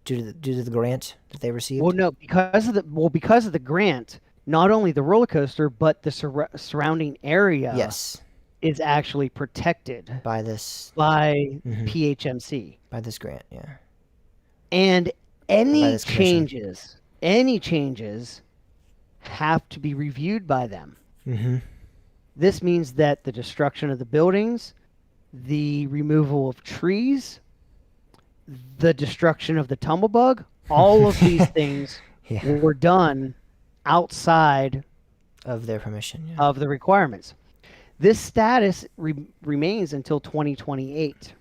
Due to the grant that they received? Well, no, because of the grant, not only the roller coaster, but the surrounding area Yes. is actually protected By this by Mhm. PHMC. by this grant, yeah. And any this commission. changes have to be reviewed by them. Mm-hmm. This means that the destruction of the buildings, the removal of trees, the destruction of the tumblebug, all of these things Yeah. were done outside Of their permission, yeah. of the requirements. This status remains until 2028.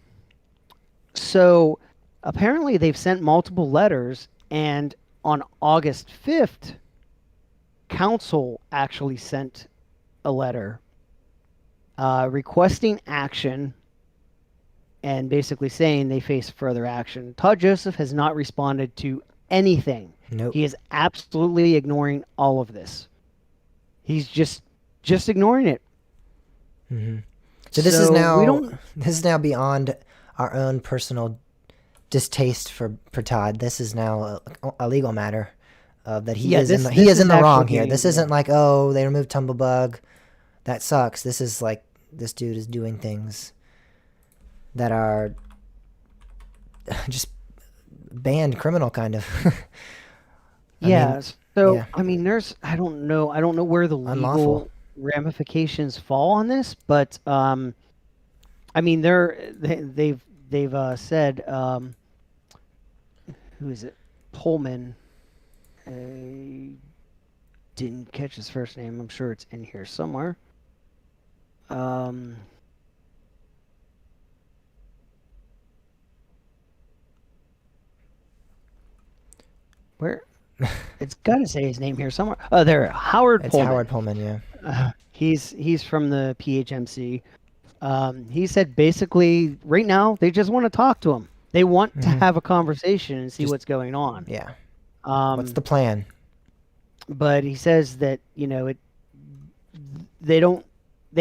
So apparently they've sent multiple letters, and on August 5th, council actually sent a letter requesting action and basically saying they face further action. Todd Joseph has not responded to anything. Nope. He is absolutely ignoring all of this. He's just ignoring it. Mm-hmm. So this is So now we don't- this is now beyond our own personal distaste for Todd. This is now a legal matter that he Yeah, is in this- the, he this is in is the wrong actually here. being- This isn't like, oh, they removed Tumblebug, that sucks. This is like this dude is doing things that are just banned criminal kind of. I Yeah. mean, So yeah. I mean, I don't know where the legal Unlawful. ramifications fall on this, but I mean, they've said who is it? Pullman. I didn't catch his first name. I'm sure it's in here somewhere. Where? It's got to say his name here somewhere. Oh, there, Howard it's Pullman. Howard Pullman, yeah. He's from the PHMC. He said basically right now they just want to talk to him. They want to Mhm. have a conversation and see Just- what's going on. Yeah. What's What's the plan? But he says that they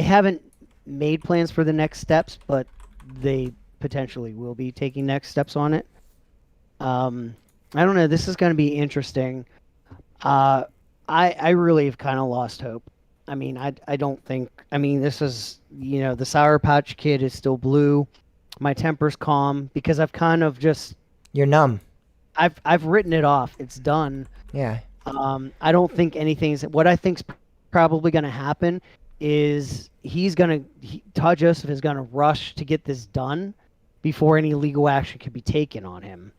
haven't made plans for the next steps, but they potentially will be taking next steps on it. I don't know. This is going to be interesting. I really have kind of lost hope. I mean, I don't think. I mean, this is the Sour Patch Kid is still blue. My temper's calm because I've kind of just You're numb. I've written it off. It's done. Yeah. I don't think anything's. What I think's probably going to happen is Todd Joseph is going to rush to get this done before any legal action can be taken on him,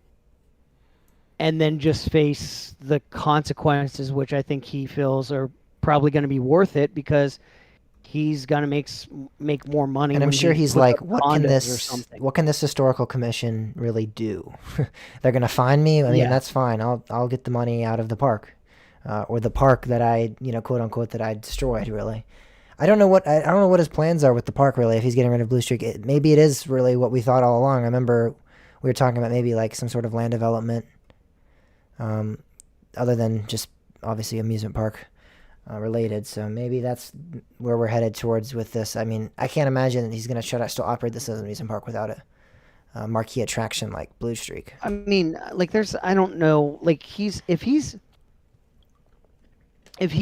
and then just face the consequences, which I think he feels are probably going to be worth it because he's going to make more money. And I'm when sure he he's puts like, up what can condos or this something. what can this historical commission really do? They're gonna find me. I mean, Yeah. that's fine. I'll get the money out of the park, or the park that I quote unquote that I destroyed. Really, I don't know what his plans are with the park. Really, if he's getting rid of Blue Streak, maybe it is really what we thought all along. I remember we were talking about maybe like some sort of land development, other than just obviously amusement park. Related, so maybe that's where we're headed towards with this. I mean, I can't imagine that he's going to still operate this as an amusement park without a marquee attraction like Blue Streak. I mean, like I don't know, like if he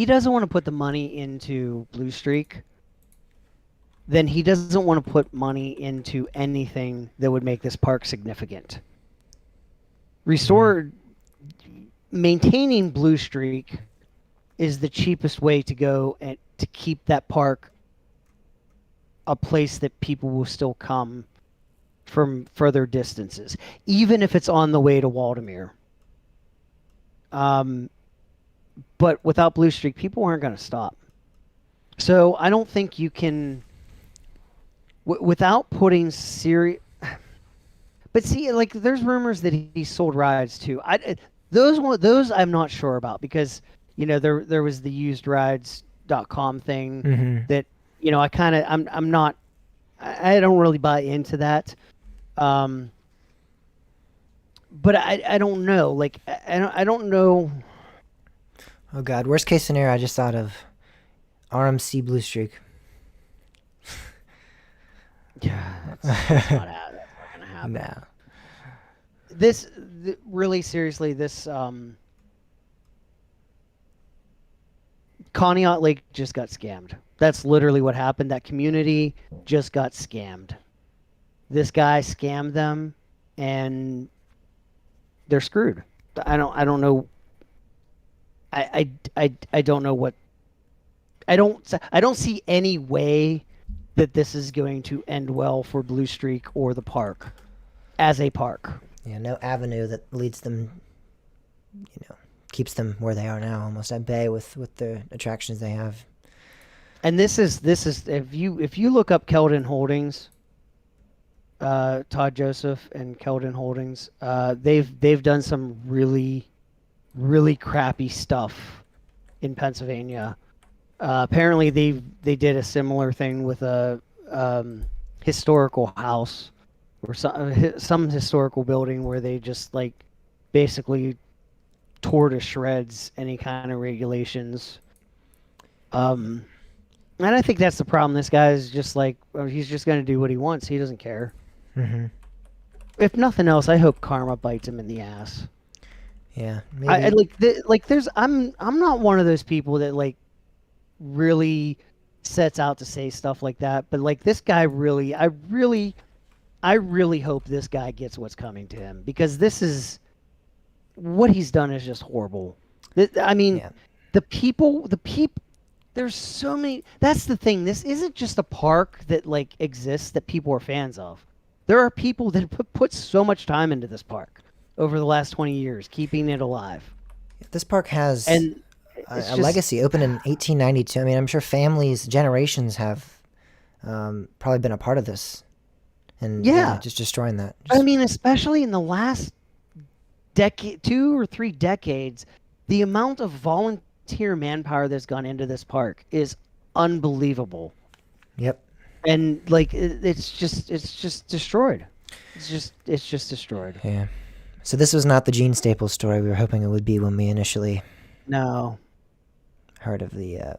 doesn't want to put the money into Blue Streak, then he doesn't want to put money into anything that would make this park significant. Maintaining Blue Streak is the cheapest way to go and to keep that park a place that people will still come from further distances, even if it's on the way to Waldemere. But without Blue Streak, people aren't going to stop. So I don't think you can, without putting serious. But see, like there's rumors that he sold rides too. Those I'm not sure about because there was the usedrides.com thing that I'm not. I don't really buy into that. But I don't know. Like I don't know. Oh God, worst case scenario, I just thought of RMC Blue Streak. Yeah, that's not gonna happen. No. Really seriously, this Conneaut Lake just got scammed. That's literally what happened. That community just got scammed. This guy scammed them, and they're screwed. I don't know. I don't know what. I don't see any way that this is going to end well for Blue Streak or the park, as a park. Yeah, no avenue that leads them, keeps them where they are now, almost at bay with the attractions they have. And this is if you look up Keldon Holdings, Todd Joseph and Keldon Holdings, they've done some really, really crappy stuff in Pennsylvania. Apparently they did a similar thing with a historical house or some historical building where they just like basically tore to shreds any kind of regulations. And I think that's the problem. This guy is just like, he's just going to do what he wants. He doesn't care. Mm-hmm. If nothing else, I hope karma bites him in the ass. Yeah, maybe. I'm not one of those people that like really sets out to say stuff like that. But like this guy I really hope this guy gets what's coming to him because what he's done is just horrible. I mean, Yeah. the people, there's so many. That's the thing. This isn't just a park that like exists that people are fans of. There are people that put so much time into this park over the last 20 years, keeping it alive. This park has And a it's just- legacy. Opened in 1892. I mean, I'm sure families, generations have probably been a part of this. And Yeah. just destroying that. I mean, especially in the last decade, 2 or 3 decades, the amount of volunteer manpower that's gone into this park is unbelievable. Yep. And like it's just destroyed. It's just destroyed. Yeah. So this was not the Gene Staples story we were hoping it would be when we initially No. heard of the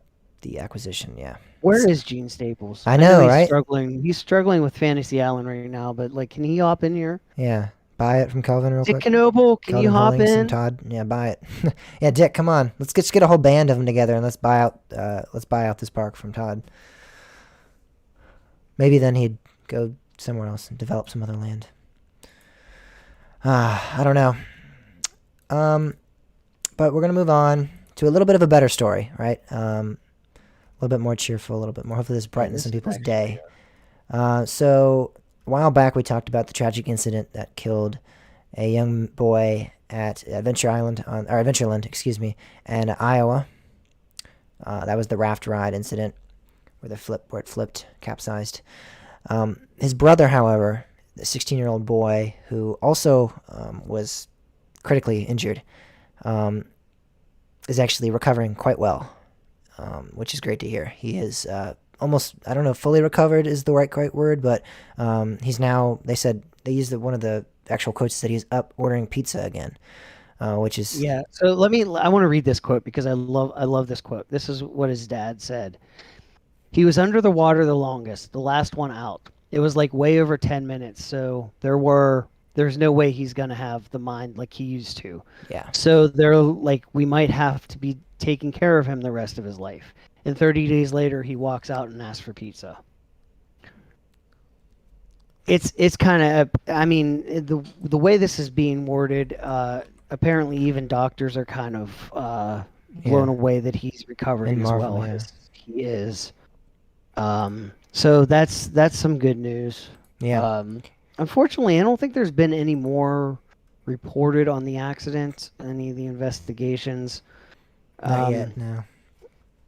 acquisition. Yeah. Where is Gene Staples? I know, he's right? Struggling. He's struggling with Fantasy Island right now, but like, can he hop in here? Yeah. Buy it from Kelvin real Dick quick. Knoble, can you Kelvin hop Holdings and in? Todd. Yeah, buy it. Yeah, Dick, come on. Let's get a whole band of them together and let's buy out this park from Todd. Maybe then he'd go somewhere else and develop some other land. I don't know. But we're gonna move on to a little bit of a better story, right? A little bit more cheerful, a little bit more. Hopefully, this brightens some people's day. So a while back, we talked about the tragic incident that killed a young boy at Adventureland, excuse me, in Iowa. That was the raft ride incident where it flipped, capsized. His brother, however, the 16-year-old boy who also was critically injured, is actually recovering quite well, which is great to hear. He is almost, I don't know if fully recovered is the right word, but he's now, they used one of the actual quotes that he's up ordering pizza again, which is... Yeah. So I want to read this quote because I love this quote. This is what his dad said. He was under the water the longest, the last one out. It was like way over 10 minutes. So there's no way he's going to have the mind like he used to. Yeah. So they're like, we might have to be taking care of him the rest of his life. And 30 days later, he walks out and asks for pizza. It's kind of, I mean, the way this is being worded, apparently even doctors are kind of blown away that he's recovering as well as he is. So that's some good news. Yeah. Unfortunately, I don't think there's been any more reported on the accident, any of the investigations. Not yet, no.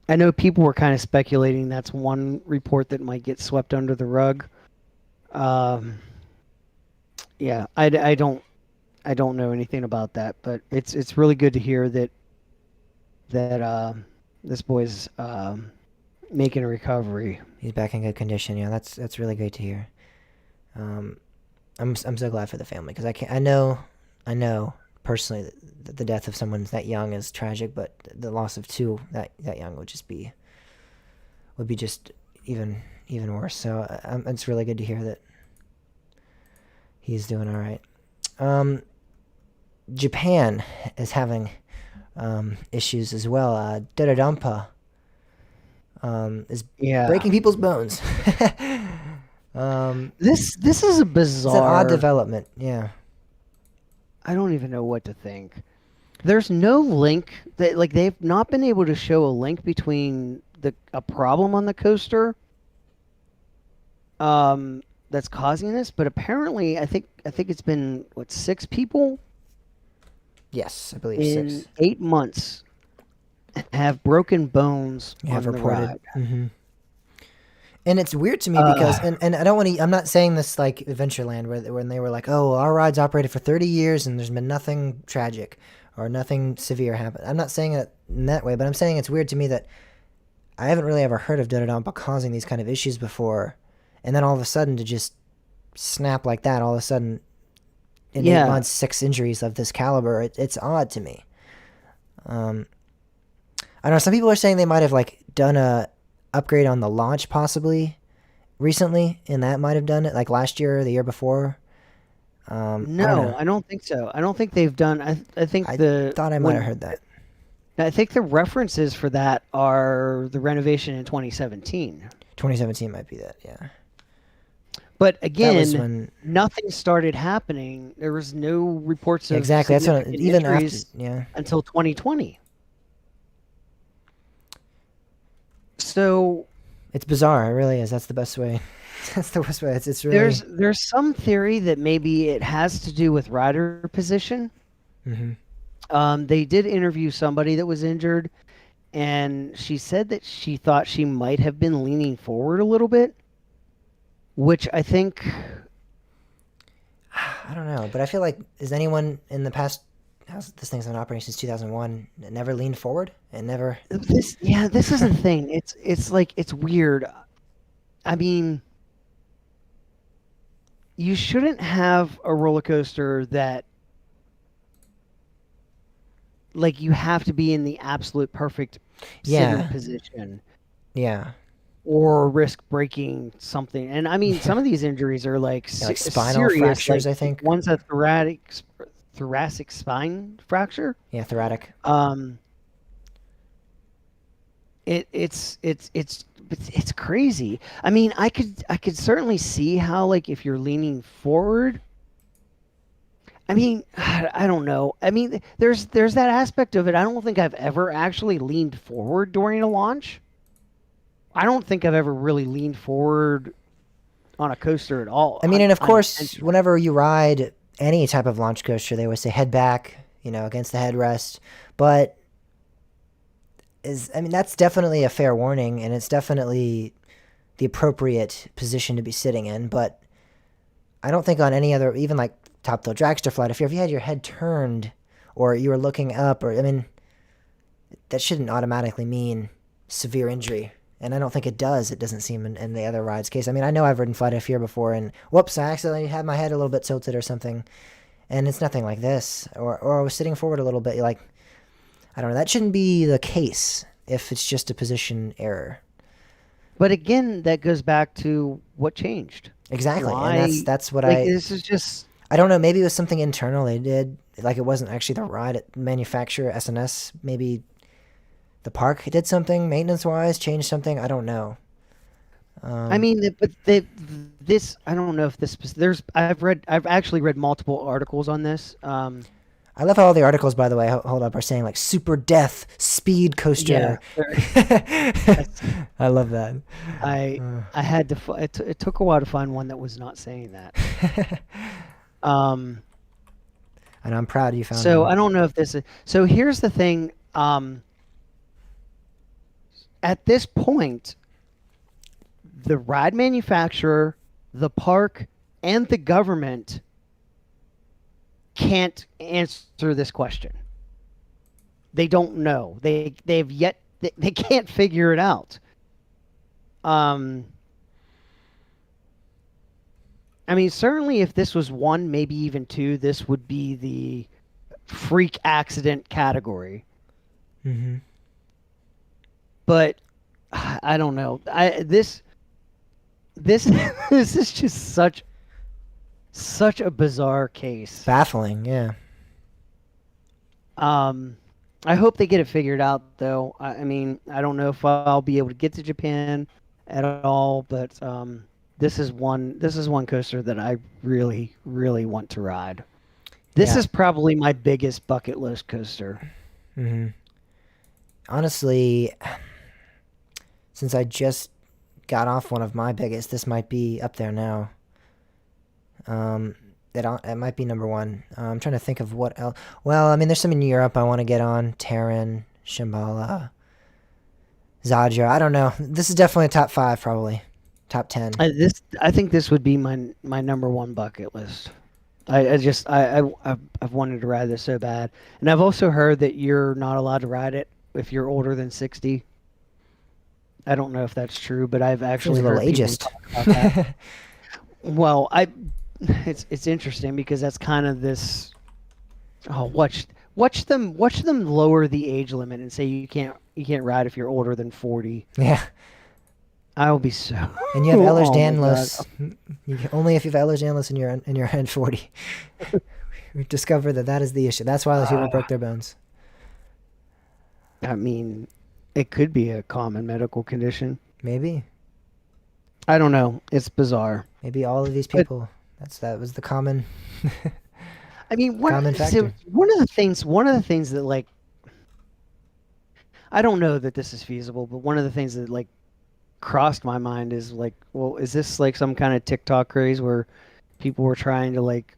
I know people were kind of speculating that's one report that might get swept under the rug. Yeah, I don't know anything about that, but it's really good to hear that this boy's making a recovery. He's back in good condition. Yeah, that's really great to hear. I'm so glad for the family because I know personally that the death of someone that young is tragic, but the loss of two that young would be just even worse. So it's really good to hear that he's doing all right. Japan is having issues as well. Deradampa is breaking people's bones. This is a bizarre. It's an odd development. Yeah. I don't even know what to think. There's no link that they've not been able to show a link between a problem on the coaster that's causing this, but apparently I think it's been 6 people? Yes, I believe in 6. 8 months have broken bones on the ride. Mm-hmm. And it's weird to me because, and I don't want to, I'm not saying this like Adventureland when they were like, oh, our ride's operated for 30 years and there's been nothing tragic or nothing severe happen. I'm not saying it in that way, but I'm saying it's weird to me that I haven't really ever heard of Dododonpa causing these kind of issues before. And then all of a sudden to just snap like that, all of a sudden in 8 months, 6 injuries of this caliber, it's odd to me. I don't know. Some people are saying they might have done a upgrade on the launch possibly recently, and that might have done it last year or the year before. No, I don't think so. I don't think they've done. I thought I might have heard that. I think the references for that are the renovation in 2017. 2017 might be that, yeah. But again, nothing started happening. There was no reports of exactly. That's what even after until 2020. So it's bizarre. It really is. That's the best way. That's the worst way. It's really there's some theory that maybe it has to do with rider position. Mm-hmm. They did interview somebody that was injured, and she said that she thought she might have been leaning forward a little bit, which I think. I don't know, but I feel like is anyone in the past? This thing's been operating since 2001. Never leaned forward and never. This is the thing. It's weird. I mean, you shouldn't have a roller coaster that you have to be in the absolute perfect center position. Yeah. or risk breaking something. And I mean, some of these injuries are like, Yeah, like se- spinal serious, fractures, like, I think. one's a thoracic spine fracture. Yeah, thoracic. Um, it's crazy. I mean, I could certainly see how, like, if you're leaning forward. I mean, I don't know. I mean, there's that aspect of it. I don't think I've ever actually leaned forward during a launch. I don't think I've ever really leaned forward on a coaster at all. I mean, and of course, unintentionally. whenever you ride any type of launch coaster, they always say head back, against the headrest. But that's definitely a fair warning, and it's definitely the appropriate position to be sitting in. But I don't think on any other, even like Top Thrill Dragster flight, if you had your head turned or you were looking up, that shouldn't automatically mean severe injury. And I don't think it does. It doesn't seem in the other rides case. I mean, I know I've ridden Flight of Fear before, and whoops, I accidentally had my head a little bit tilted or something. And it's nothing like this. Or I was sitting forward a little bit. Like, I don't know. That shouldn't be the case if it's just a position error. But again, that goes back to what changed. Exactly. Why- And that's what Like, this is just. I don't know. Maybe it was something internal they did. Like, it wasn't actually the ride manufacturer, SNS. Maybe the park did something maintenance-wise, changed something. I don't know. I mean, this. I don't know if this. I've actually read multiple articles on this. I love how all the articles, by the way, hold up, are saying like super death speed coaster. I love that. I had to. It took a while to find one that was not saying that. And I'm proud you found So one. I don't know if this is. So here's the thing. At this point, the ride manufacturer, the park, and the government can't answer this question. They don't know. They've yet. They can't figure it out. I mean, certainly if this was one, maybe even two, this would be the freak accident category. Mm-hmm. But I don't know. This this is just such a bizarre case. Baffling, yeah. I hope they get it figured out, though. I mean, I don't know if I'll be able to get to Japan at all, but this is one coaster that I really, really want to ride. This Yeah. is probably my biggest bucket list coaster. Mm-hmm. Honestly, since I just got off one of my biggest, this might be up there now. It might be number one. I'm trying to think of what else. Well, I mean, there's some in Europe I want to get on. Terran, Shambhala, Zadra. I don't know. This is definitely a top 5, probably. Top 10. I think this would be my number one bucket list. I've wanted to ride this so bad, and I've also heard that you're not allowed to ride it if you're older than 60. I don't know if that's true, but I've actually Seems a little heard people ageist. talk about that. Well, it's interesting because that's kind of this. Oh, watch them lower the age limit and say you can't ride if you're older than 40. Yeah. I'll be so. And you have Oh my Ehlers-Danlos. Only if you have Ehlers-Danlos in your head 40. We discovered that is the issue. That's why those people broke their bones. I mean, it could be a common medical condition. Maybe. I don't know. It's bizarre. Maybe all of these people. That was the common. I mean, Common factor. one of the things that, like, I don't know that this is feasible, but one of the things that, like, crossed my mind is like, well, is this like some kind of TikTok craze where people were trying to like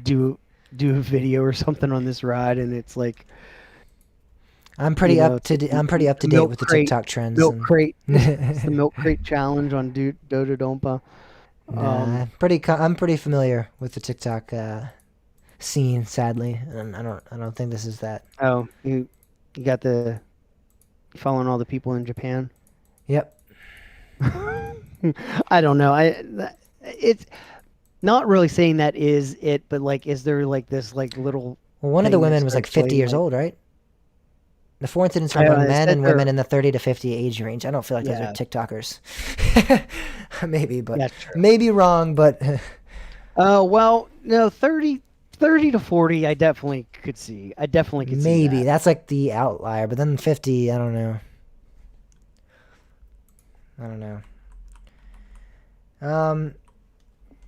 do a video or something on this ride, and it's like I'm pretty you know, up to date milk with the crate- TikTok trends. milk and- crate. It's the milk crate challenge on Dodo Dompa. Nah, I'm pretty familiar with the TikTok scene, sadly, and I don't think this is that. Oh, you got the following all the people in Japan. Yep. I don't know. It's not really saying that is it, but like, is there like this like little? Well, one of the thing that women was like starts 50 playing, years like- old, right? The 4 incidents are I among men said and women they're- in the 30 to 50 age range. I don't feel like those Yeah. are TikTokers. Maybe, but That's true. maybe wrong, but Well, no, 30 to 40, I definitely could see. I definitely could see maybe that. that's like the outlier. But then 50, I don't know.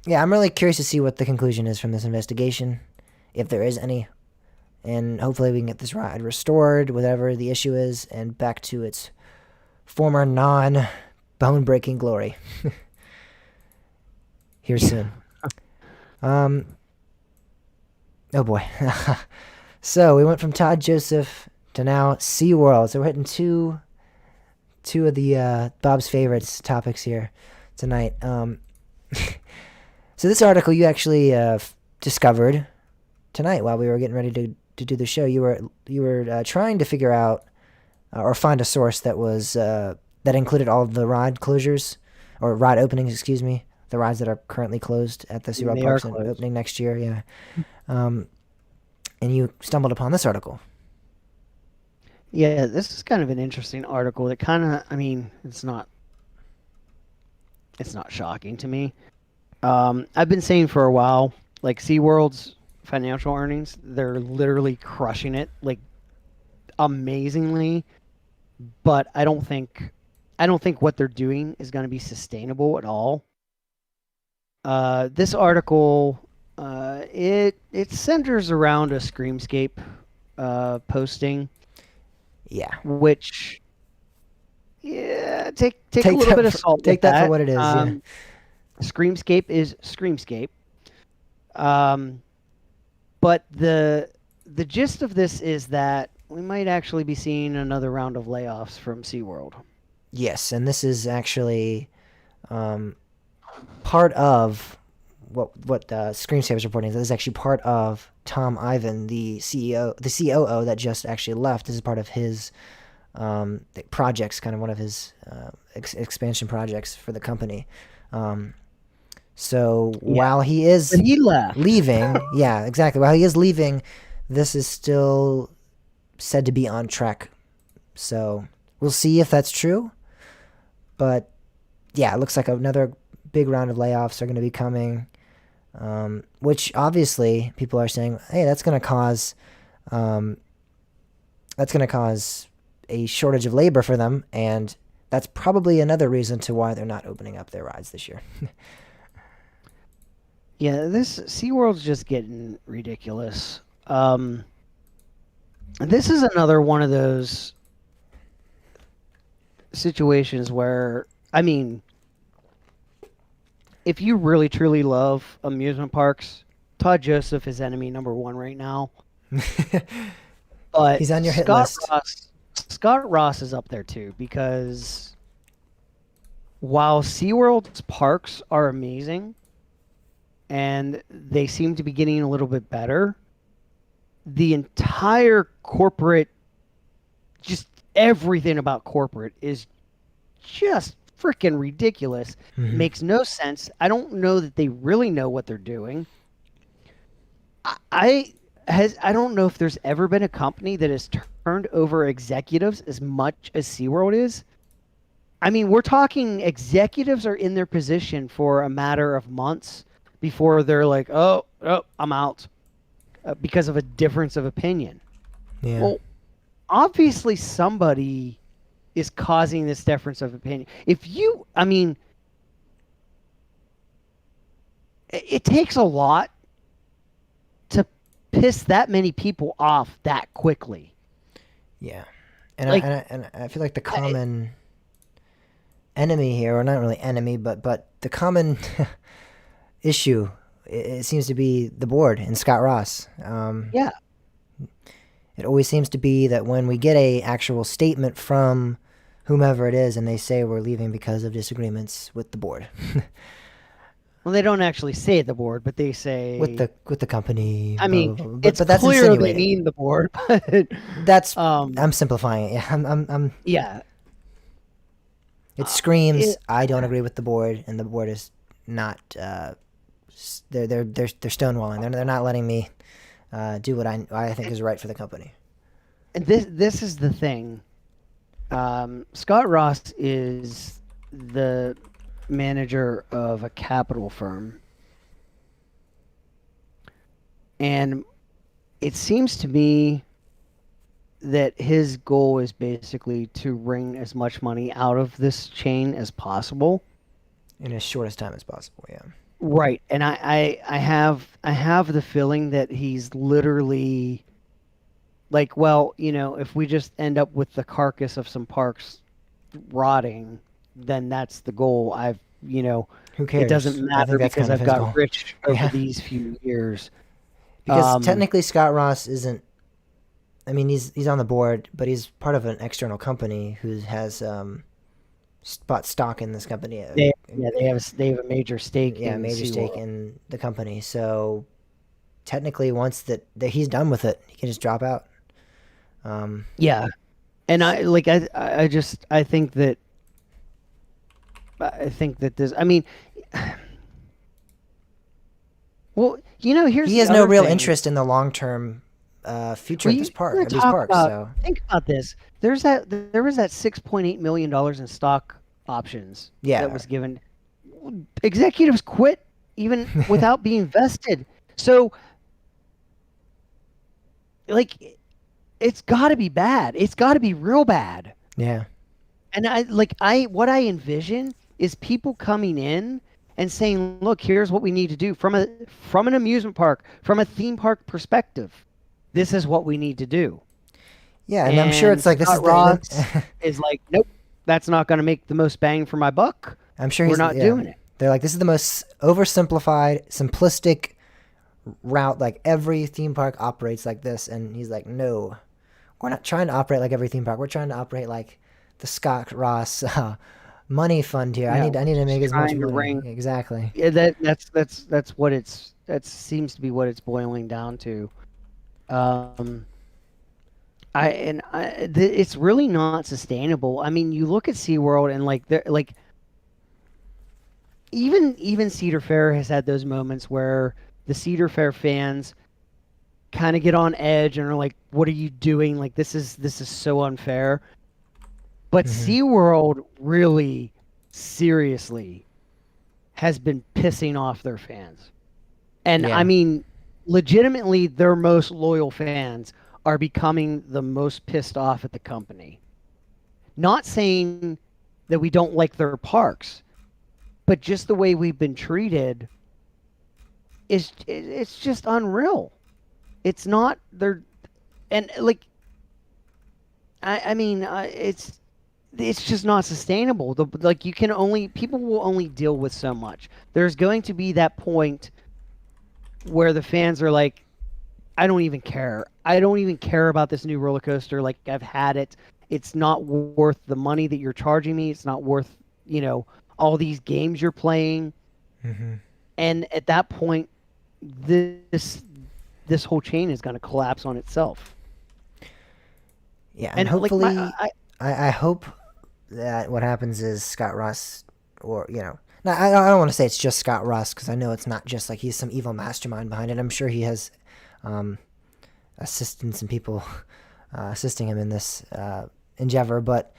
Yeah, I'm really curious to see what the conclusion is from this investigation, if there is any. And hopefully we can get this ride restored, whatever the issue is, and back to its former non-bone-breaking glory. Here soon. Oh boy. So we went from Todd Joseph to now SeaWorld. So we're hitting two of the Bob's favorites topics here tonight. So this article you actually discovered tonight while we were getting ready to do the show. You were trying to figure out or find a source that was that included all of the ride closures or ride openings, excuse me, the rides that are currently closed at the SeaWorld They parks are and closed. opening next year. Yeah, and you stumbled upon this article. Yeah, this is kind of an interesting article that kind of, I mean, it's not shocking to me. I've been saying for a while, like SeaWorld's financial earnings, they're literally crushing it, like amazingly, but I don't think what they're doing is going to be sustainable at all. This article, it centers around a Screamscape posting, Yeah. which, yeah, take a Take little that bit of for- salt. take with that for what it is, yeah. Screamscape is Screamscape. But the gist of this is that we might actually be seeing another round of layoffs from SeaWorld. Yes, and this is actually part of what Screamscape is reporting. This is actually part of Tom Ivan, the CEO, the COO that just actually left. This is part of his projects, kind of one of his expansion projects for the company. So while he is But he left. leaving, yeah, exactly. While he is leaving, this is still said to be on track. So we'll see if that's true. But yeah, it looks like another big round of layoffs are going to be coming, which obviously people are saying, hey, that's going to cause a shortage of labor for them, and that's probably another reason to why they're not opening up their rides this year. Yeah, this SeaWorld's just getting ridiculous. This is another one of those situations where, I mean, if you really truly love amusement parks, Todd Joseph is enemy number one right now. But He's on your hit Scott list. Scott Ross is up there too, because while SeaWorld's parks are amazing and they seem to be getting a little bit better, the entire corporate, just everything about corporate is just freaking ridiculous. Mhm. Makes no sense. I don't know that they really know what they're doing. I don't know if there's ever been a company that has turned over executives as much as SeaWorld is. I mean, we're talking executives are in their position for a matter of months before they're like, oh, I'm out because of a difference of opinion. Yeah. Well, obviously somebody is causing this difference of opinion. I mean, it takes a lot to piss that many people off that quickly. Yeah, and Like- I feel like the common enemy here, or not really enemy, but the common issue, it seems to be the board and Scott Ross. Yeah. It always seems to be that when we get a actual statement from whomever it is, and they say we're leaving because of disagreements with the board, Well, they don't actually say the board, but they say with the company. I blah, mean, blah, blah. But it's that's clear they insinuating. mean the board, but That's um, I'm simplifying it. Yeah, I'm yeah, It screams, it- I don't agree with the board, and the board is not. They're stonewalling. They're not letting me do what I think is right for the company. And this is the thing. Scott Ross is the manager of a capital firm, and it seems to me that his goal is basically to wring as much money out of this chain as possible. In as short as time as possible. Yeah. Right, and I have the feeling that he's literally like, well, if we just end up with the carcass of some parks rotting, then that's the goal. Who cares? It doesn't I think matter that's because kind of I've his got goal. rich over Yeah. these few years. Because technically Scott Ross isn't. I mean, he's on the board, but he's part of an external company who has bought stock in this company. They have a major stake. Yeah, in major stake SeaWorld. in the company. So technically, once that he's done with it, he can just drop out. Yeah, and I think that this. I mean, well, here's He the has no other real thing. interest in the long term future Well, of this park, you of these talk parks. about- So Think about this. There was that $6.8 million in stock options Yeah. that was given. Executives quit even without being vested. So, like, it's got to be bad. It's got to be real bad. yeah, And what I envision is people coming in and saying, "Look, here's what we need to do from an amusement park, from a theme park perspective. This is what we need to do." yeah, and I'm sure it's like this is Scott the. Ross is like, "Nope, that's not going to make the most bang for my buck. I'm sure We're he's not yeah. doing it." They're like, this is the most oversimplified, simplistic route. Like every theme park operates like this, and he's like, no, we're not trying to operate like every theme park. We're trying to operate like the Scott Ross money fund here. I Yeah, need to make as much trying to money. wring- Exactly. Yeah, that's what that seems to be what it's boiling down to. It's really not sustainable. I mean, you look at SeaWorld and even Cedar Fair has had those moments where the Cedar Fair fans kind of get on edge and are like, "What are you doing? Like this is so unfair." But SeaWorld really seriously has been pissing off their fans. And Yeah. I mean, legitimately their most loyal fans are becoming the most pissed off at the company. Not saying that we don't like their parks, but just the way we've been treated it's just unreal. It's not they're and like I mean it's just not sustainable. People will only deal with so much. There's going to be that point where the fans are like, I don't even care. I don't even care about this new roller coaster. Like I've had it. It's not worth the money that you're charging me. It's not worth, all these games you're playing. Mm-hmm. And at that point, this whole chain is going to collapse on itself. Yeah, and like, hopefully, I I hope that what happens is Scott Ross, or no, I don't want to say it's just Scott Ross because I know it's not just like he's some evil mastermind behind it. I'm sure he has assistants and people assisting him in this endeavor. But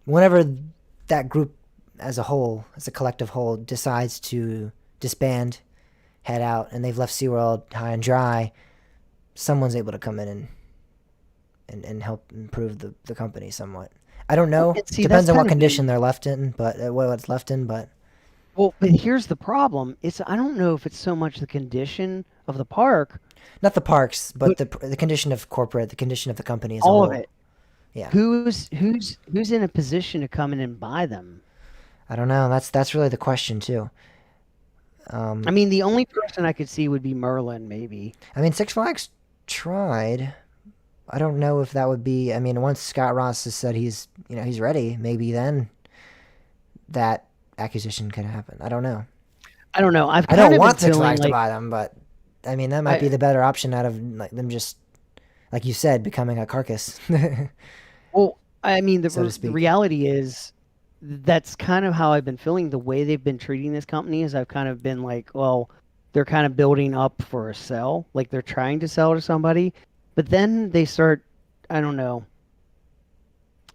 whenever that group as a whole, as a collective whole, decides to disband, head out, and they've left SeaWorld high and dry, someone's able to come in and help improve the company somewhat. I don't know. And see, Depends that's on what kinda condition they're left in, but what it's left in. But Well, but here's the problem. I don't know if it's so much the condition of the park, not the parks, but the condition of corporate, the condition of the company as a all whole. of it. Yeah. Who's in a position to come in and buy them? I don't know. That's really the question too. I mean, the only person I could see would be Merlin, maybe. I mean, Six Flags tried. I don't know if that would be. I mean, once Scott Ross has said he's ready, maybe then that acquisition could happen. I don't know. I don't know. I Kind don't of want been Six feeling Flags to like- buy them, but I mean that might be the better option out of like them just, like you said, becoming a carcass. Well, I mean, So to the speak. reality is that's kind of how I've been feeling. The way they've been treating this company is I've kind of been like, well, they're kind of building up for a sell, like they're trying to sell to somebody, but then they start I don't know.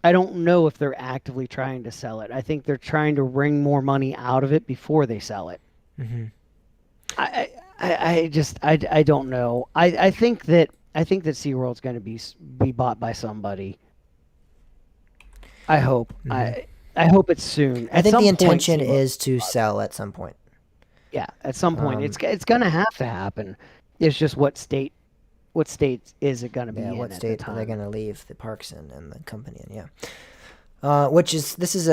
I don't know if they're actively trying to sell it. I think they're trying to wring more money out of it before they sell it. Mm-hmm. I don't know. I think that SeaWorld's going to be bought by somebody. I hope. Mhm. I hope it's soon. I At think some the point, intention SeaWorld- is to sell at some point. Yeah, at some point Um, it's going to have to happen. It's just what state is it going to be Yeah, in what at state the are they time? going to leave the parks in and the company in? Yeah. This is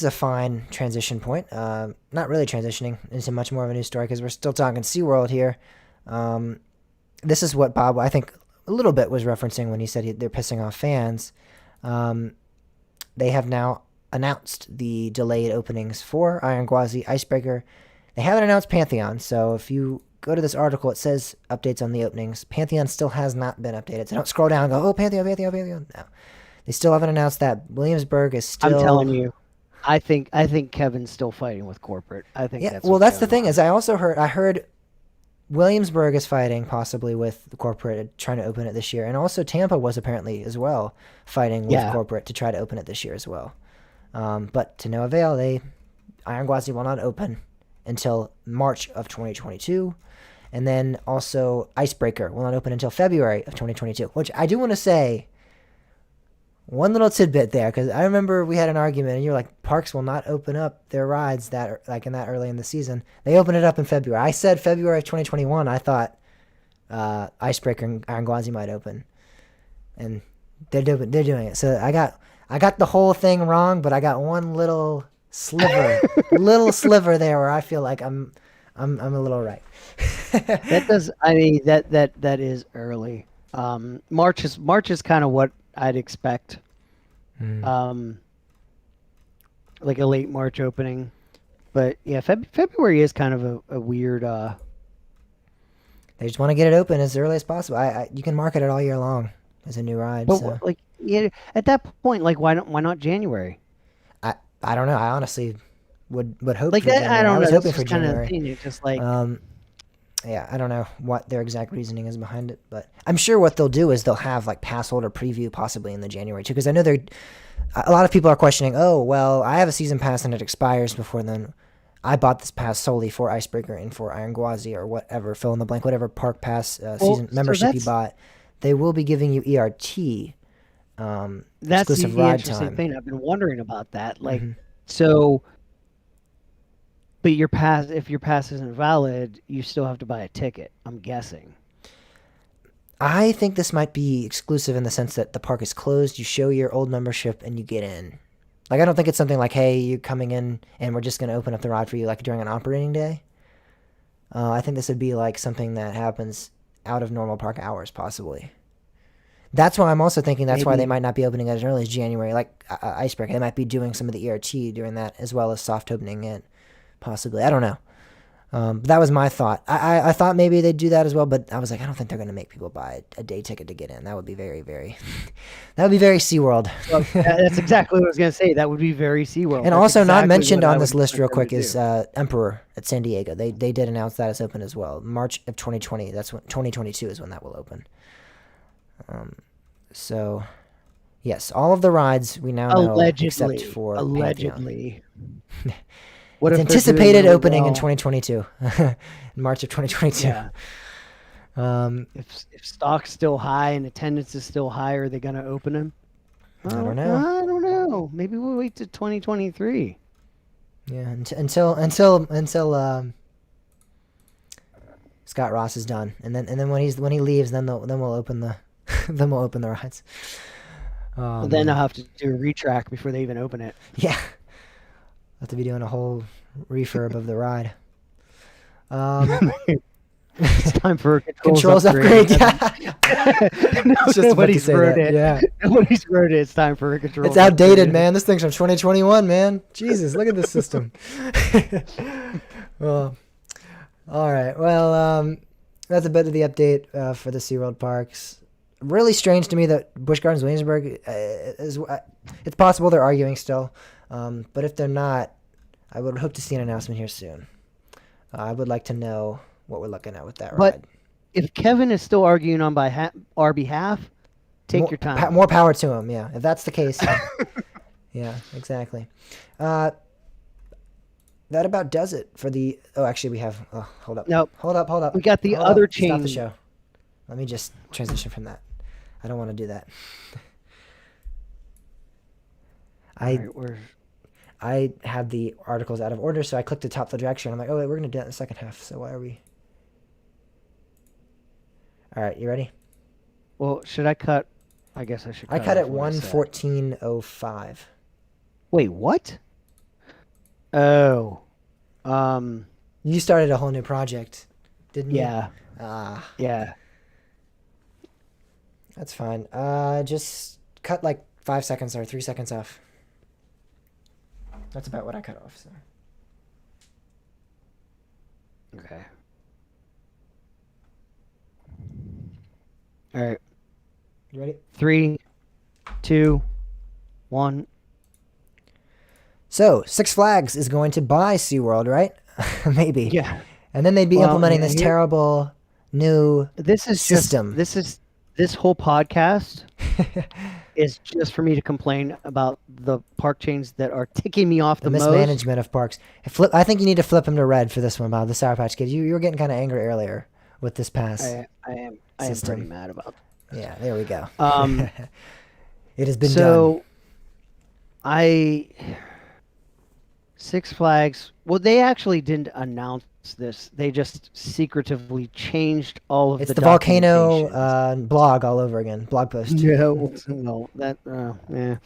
a fine transition point. Not really transitioning into much more of a new story because we're still talking SeaWorld here. This is what Bob, I think, a little bit was referencing when he said they're pissing off fans. They have now announced the delayed openings for Iron Gwazi, Icebreaker. They haven't announced Pantheon, so if you go to this article, it says updates on the openings. Pantheon still has not been updated, so don't scroll down and go, oh, Pantheon, Pantheon, Pantheon. No. They still haven't announced that. Williamsburg is still... I'm telling you. I think Kevin's still fighting with corporate. I think Yeah, that's well, what's that's the going thing on. is I heard Williamsburg is fighting possibly with the corporate trying to open it this year, and also Tampa was apparently as well fighting with Yeah. corporate to try to open it this year as well. But to no avail. Iron Gwazi will not open until March of 2022, and then also Icebreaker will not open until February of 2022. Which I do want to say. One little tidbit there, because I remember we had an argument, and you were like, "Parks will not open up their rides in that early in the season." They opened it up in February. I said February of 2021. I thought Icebreaker and Iron Gwazi might open, and they're doing it. So I got the whole thing wrong, but I got one little sliver, there where I feel like I'm a little right. That does. I mean, that is early. March is kind of what I'd expect. Like a late March opening, but yeah, February is kind of a weird. They just want to get it open as early as possible. You can market it all year long as a new ride. But So. like, yeah, at that point, like, why not January? I don't know. I honestly would hope Like for that, January. I don't know. was That's hoping for just kind of January. thing. It's just like Yeah, I don't know what their exact reasoning is behind it, but I'm sure what they'll do is they'll have like pass holder preview possibly in the January too, because I know a lot of people are questioning. Oh, well, I have a season pass and it expires before then. I bought this pass solely for Icebreaker and for Iron Gwazi or whatever, fill in the blank, whatever park pass season so membership you that's- bought. They will be giving you ERT. that's exclusive the ride interesting time. thing. I've been wondering about that. Like, Mhm. so, but if your pass isn't valid, you still have to buy a ticket. I'm guessing. I think this might be exclusive in the sense that the park is closed. You show your old membership and you get in. Like, I don't think it's something like, hey, you're coming in and we're just going to open up the ride for you like during an operating day. I think this would be like something that happens out of normal park hours, possibly. That's why I'm also thinking that's why they Maybe. might not be opening as early as January, like Icebreaker. They might be doing some of the ERT during that as well as soft opening it, possibly. I don't know. But that was my thought. I thought maybe they'd do that as well, but I was like, I don't think they're going to make people buy a day ticket to get in. That would be very, very, that would be very SeaWorld. Well, that's exactly what I was gonna say. That would be very SeaWorld. And That's also not exactly mentioned what I on this would list real expect them quick to is do. Emperor at San Diego. They did announce that it's open as well. March of 2020. That's when 2022 is when that will open. So, yes, all of the rides we now know Allegedly. except for Pantheon. Allegedly. It's What if they're doing anticipated really opening in well? 2022, in March of 2022. Yeah. If stock's still high and attendance is still high, are they gonna open them? I don't know. I don't know. Maybe we'll wait to 2023. Yeah, until Scott Ross is done, and then when he leaves, then we'll open the then we'll open the rides. Well, then I'll have to do a retrack before they even open it. Yeah, have to be doing a whole refurb of the ride. It's time for a Controls upgrade. Yeah, Just nobody's wrote it. Yeah, Nobody's wrote it. It's time for a control. it's outdated, man. This thing's from 2021, man. Jesus, look at this system. Well, all right. Well, that's a bit of the update for the SeaWorld parks. Really strange to me that Busch Gardens Williamsburg is. It's possible they're arguing still, but if they're not, I would hope to see an announcement here soon. I would like to know what we're looking at with that But ride. if Kevin is still arguing on our behalf, Take your time. More power to him. Yeah, if that's the case. Yeah, exactly. That about does it for the. Oh, actually, we have. Oh, hold up. Nope. Hold up. We got the Hold other up. Stop the chain. show. Let me just transition from that. I don't want to do that. I had the articles out of order, so I clicked the top of the direction. I'm like, oh wait, we're gonna do that in the second half. So why are we? All right, you ready? Well, should I cut? I guess I should. I cut off at what I said. 1:14:05. Wait, what? Oh, You started a whole new project, didn't you? yeah, Ah, yeah. that's fine. Just cut like 5 seconds or 3 seconds off. That's about what I cut off. So. Okay. All right. You ready? 3, 2, 1. So Six Flags is going to buy SeaWorld, right? Maybe. Yeah. And then they'd be Well, implementing yeah, this here- terrible new This is system. This whole podcast is just for me to complain about the park chains that are ticking me off the the most. mismanagement of parks. I think you need to flip him to red for this one, Bob. The Sour Patch Kids. You were getting kind of angry earlier with this pass. I am System. pretty mad about. Yeah, there we go. It has been so Six Flags. Well, they actually didn't announce this. They just secretively changed all of It's the the volcano documentation. blog all over again. Blog post. No, well, that yeah.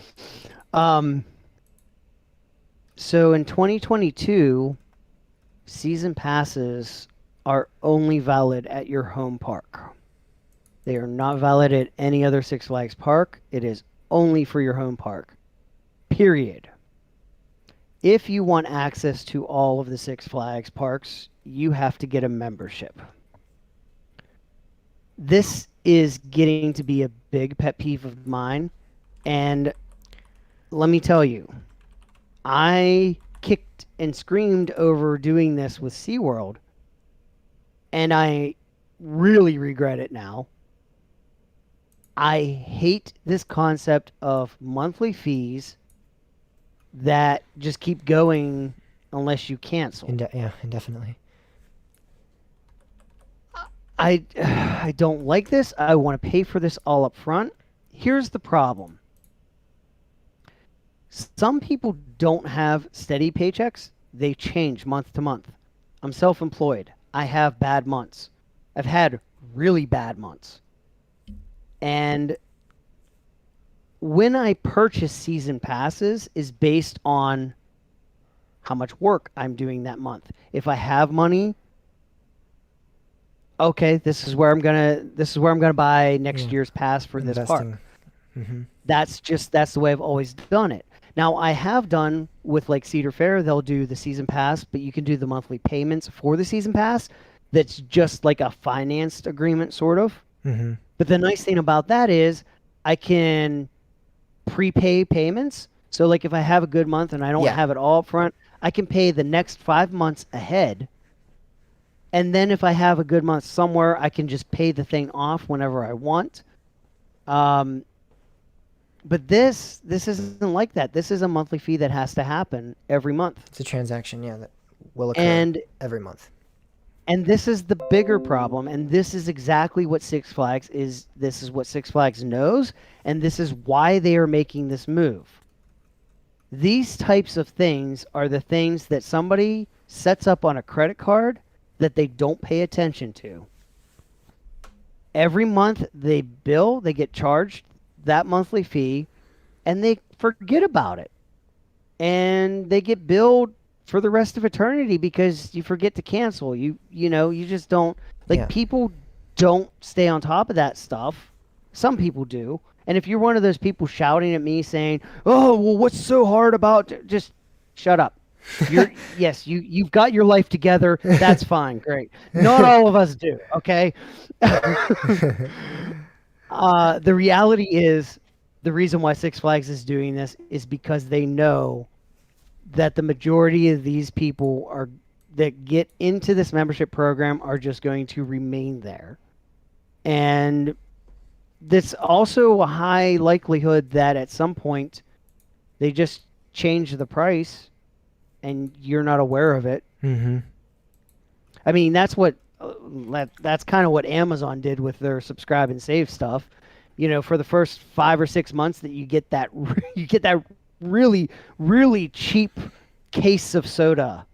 So in 2022, season passes are only valid at your home park. They are not valid at any other Six Flags park. It is only for your home park. Period. If you want access to all of the Six Flags parks, you have to get a membership. This is getting to be a big pet peeve of mine. And let me tell you, I kicked and screamed over doing this with SeaWorld. And I really regret it now. I hate this concept of monthly fees that just keep going unless you cancel. Yeah, indefinitely. I don't like this. I want to pay for this all up front. Here's the problem. Some people don't have steady paychecks. They change month to month. I'm self-employed. I have bad months. I've had really bad months. And when I purchase season passes is based on how much work I'm doing that month. If I have money, okay, this is where I'm gonna buy next year's pass for this park. Mm-hmm. That's the way I've always done it. Now I have done with like Cedar Fair, they'll do the season pass, but you can do the monthly payments for the season pass. That's just like a financed agreement, sort of. Mm-hmm. But the nice thing about that is I can prepay payments. So like if I have a good month and I don't have it all up front, I can pay the next 5 months ahead. And then if I have a good month somewhere, I can just pay the thing off whenever I want. But this isn't like that. This is a monthly fee that has to happen every month. It's a transaction, that will occur every month. And this is the bigger problem, and this is exactly what Six Flags is. This is what Six Flags knows, and this is why they are making this move. These types of things are the things that somebody sets up on a credit card that they don't pay attention to. Every month they get charged that monthly fee, and they forget about it. And they get billed for the rest of eternity because you forget to cancel. You just don't people don't stay on top of that stuff. Some people do. And if you're one of those people shouting at me saying, "Oh, well, what's so hard about?" Just shut up. You've got your life together. That's fine. Great. Not all of us do. Okay. The reality is the reason why Six Flags is doing this is because they know that the majority of these people that get into this membership program are just going to remain there. And there's also a high likelihood that at some point they just change the price and you're not aware of it. Mm-hmm. I mean, that's what that's kind of what Amazon did with their subscribe and save stuff. You know, for the first 5 or 6 months that you get that you get that really really cheap case of soda.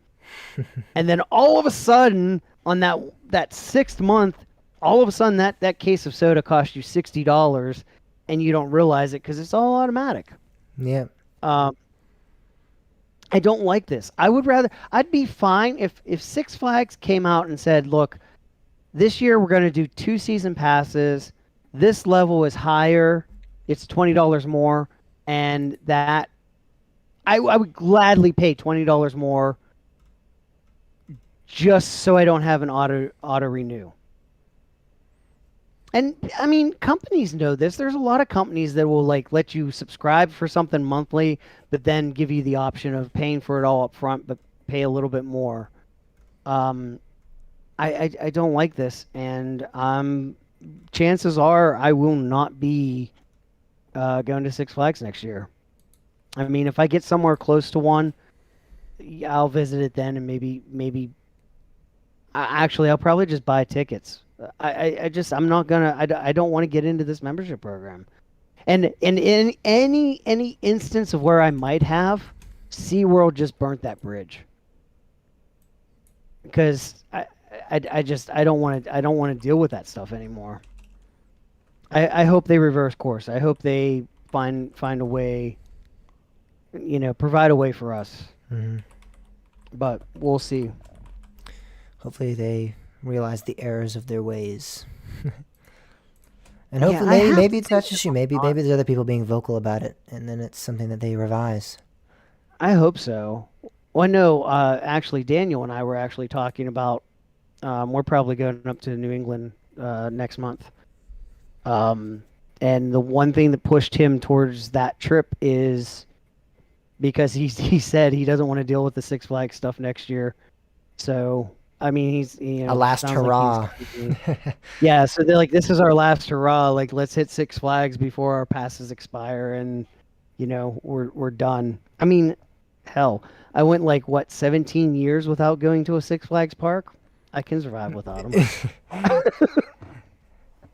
And then all of a sudden on that 6th month, all of a sudden that case of soda costs you $60 and you don't realize it cuz it's all automatic. Yeah. I don't like this. I'd be fine if Six Flags came out and said, "Look, this year we're going to do 2 season passes. This level is higher. It's $20 more." And that I would gladly pay $20 more just so I don't have an auto renew. And I mean, companies know this. There's a lot of companies that will like let you subscribe for something monthly, but then give you the option of paying for it all up front, but pay a little bit more. I don't like this, and chances are I will not be going to Six Flags next year. I mean, if I get somewhere close to one, I'll visit it then, and maybe. Actually, I'll probably just buy tickets. I'm not gonna. I don't want to get into this membership program. And in any instance of where I might have, SeaWorld just burnt that bridge. Because I don't want to deal with that stuff anymore. I hope they reverse course. I hope they find a way. You know, provide a way for us. Mm-hmm. But we'll see. Hopefully they realize the errors of their ways. And Yeah, hopefully I maybe have it's not just you. Maybe there's other people being vocal about it, and then it's something that they revise. I hope so. Well, I know, actually, Daniel and I were actually talking about. We're probably going up to New England next month. And the one thing that pushed him towards that trip is because he said he doesn't want to deal with the Six Flags stuff next year. So I mean, he's A last sounds hurrah. yeah. So they're like, this is our last hurrah. Like, let's hit Six Flags before our passes expire, and we're done. I mean, hell, I went like 17 years without going to a Six Flags park. I can survive without them.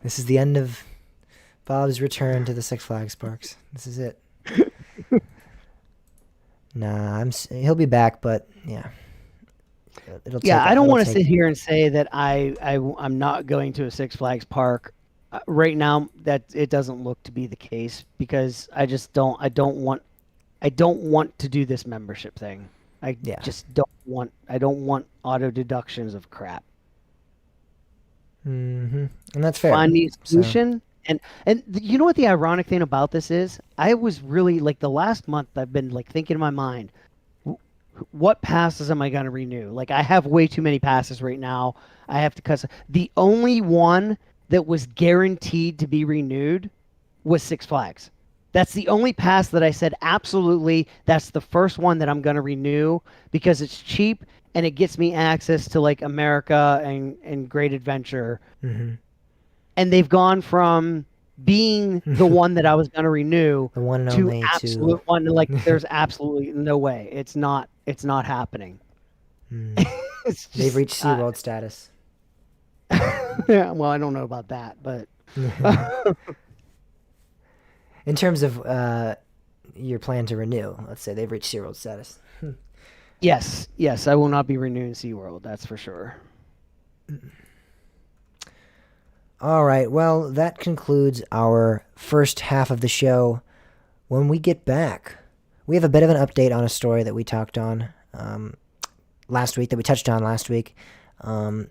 This is the end of Bob's return to the Six Flags parks. This is it. Nah, he'll be back, but yeah. I don't want to sit here and say that I'm not going to a Six Flags park right now. That it doesn't look to be the case because I don't want to do this membership thing. I don't want auto deductions of crap. Mm-hmm. And that's fair. Find me a solution. And you know what the ironic thing about this is? I was really like the last month I've been like thinking in my mind, what passes am I going to renew? Like I have way too many passes right now. I have to cut. The only one that was guaranteed to be renewed was Six Flags. That's the only pass that I said absolutely. That's the first one that I'm going to renew because it's cheap and it gets me access to like America and Great Adventure. Mm-hmm. And they've gone from being the one that I was going to renew the one and to only absolute one. Like there's absolutely no way. It's not happening. They've reached SeaWorld status. Yeah, well, I don't know about that, but in terms of your plan to renew, let's say they've reached SeaWorld status. yes, I will not be renewing SeaWorld. That's for sure. All right, well, that concludes our first half of the show. When we get back, we have a bit of an update on a story that we talked on last week, that we touched on last week. And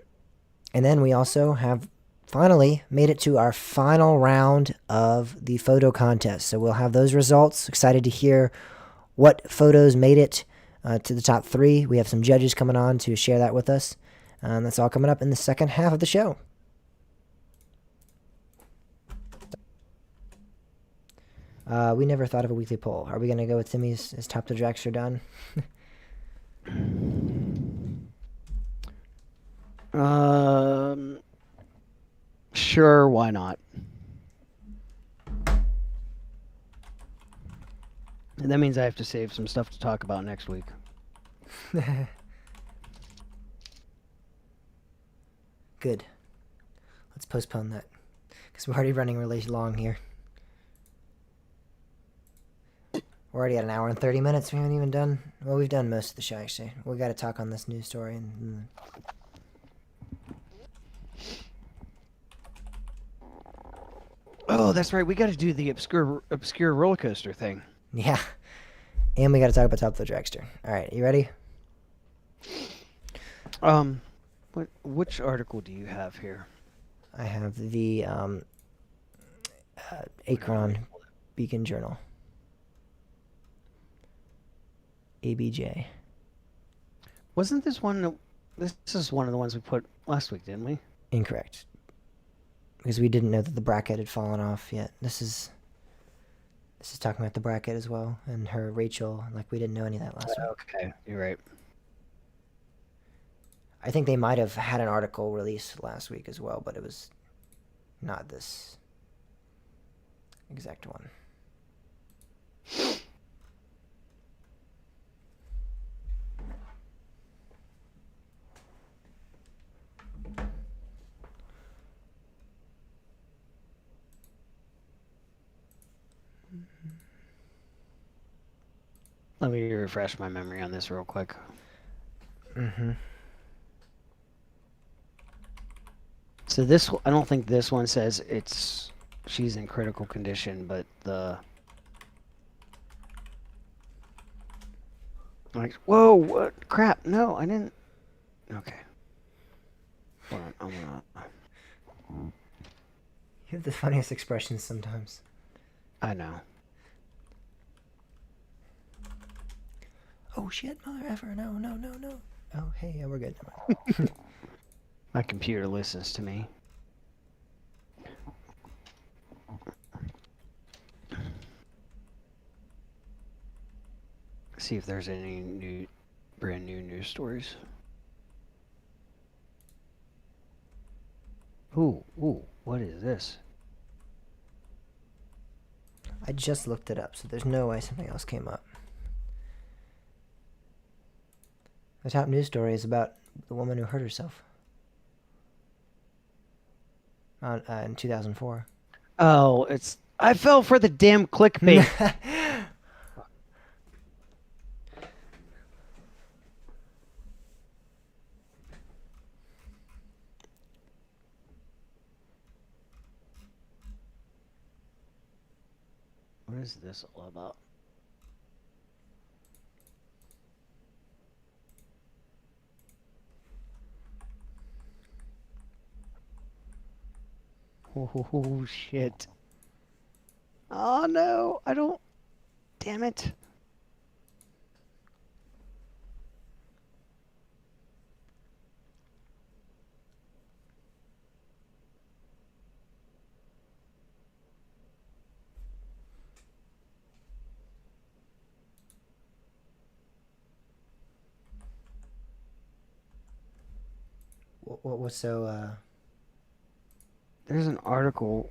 then we also have finally made it to our final round of the photo contest. So we'll have those results. Excited to hear what photos made it to the top 3. We have some judges coming on to share that with us. That's all coming up in the second half of the show. We never thought of a weekly poll. Are we going to go with Timmy's is Top the Dragster done? Sure, why not? And that means I have to save some stuff to talk about next week. Good. Let's postpone that. Because we're already running really long here. We're already at an hour and 30 minutes. We haven't even done... Well, we've done most of the show, actually. We got to talk on this news story. And Oh, that's right. We got to do the obscure roller coaster thing. yeah. And we got to talk about Top of the Dragster. All right, you ready? Which article do you have here? I have the Akron Beacon Journal. ABJ. Wasn't this one? This is one of the ones we put last week, didn't we? Incorrect. Because we didn't know that the bracket had fallen off yet. This is talking about the bracket as well, and her Rachel. Like, we didn't know any of that last week. Okay, you're right. I think they might have had an article released last week as well, but it was not this exact one. Let me refresh my memory on this real quick. Mm-hmm. So this, I don't think this one says she's in critical condition, but like, whoa, what crap? No, I didn't. Okay. Hold on, I'm gonna. You have the funniest expressions sometimes. I know. Oh shit, mother effer, no. Oh, hey, yeah, we're good. My computer listens to me. See if there's any brand new news stories. Ooh, what is this? I just looked it up, so there's no way something else came up. The top news story is about the woman who hurt herself in 2004. Oh, I fell for the damn clickbait. What is this all about? Oh, shit. Oh, no. I don't... Damn it. What was so, There's an article,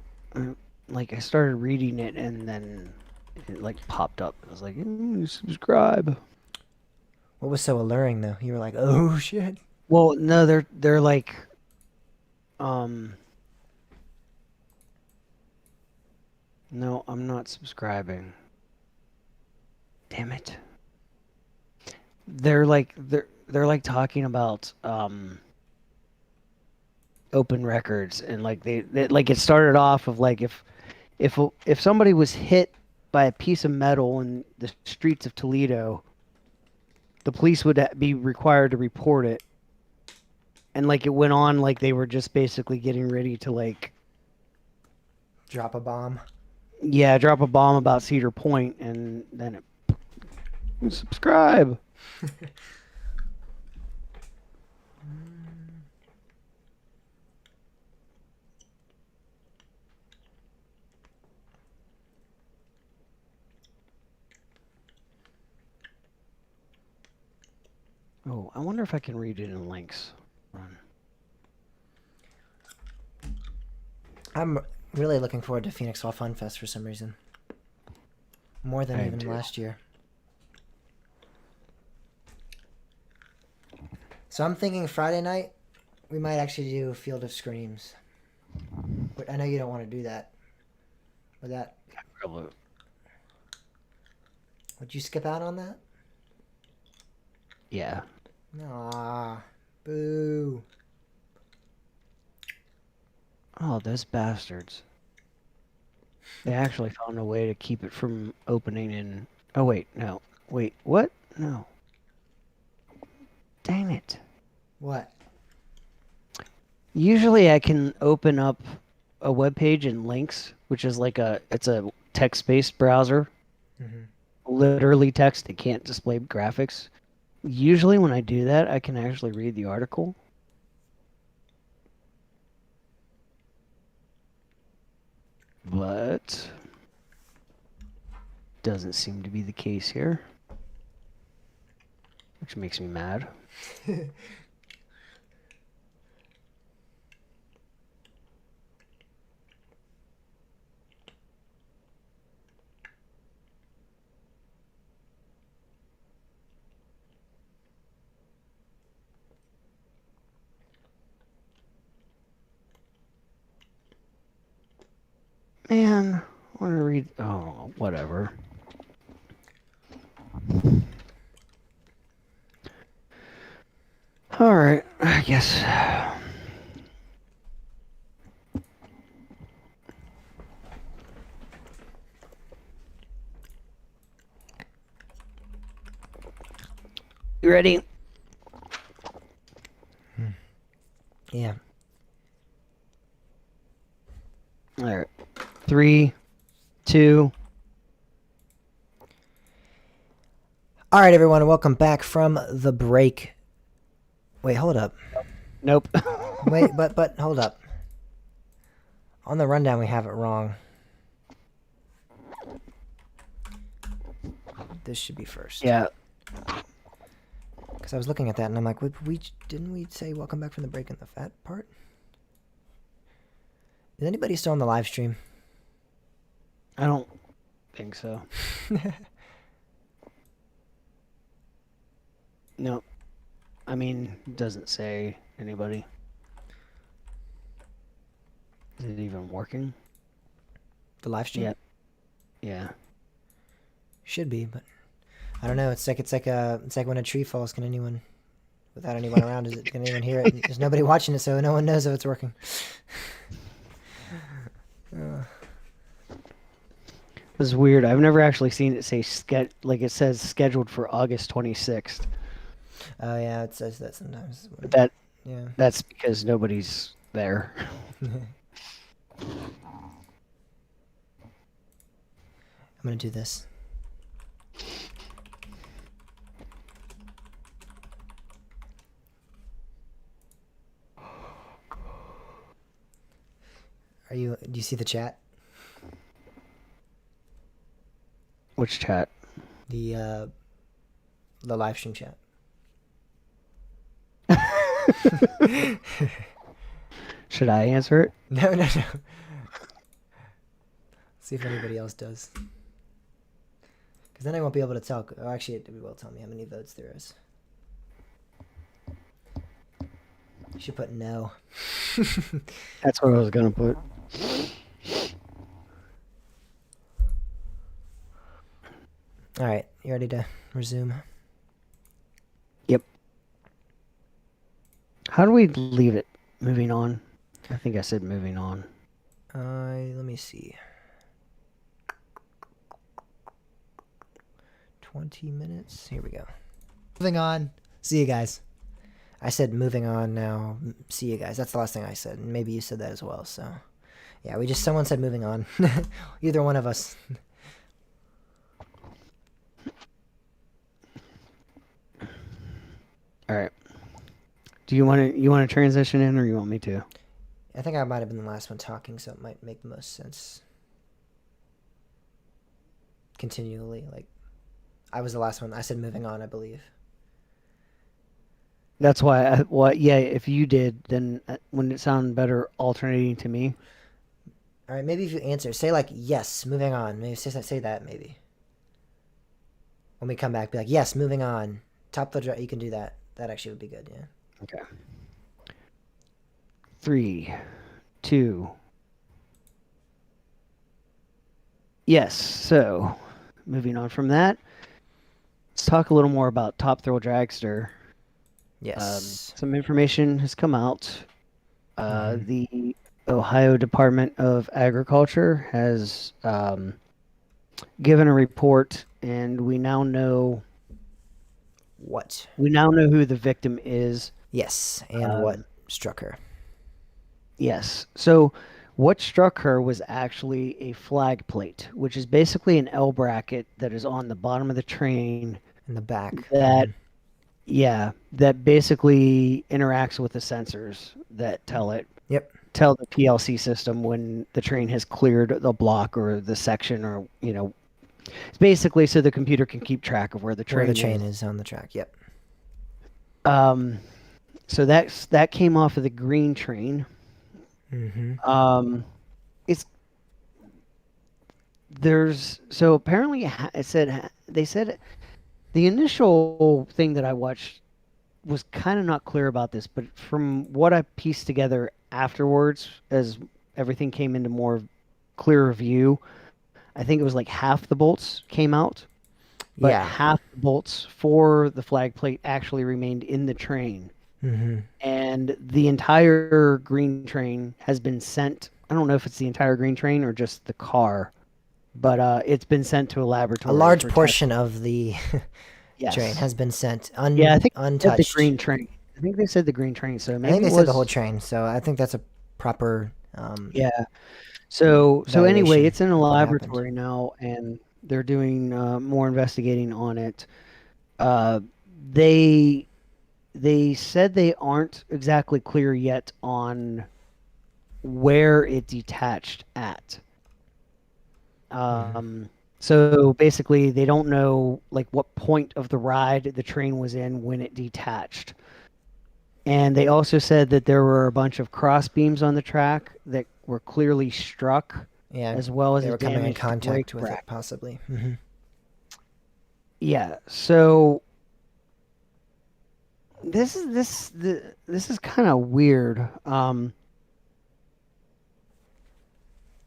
like, I started reading it, and then it, like, popped up. I was like, subscribe. What was so alluring, though? You were like, oh, shit. Well, no, they're like, no, I'm not subscribing. Damn it. They're like talking about open records, and like they like, it started off of like, if somebody was hit by a piece of metal in the streets of Toledo, the police would be required to report it. And like, it went on like they were just basically getting ready to like Drop a bomb. drop a bomb about Cedar Point, and then it subscribe. Oh, I wonder if I can read it in links. I'm really looking forward to Phoenix Fall Fun Fest for some reason. More than I even do. last year. So I'm thinking Friday night, we might actually do Field of Screams. But I know you don't want to do that. Would that? Probably. Would you skip out on that? Yeah. Aw, boo. Oh, those bastards. They actually found a way to keep it from opening in... Oh, wait, no. Wait, what? No. Dang it. What? Usually I can open up a web page in Links, which is like it's a text-based browser. Mm-hmm. Literally text, it can't display graphics. Usually when I do that, I can actually read the article. But doesn't seem to be the case here. Which makes me mad. Man, I want to read... Oh, whatever. Alright, I guess... You ready? Yeah. Alright. 3, 2... All right, everyone, welcome back from the break. Wait, hold up. Nope. Wait, but hold up. On the rundown, we have it wrong. This should be first. Yeah. Because I was looking at that and I'm like, didn't we say welcome back from the break in the fat part? Is anybody still on the live stream? I don't think so. No. I mean, it doesn't say anybody. Is it even working? The live stream? Yeah. Yeah. Should be, but I don't know. It's like when a tree falls. Can anyone, without anyone around, can anyone hear it? There's nobody watching it, so no one knows if it's working. This is weird. I've never actually seen it say like it says scheduled for August 26th. Oh yeah, it says that sometimes. But Yeah. that's because nobody's there. I'm gonna do this. Do you see the chat? Which chat? The live stream chat. Should I answer it? No. See if anybody else does. Because then I won't be able to tell. Oh, actually, it will tell me how many votes there is. You should put no. That's what I was gonna put. All right, you ready to resume? Yep. How do we leave it? Moving on. I think I said moving on. Let me see. 20 minutes. Here we go. Moving on. See you guys. I said moving on now. See you guys. That's the last thing I said. And maybe you said that as well. So, yeah, someone said moving on. Either one of us. All right. Do you want to transition in, or you want me to? I think I might have been the last one talking, so it might make the most sense. Continually, like, I was the last one. I said moving on, I believe. That's why. Yeah. If you did, then wouldn't it sound better alternating to me? All right, maybe if you answer, say like yes, moving on. Maybe say that. Maybe. when we come back, be like, yes, moving on. Top of the you can do that. That actually would be good. Yeah. Okay. 3, 2. Yes. So, moving on from that, let's talk a little more about Top Thrill Dragster. Yes. Some information has come out. Mhm. The Ohio Department of Agriculture has given a report, and we now know What? who the victim is. Yes, and what struck her? Yes. So what struck her was actually a flag plate, which is basically an L bracket that is on the bottom of the train In the back. that that basically interacts with the sensors that tell the PLC system when the train has cleared the block or the section, or it's basically so the computer can keep track of where the Where train the train is. is on the track. Yep. So that came off of the green train. Mm-hmm. It's there's so apparently they said the initial thing that I watched was kind of not clear about this, but from what I pieced together afterwards, as everything came into more clearer view, I think it was like half the bolts came out, but Yeah. half the bolts for the flag plate actually remained in the train. Mm-hmm. And the entire green train has been sent. I don't know if it's the entire green train or just the car, but it's been sent to a A laboratory. large for portion of the Yes. train has been sent Yeah, I think they said untouched. the green train. I think they said the green train. So I maybe think they it said the was- whole train, so I think that's a proper. Yeah. So anyway, Evaluation it's in a of what happened. laboratory now, and they're doing more investigating on it. They said they aren't exactly clear yet on where it detached at. So basically, they don't know like what point of the ride the train was in when it detached. And they also said that there were a bunch of cross beams on the track that were clearly struck, Yeah, as well as they a were coming in damaged contact brake with rack. it, possibly. Mm-hmm. Yeah. So this is kind of weird.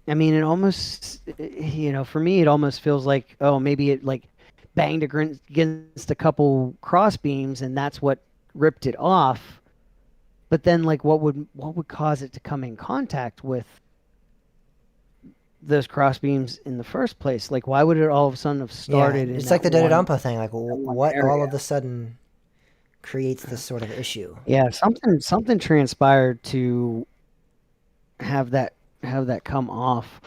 I mean, it almost, for me, it almost feels like, oh, maybe it like banged against a couple cross beams, and that's what ripped it off. But then, like, what would cause it to come in contact with those cross beams in the first place? Like, why would it all of a sudden have started? Yeah, in it's like the that one- Dodonpa thing. Like, one what all area? of a sudden creates this sort of issue? Yeah, something transpired to have that come off.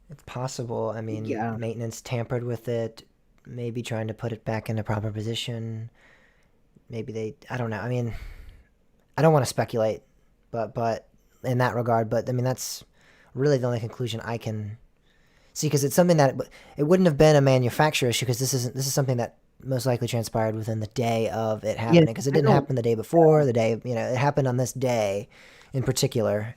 It's possible. I mean, Yeah. maintenance tampered with it, maybe trying to put it back in a proper position. Maybe I don't know. I mean, I don't want to speculate, but in that regard, but I mean, that's really the only conclusion I can see, because it's something that it wouldn't have been a manufacturer issue, because this is something that most likely transpired within the day of it happening, because it didn't happen the day before, it happened on this day in particular.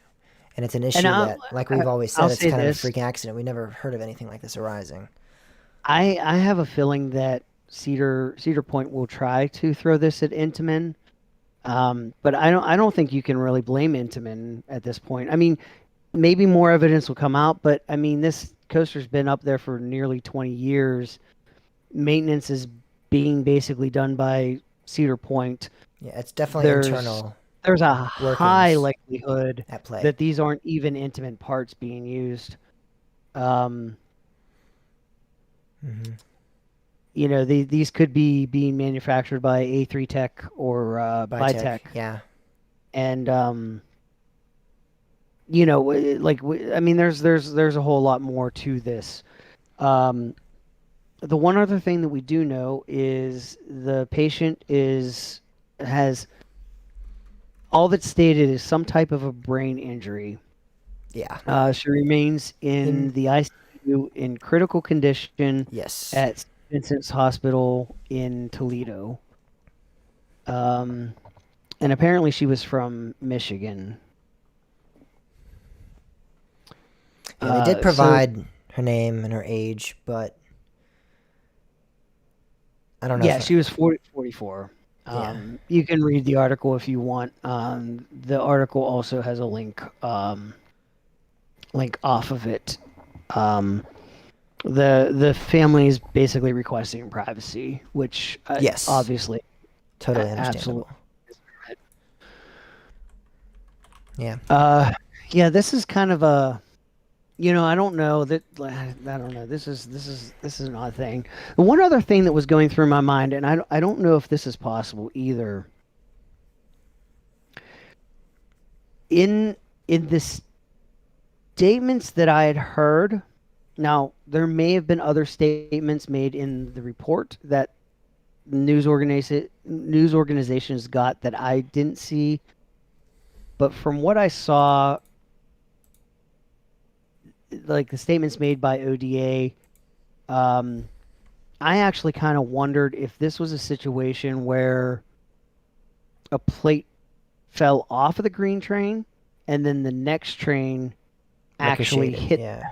And it's an issue that, like we've always said, I'll it's say kind of a this. freak accident. We never heard of anything like this arising. I have a feeling that Cedar Point will try to throw this at Intamin, but I don't think you can really blame Intamin at this point. I mean, maybe more evidence will come out, but I mean, this coaster's been up there for nearly 20 years. Maintenance is being basically done by Cedar Point. Yeah, it's definitely There's- internal There's a high workings likelihood at play. that these aren't even Intamin parts being used. Mhm. These could be being manufactured by A3 Tech or Bitech. Yeah. And I mean, there's a whole lot more to this. The one other thing that we do know is the patient has all that's stated is some type of a brain injury. Yeah. She remains in the ICU in critical condition Yes. at St. Vincent's Hospital in Toledo. And apparently she was from Michigan. Yeah, they did provide her name and her age, but I don't know. Yeah, if she was 44. Yeah. You can read the article if you want. The article also has a link off of it. The family is basically requesting privacy, which Yes. obviously totally absolutely. understandable. Yeah. Yeah, this is kind of a, I don't know that I don't know. This is an odd thing. The one other thing that was going through my mind, and I don't know if this is possible either. In the statements that I had heard, now there may have been other statements made in the report that news organizations got that I didn't see, but from what I saw, like the statements made by ODA, I actually kind of wondered if this was a situation where a plate fell off of the green train and then the next train actually Ricocheted, hit yeah.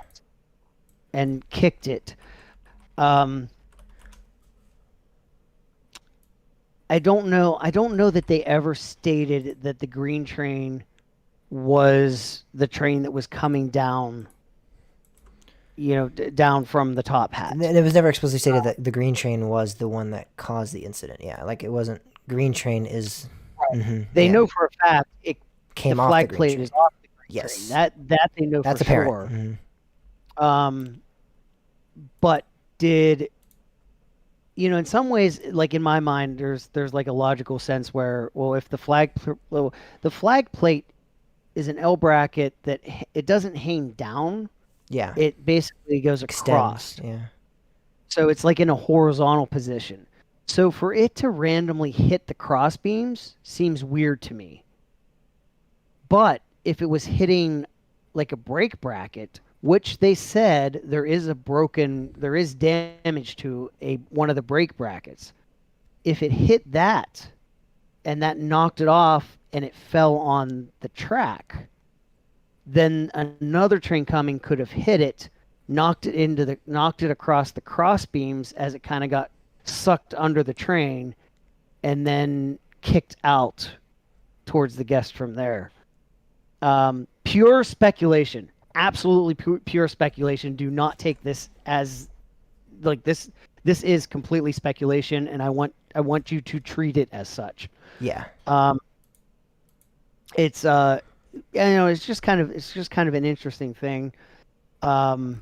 and kicked it. I don't know that they ever stated that the green train was the train that was coming down, down from the top hat. And it was never explicitly stated that the green train was the one that caused the incident. Yeah, like it wasn't. Green train is. They know for a fact it came the off flag the green plate train. is off the green Yes. train. That they know That's for apparent. sure. But did in some ways, like in my mind, there's like a logical sense where, well, if the flag plate is an L bracket that it doesn't hang down, Yeah. it basically goes across. Extends. Yeah. So it's like in a horizontal position. So for it to randomly hit the cross beams seems weird to me. But if it was hitting like a brake bracket, which they said there is damage to one of the brake brackets. If it hit that and that knocked it off and it fell on the track, then another train coming could have hit it, knocked it across the cross beams as it kind of got sucked under the train, and then kicked out towards the guest from there. Pure speculation, absolutely pure speculation. Do not take this as like this. This is completely speculation, and I want you to treat it as such. Yeah. It's it's just kind of an interesting thing. But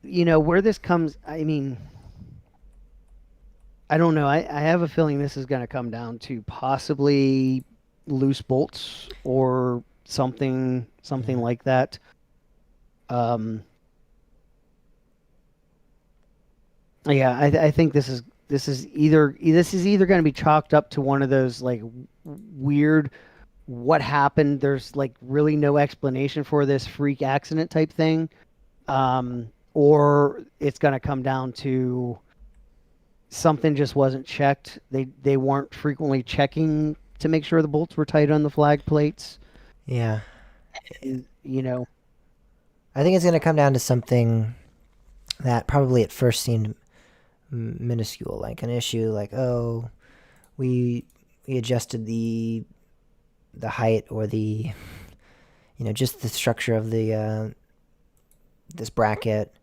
where this comes, I mean, I don't know. I have a feeling this is going to come down to possibly loose bolts or something like that. Yeah, I think this is either going to be chalked up to one of those like weird what happened, there's like really no explanation for this freak accident type thing, or it's going to come down to something just wasn't checked. They weren't frequently checking to make sure the bolts were tight on the flag plates. Yeah. I think it's going to come down to something that probably at first seemed minuscule, like an issue like, oh, we adjusted the height or the just the structure of the this bracket,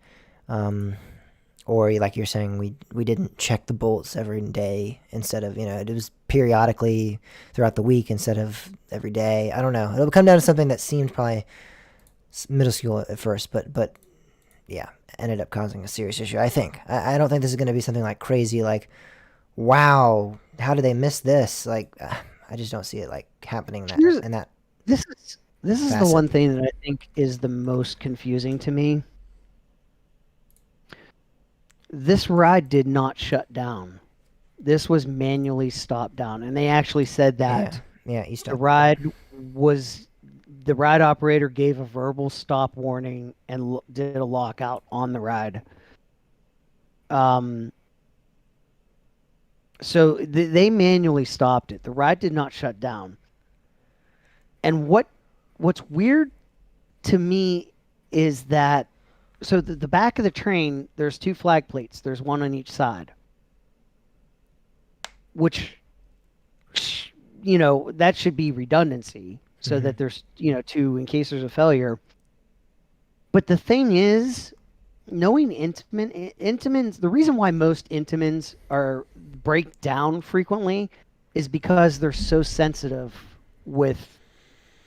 or like you're saying, we didn't check the bolts every day instead of it was periodically throughout the week instead of every day. I don't know, it'll come down to something that seemed probably minuscule at first, but yeah, ended up causing a serious issue. I think I don't think this is going to be something like crazy like, wow, how did they miss this, like I just don't see it like happening that. This is the one thing that I think is the most confusing to me. This ride did not shut down. This was manually stopped down, and they actually said that. Yeah, the ride operator gave a verbal stop warning and did a lockout on the ride. So they manually stopped it. The ride did not shut down. And what's weird to me is that, so the back of the train, there's two flag plates. There's one on each side. which that should be redundancy, so that there's two in case there's a failure. But the thing is, knowing Intamins, the reason why most Intamins break down frequently is because they're so sensitive with,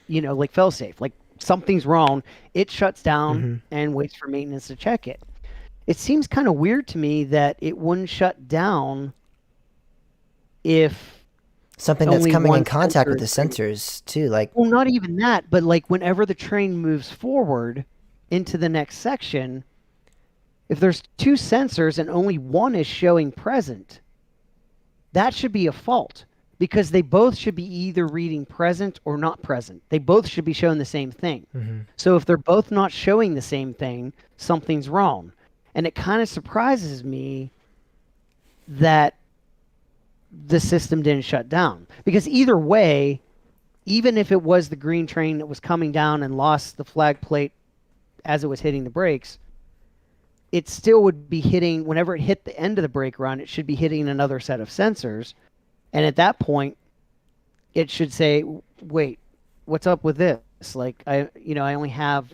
like failsafe. Like something's wrong, it shuts down and waits for maintenance to check it. It seems kind of weird to me that it wouldn't shut down if something that's only coming one in contact with the sensor sensors too. Like, well, not even that, but like whenever the train moves forward into the next section, if there's two sensors and only one is showing present, that should be a fault, because they both should be either reading present or not present. They both should be showing the same thing. So if they're both not showing the same thing, something's wrong. And it kind of surprises me that the system didn't shut down, because either way, even if it was the green train that was coming down and lost the flag plate as it was hitting the brakes, it still would be hitting, whenever it hit the end of the brake run, it should be hitting another set of sensors. And at that point, it should say, wait, what's up with this? Like, I only have,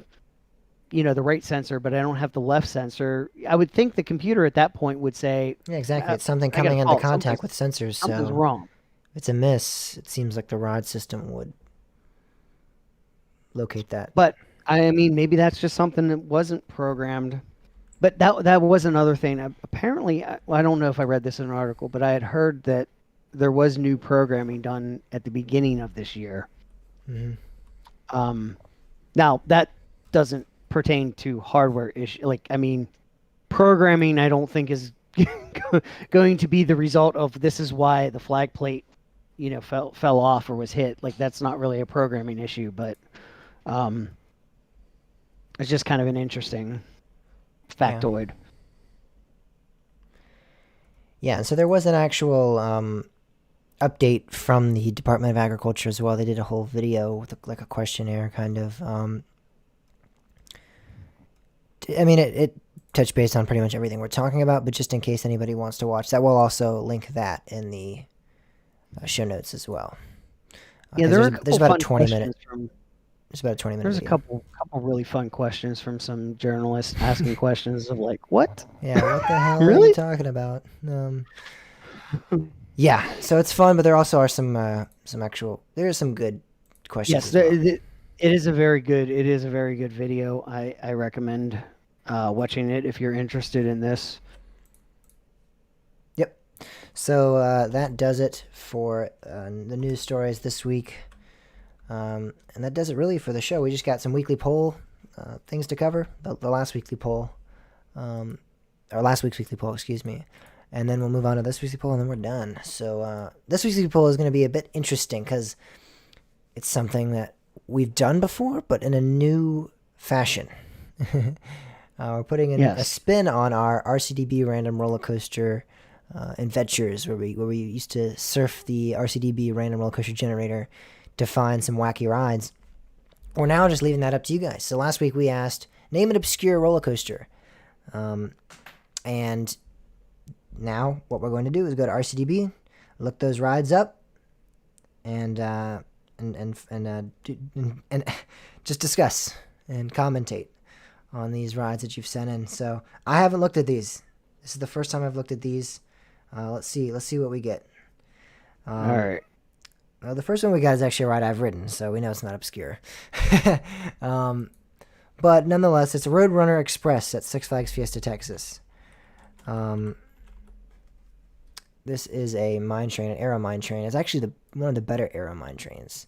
the right sensor, but I don't have the left sensor. I would think the computer at that point would say, yeah, exactly. It's something I got a coming into fault. contact with sensors. Something's So wrong. if it's a miss, it seems like the rod system would locate that. But I mean, maybe that's just something that wasn't programmed. But that was another thing. Apparently, I don't know if I read this in an article, but I had heard that there was new programming done at the beginning of this year. Now, that doesn't pertain to hardware issue. Like, I mean, programming, I don't think is going to be the result of this is why the flag plate, fell off or was hit. Like, that's not really a programming issue, but it's just kind of an interesting factoid. Yeah, and so there was an actual update from the Department of Agriculture as well. They did a whole video with like a questionnaire kind of. I mean, it touched base on pretty much everything we're talking about, but just in case anybody wants to watch that, we'll also link that in the show notes as well. Yeah, 'Cause there's about a fun 20 questions minute. from. There's about a 20-minute. There's a video. couple really fun questions from some journalists asking questions of like, what? Yeah, what the hell are Really? you talking about? Yeah, so it's fun, but there also are some actual. There are some good questions. Yes, as well. it is a very good video. I recommend watching it if you're interested in this. Yep. So that does it for the news stories this week. And that does it really for the show. We just got some weekly poll things to cover. The last weekly poll. Or last week's weekly poll, excuse me. And then we'll move on to this weekly poll, and then we're done. So this week's weekly poll is going to be a bit interesting because it's something that we've done before, but in a new fashion. We're putting in a spin on our RCDB random roller coaster adventures, where we used to surf the RCDB random roller coaster generator to find some wacky rides. We're now just leaving that up to you guys. So last week we asked, name an obscure roller coaster. And now what we're going to do is go to RCDB, look those rides up, and just discuss and commentate on these rides that you've sent in. So I haven't looked at these. This is the first time I've looked at these. Let's see what we get. All right. Well, the first one we got is actually a ride I've ridden, so we know it's not obscure. But nonetheless, it's Roadrunner Express at Six Flags Fiesta, Texas. This is a mine train, an Aero mine train. It's actually one of the better Aero mine trains.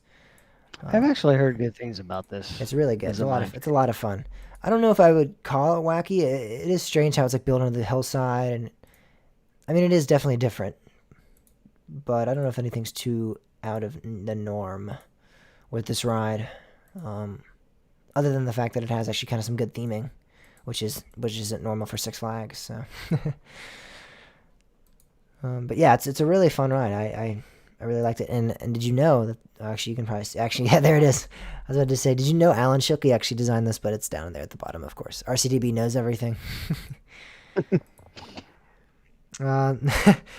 I've actually heard good things about this. It's really good. It's It's a lot of fun. I don't know if I would call it wacky. It is strange how it's like built on the hillside, and I mean it is definitely different. But I don't know if anything's too out of the norm with this ride, other than the fact that it has actually kind of some good theming, which isn't normal for Six Flags. So, but yeah, it's a really fun ride. I really liked it. And did you know that actually you can probably see, yeah, there it is. I was about to say, did you know Alan Schilke actually designed this? But it's down there at the bottom, of course. RCDB knows everything. Uh,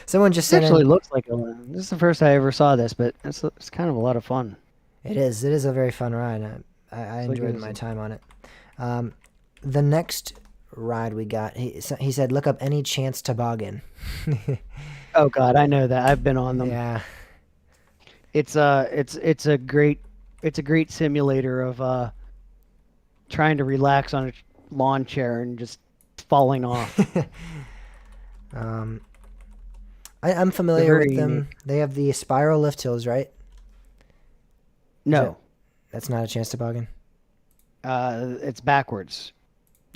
someone just It sent actually in. looks like a. This is the first I ever saw this, but it's kind of a lot of fun. It is. It is a very fun ride. I It's like enjoyed it's my a- time on it. The next ride we got, he said, look up any chance toboggan. Oh God, I know that. I've been on them. Yeah. It's a great simulator of trying to relax on a lawn chair and just falling off. I'm familiar very with them. unique. They have the spiral lift hills, right? No, That's not a chance toboggan. it's backwards.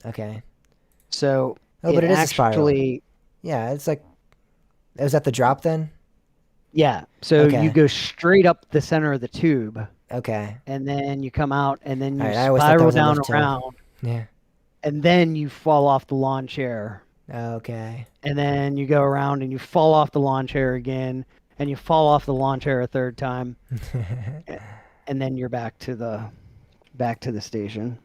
Okay. So Oh, but it is a spiral. actually, Yeah, it's like. Was that the drop then? yeah. So Okay. you go straight up the center of the tube, Okay. and then you come out, and then you Alright, I always thought that spiral was a down lift hill. around, Yeah. and then you fall off the lawn chair, Okay. and then you go around and you fall off the lawn chair again, and you fall off the lawn chair a third time, and then you're back to the station.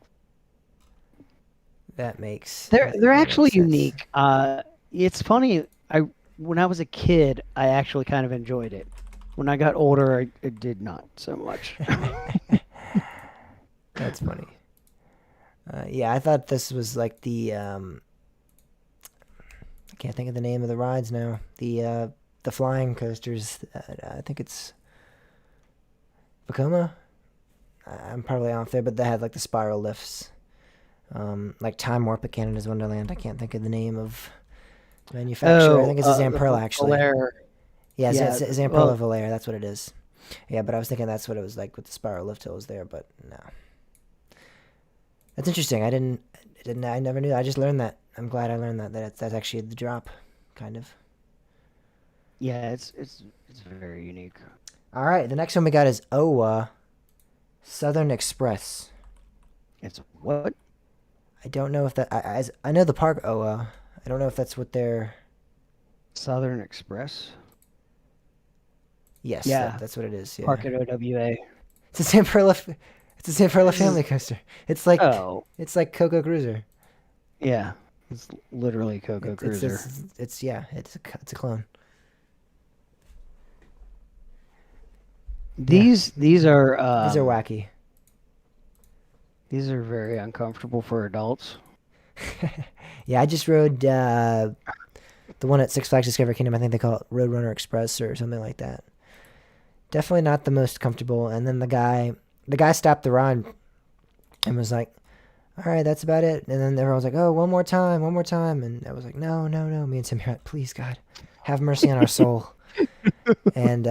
That makes. They're that actually makes sense. unique. It's funny. When I was a kid, I actually kind of enjoyed it. When I got older, I did not so much. That's funny. Yeah, I thought this was like the. I can't think of the name of the rides now. The flying coasters. I think it's. Vekoma? I'm probably off there, but they had like the spiral lifts. Like Time Warp at Canada's Wonderland. I can't think of the name of the manufacturer. I think it's the Zamperla, actually. Valère. Yeah, yeah, it's Zamperla well- Valère. That's what it is. Yeah, but I was thinking that's what it was like with the spiral lift hills there, but no. That's interesting. I never knew. I just learned that. I'm glad I learned that that's actually the drop, kind of. Yeah, it's very unique. All right, the next one we got is Owa Southern Express. It's what? I don't know if that. I know the park Owa. I don't know if that's what they're. Southern Express? Yes, Yeah. that's what it is. Yeah. Park at OWA. It's a Zamperla. It's a Zamperla family coaster. It's like Oh, it's like Coco Cruiser. yeah. It's literally Coco It's Cruiser. it's yeah. It's a clone. These are These are wacky. These are very uncomfortable for adults. Yeah, I just rode the one at Six Flags Discovery Kingdom. I think they call it Roadrunner Express or something like that. Definitely not the most comfortable. And then the guy stopped the ride and was like, "All right, that's about it." And then everyone was like, "Oh, one more time." And I was like, "No, no, no." Me and Tim were like, "Please, God, have mercy on our soul." And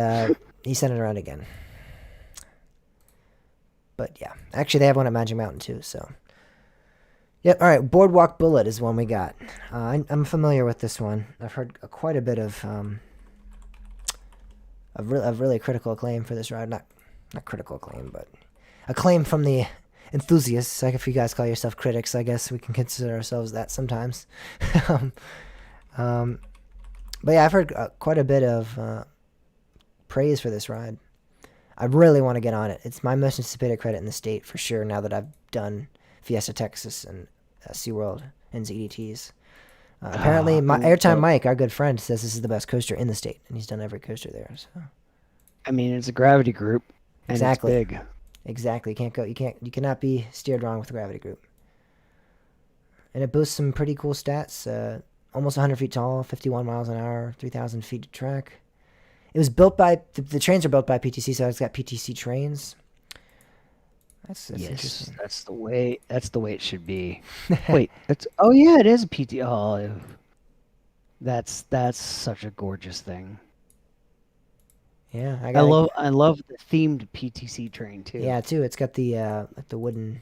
he sent it around again. But yeah, actually, they have one at Magic Mountain too. So, yep. All right, Boardwalk Bullet is one we got. I'm familiar with this one. I've heard quite a bit of really critical acclaim for this ride. Not critical acclaim, but acclaim from the enthusiasts. Like if you guys call yourself critics, I guess we can consider ourselves that sometimes. But yeah, I've heard quite a bit of praise for this ride. I really want to get on it. It's my most anticipated credit in the state for sure. Now that I've done Fiesta Texas and SeaWorld and ZDTs. Apparently, Airtime Mike, our good friend, says this is the best coaster in the state, and he's done every coaster there. So I mean, it's a gravity group, and Exactly. it's big. exactly, you cannot be steered wrong with the Gravity Group. And it boasts some pretty cool stats. Almost 100 feet tall, 51 miles an hour, 3,000 feet to track. It was built by the trains are built by PTC, so it's got PTC trains. That's Yes, interesting. that's the way it should be. Wait, oh yeah, it is a PT. Oh, that's such a gorgeous thing. Yeah, I love the themed PTC train too. Yeah, too. It's got the like the wooden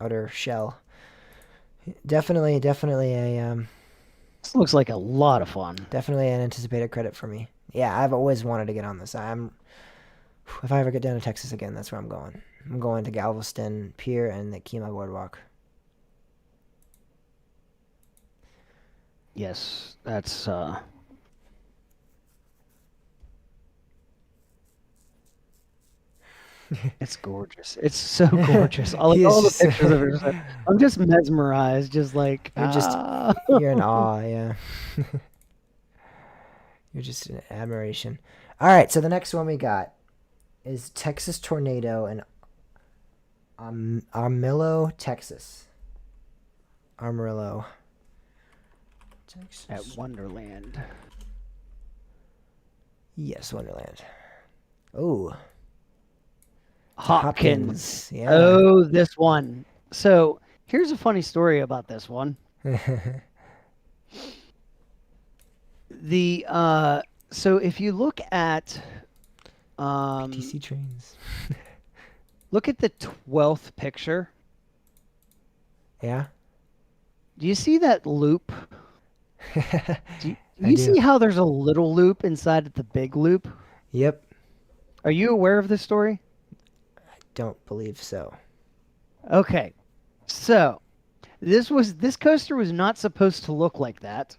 outer shell. Definitely a This looks like a lot of fun. definitely an anticipated credit for me. Yeah, I've always wanted to get on this. If I ever get down to Texas again, that's where I'm going. I'm going to Galveston Pier and the Kemah Boardwalk. Yes, that's It's gorgeous. It's so gorgeous. All, He is all the just- pictures of it. Are so- I'm just mesmerized. Just like You're just- ah. You're in awe, yeah. You're just in admiration. All right, so the next one we got is Texas Tornado in Armillo, Texas. Amarillo, Texas. At Wonderland. Yes, Wonderland. Oh, Hopkins. Yeah. Oh, this one. So here's a funny story about this one. The so if you look at TC trains. look at the 12th picture. Yeah. Do you see that loop? Do you, I you do. see how there's a little loop inside of the big loop? Yep. Are you aware of this story? Don't believe so. Okay. So, this coaster was not supposed to look like that.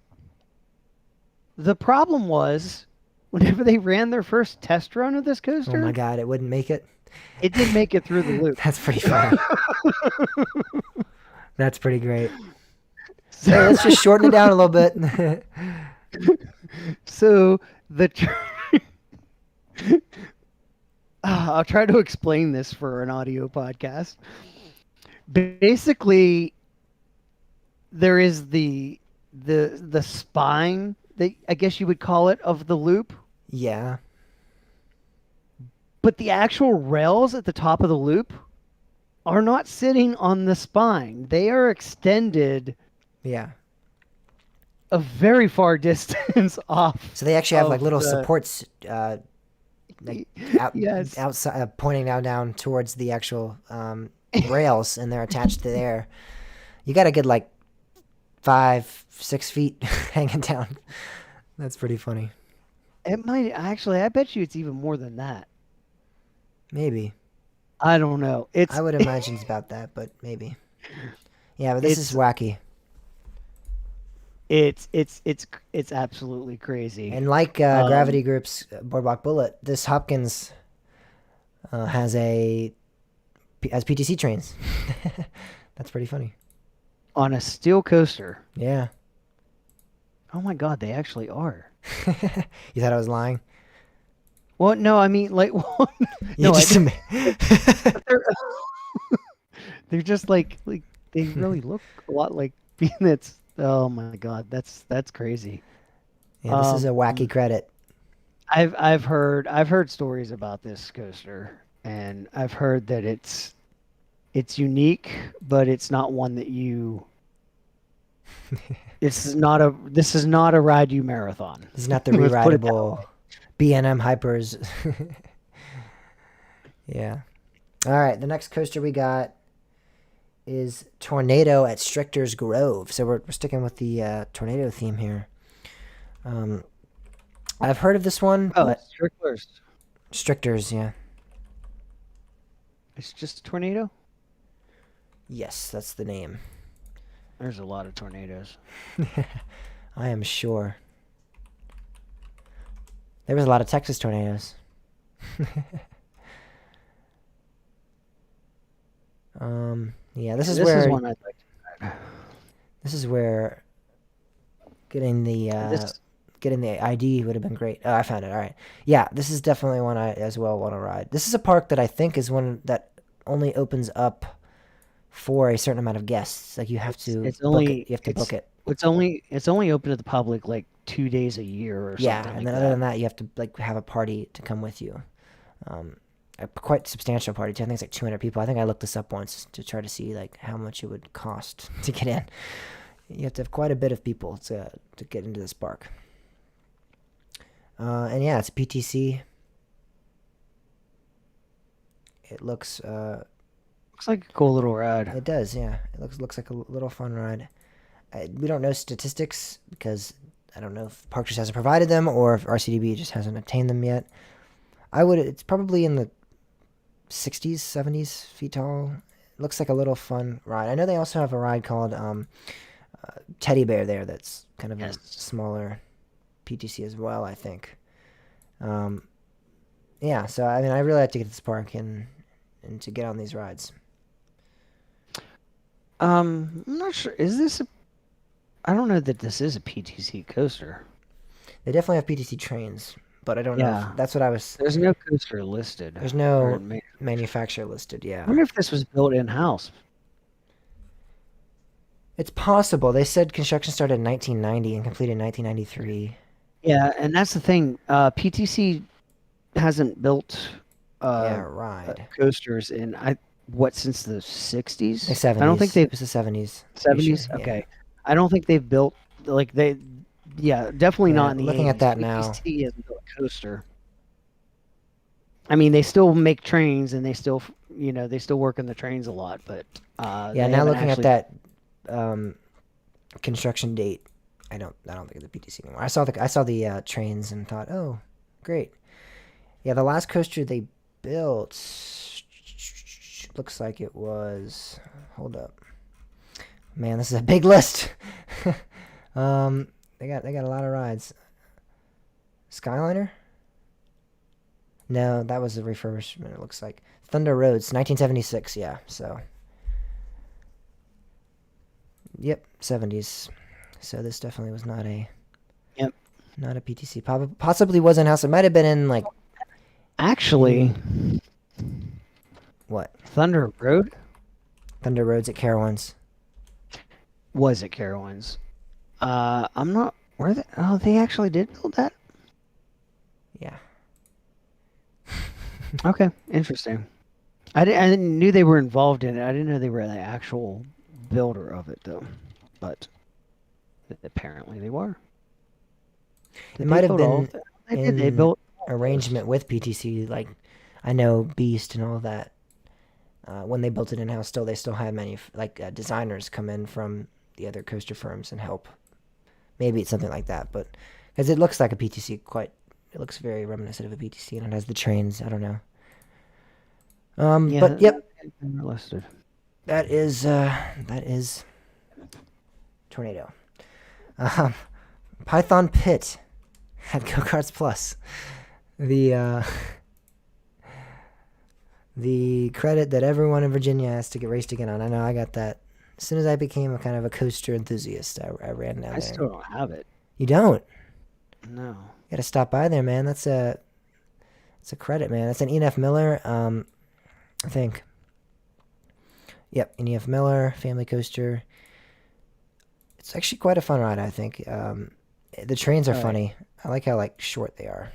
The problem was whenever they ran their first test run of this Oh coaster, my God, it wouldn't make it. it didn't make it through the loop. That's pretty funny. That's pretty great. So, Hey, let's just shorten it down a little bit. so the I'll try to explain this for an audio podcast. Basically, there is the spine that I guess you would call it of the loop, Yeah. but the actual rails at the top of the loop are not sitting on the spine. They are extended Yeah. a very far distance off. So they actually have like of little the- supports, like Yes. outside, pointing down towards the actual rails, and they're attached to there. You got to get like 5-6 feet hanging down. That's pretty funny. It might actually. I bet you it's even more than that. Maybe. I don't know. It's I would imagine it's about that, but maybe. Yeah, but this is It's- wacky. it's absolutely crazy. And like Gravity Group's Boardwalk Bullet, this Hopkins has PTC trains. That's pretty funny. On a steel coaster. Yeah. Oh my God, they actually are. You thought I was lying? Well, no, I mean like You no, I just didn't- they're just like they really look a lot like peanuts. Oh my God, that's crazy. Yeah, this is a wacky credit. I've heard stories about this coaster, and I've heard that it's unique, but it's not one that you. This is not a ride you marathon. This is not the Let's put it that rewritable B&M Hypers. Yeah. All right, the next coaster we got is Tornado at Stricter's Grove. So we're sticking with the tornado theme here. I've heard of this one, Oh, but Stricklers. Stricter's, yeah. It's just a tornado. Yes, that's the name. There's a lot of tornadoes. I am sure. There was a lot of Texas tornadoes. Yeah, this is This where is one I'd like to. this is where getting the This getting the ID would have been great. Oh, I found it. All right. Yeah, this is definitely one I as well want to ride. This is a park that I think is one that only opens up for a certain amount of guests. Like you have to it's book only- it. You have to it's- book it. it's only open to the public like 2 days a year or something. Yeah, and like then that. other than that, you have to like have a party to come with you. A quite substantial party too. I think it's like 200 people. I think I looked this up once to try to see like how much it would cost to get in. You have to have quite a bit of people to get into this park. And yeah, it's PTC. It looks Looks like a cool little ride. it does, yeah. It looks like a little fun ride. We don't know statistics because I don't know if Park just hasn't provided them or if RCDB just hasn't obtained them yet. It's probably in the 60s, 70s feet tall. It looks like a little fun ride. I know they also have a ride called Teddy Bear there that's kind of Yes. a smaller PTC as well, I think. Yeah, so I mean, I really like to get to this park, and and to get on these rides. I'm not sure. Is this a? I don't know that this is a PTC coaster. They definitely have PTC trains, but I don't know. Yeah. If, that's what I was. There's no coaster listed. There's or no ma- manufacturer listed. I Yeah, wonder if this was built in house. it's possible. They said construction started in 1990 and completed in 1993. Yeah, and that's the thing. PTC hasn't built Yeah, ride. coasters in since the 60s. The 70s. I don't think they've It was the 70s. 70s. Sure, yeah. Okay, I don't think they've built like they. Yeah, definitely Yeah, not in the looking at 80s. that now. PTC hasn't built a coaster. I mean, they still make trains, and they still, they still work on the trains a lot. But Yeah, they now haven't looking actually- at that construction date, I don't think it's a PTC anymore. I saw the trains and thought, oh, great. Yeah, the last coaster they built looks like it was. Hold up, man, this is a big list. They got a lot of rides. Skyliner? No, that was a refurbishment. It looks like Thunder Roads, 1976. Yeah, so. Yep, 70s. So this definitely was not a. Yep. Not a PTC. Possibly was in house. It might have been in like Actually, what? Thunder Road Thunder Roads at Carowinds. was at Carowinds. I'm not. Where they? Oh, they actually did build that. Yeah. Okay, interesting. I knew they were involved in it. I didn't know they were the actual builder of it, though. But apparently they were. Did It might they have build all been of that? They did. They in built arrangement with PTC. Like, I know Beast and all that. When they built it in house, they still had designers come in from the other coaster firms and help. Maybe it's something like that, but because it looks like a PTC, it looks very reminiscent of a PTC, and it has the trains. I don't know. Yeah, But yep, they're listed. that is Tornado. Python Pit at Go Karts Plus. The credit that everyone in Virginia has to get raced again on. I know I got that. As soon as I became a kind of a coaster enthusiast, I ran down I there. still don't have it. You don't? No. You gotta stop by there, man. It's a credit, man. That's an E.F. Miller, I think. Yep, E.F. Miller, family coaster. It's actually quite a fun ride, I think. The trains are All right. funny. I like how short they are.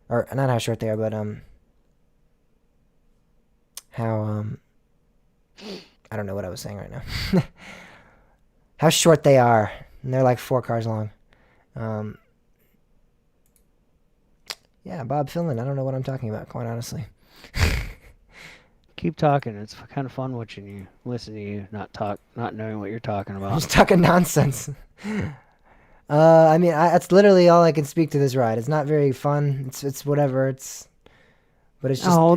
Or not how short they are, but how I don't know what I was saying right now. How short they are. And they're like 4 cars long. Yeah, Bob Finland. I don't know what I'm talking about, quite honestly. Keep talking. It's kind of fun watching you, listen to you, not knowing what you're talking I'm about. just talking nonsense. I mean, that's literally all I can speak to this ride. It's not very fun. It's whatever. But it's just. Oh,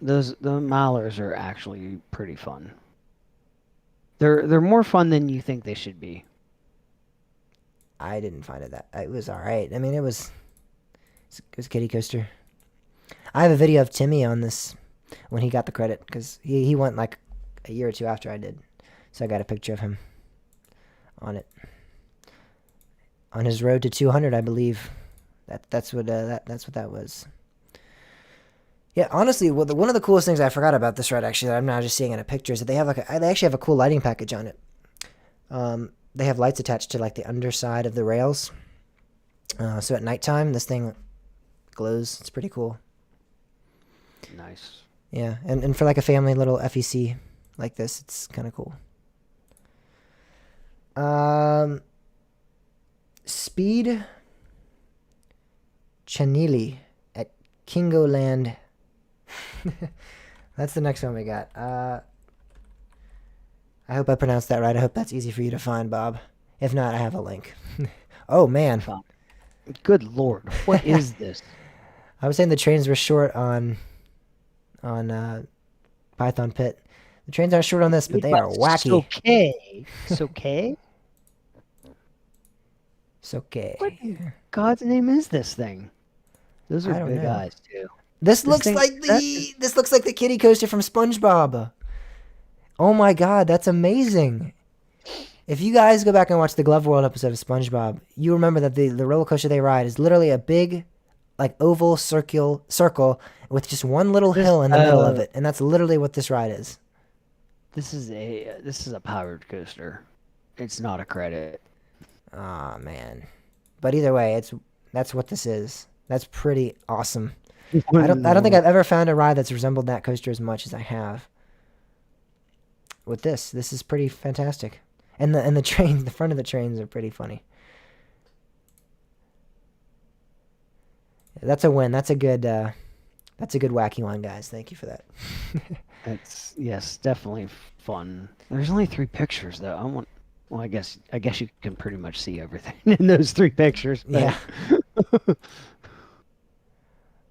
the Milers are actually pretty fun. They're more fun than you think they should be. I didn't find it that. It was all right. I mean, it was a kiddie coaster. I have a video of Timmy on this when he got the credit because he went like a year or two after I did, so I got a picture of him on it on his road to 200, I believe. That's what that was. Yeah, honestly, one of the coolest things I forgot about this ride actually that I'm now just seeing in a picture is that they actually have a cool lighting package on it. They have lights attached to like the underside of the rails. So at nighttime, this thing glows. It's pretty cool. Nice. Yeah, and for like a family little FEC like this, it's kind of cool. Speed Chanili at Kingoland. That's the next one we got. I hope I pronounced that right. I hope that's easy for you to find, Bob. If not, I have a link. Oh, man. Good Lord. What is this? I was saying the trains were short on Python Pit. The trains aren't short on this, but they are wacky. Okay. It's okay. It's okay. What in God's name is this thing? Those I are don't big know. eyes, too. This looks thing- like that this looks like the kiddie coaster from SpongeBob. Oh my god, that's amazing. If you guys go back and watch the Glove World episode of SpongeBob, you remember that the roller coaster they ride is literally a big, like, oval circle with just one little hill in the middle of it, and that's literally what this ride is. This is a powered coaster. It's not a credit. Ah, man. But either way, that's what this is. That's pretty awesome. I don't think I've ever found a ride that's resembled that coaster as much as I have. With this is pretty fantastic. And the trains, the front of the trains are pretty funny. That's a win. That's a good wacky one, guys. Thank you for that. It's yes, definitely fun. There's only 3 pictures though. Well, I guess you can pretty much see everything in those 3 pictures. But... Yeah.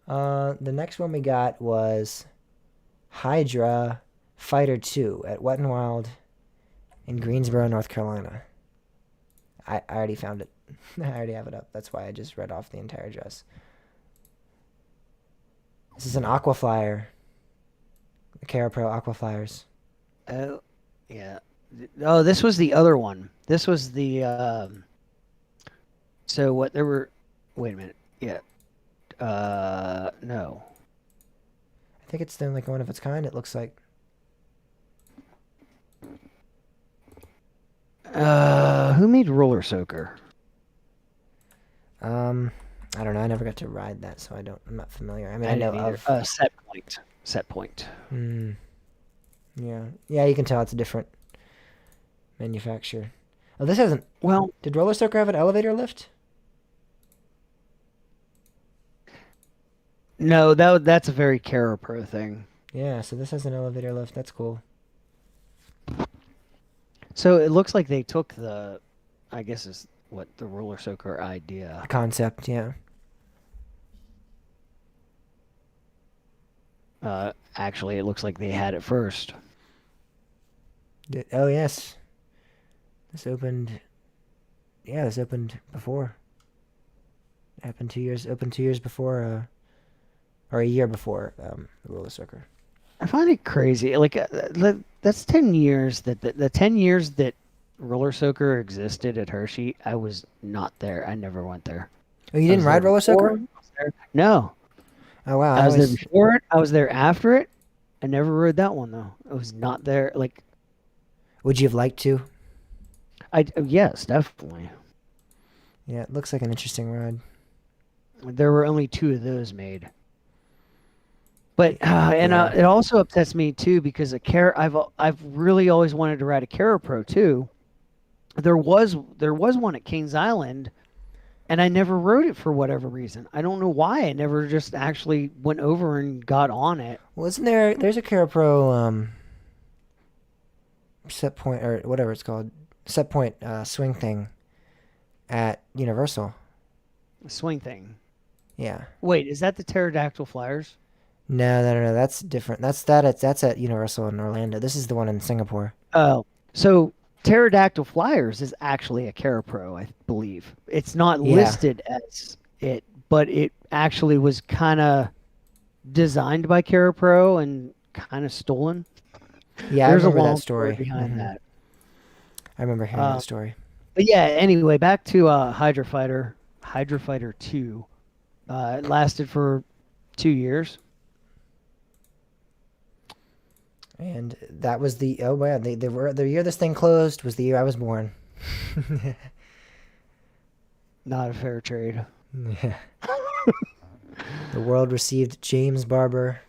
The next one we got was Hydra Fighter 2 at Wet n Wild in Greensboro, North Carolina. I already found it. I already have it up. That's why I just read off the entire address. This is an Aquaflyer. The Cara Pro Aquaflyers. Oh, yeah. Oh, this was the other one. This was the. So what there were? Wait a minute. Yeah. No. I think it's then like one of its kind. It looks like. Who made Roller Soaker? I don't know. I never got to ride that, so I'm not familiar. I mean, I know didn't of. either. Set Point. Set Point. Yeah. Yeah, you can tell it's a different manufacturer. Oh, this hasn't. Well, Did Roller Soaker have an elevator lift? no, that's a very Cara Pro thing. Yeah, so this has an elevator lift. That's cool. So it looks like they took I guess is what the Roller Soaker idea. Concept, yeah. Actually, it looks like they had it first. Oh, yes. This opened. Yeah, this opened before. It happened 2 years. Opened 2 years before, or a year before the Roller Soaker. I find it crazy. Like that's 10 years the 10 years that Roller Soaker existed at Hershey. I was not there. I never went there. Oh, you I didn't was ride there Roller before, Soaker? I was there- No, Oh wow! I was there before it. I was there after it. I never rode that one though. I was not there. Like Would you have liked to? yes, definitely. Yeah, it looks like an interesting ride. There were only 2 of those made. But Yeah. it also upsets me too because I've really always wanted to ride a Cara Pro too. There was one at Kings Island, and I never rode it for whatever reason. I don't know why. I never just actually went over and got on it. Well, isn't there? There's a Cara Pro set point or whatever it's called, set point swing thing at Universal. The swing thing. Yeah. Wait, is that the Pterodactyl Flyers? No. That's different. That's at Universal in Orlando. This is the one in Singapore. Oh, so Pterodactyl Flyers is actually a Cara Pro, I believe. It's not Yeah. listed as it, but it actually was kind of designed by Cara Pro and kind of stolen. Yeah, There's I a remember long that story behind Mhm. that. I remember hearing that story. But yeah, anyway, back to Hydra Fighter 2. It lasted for 2 years. And that was the the year this thing closed was the year I was born. Not a fair trade. Yeah. The world received James Barber,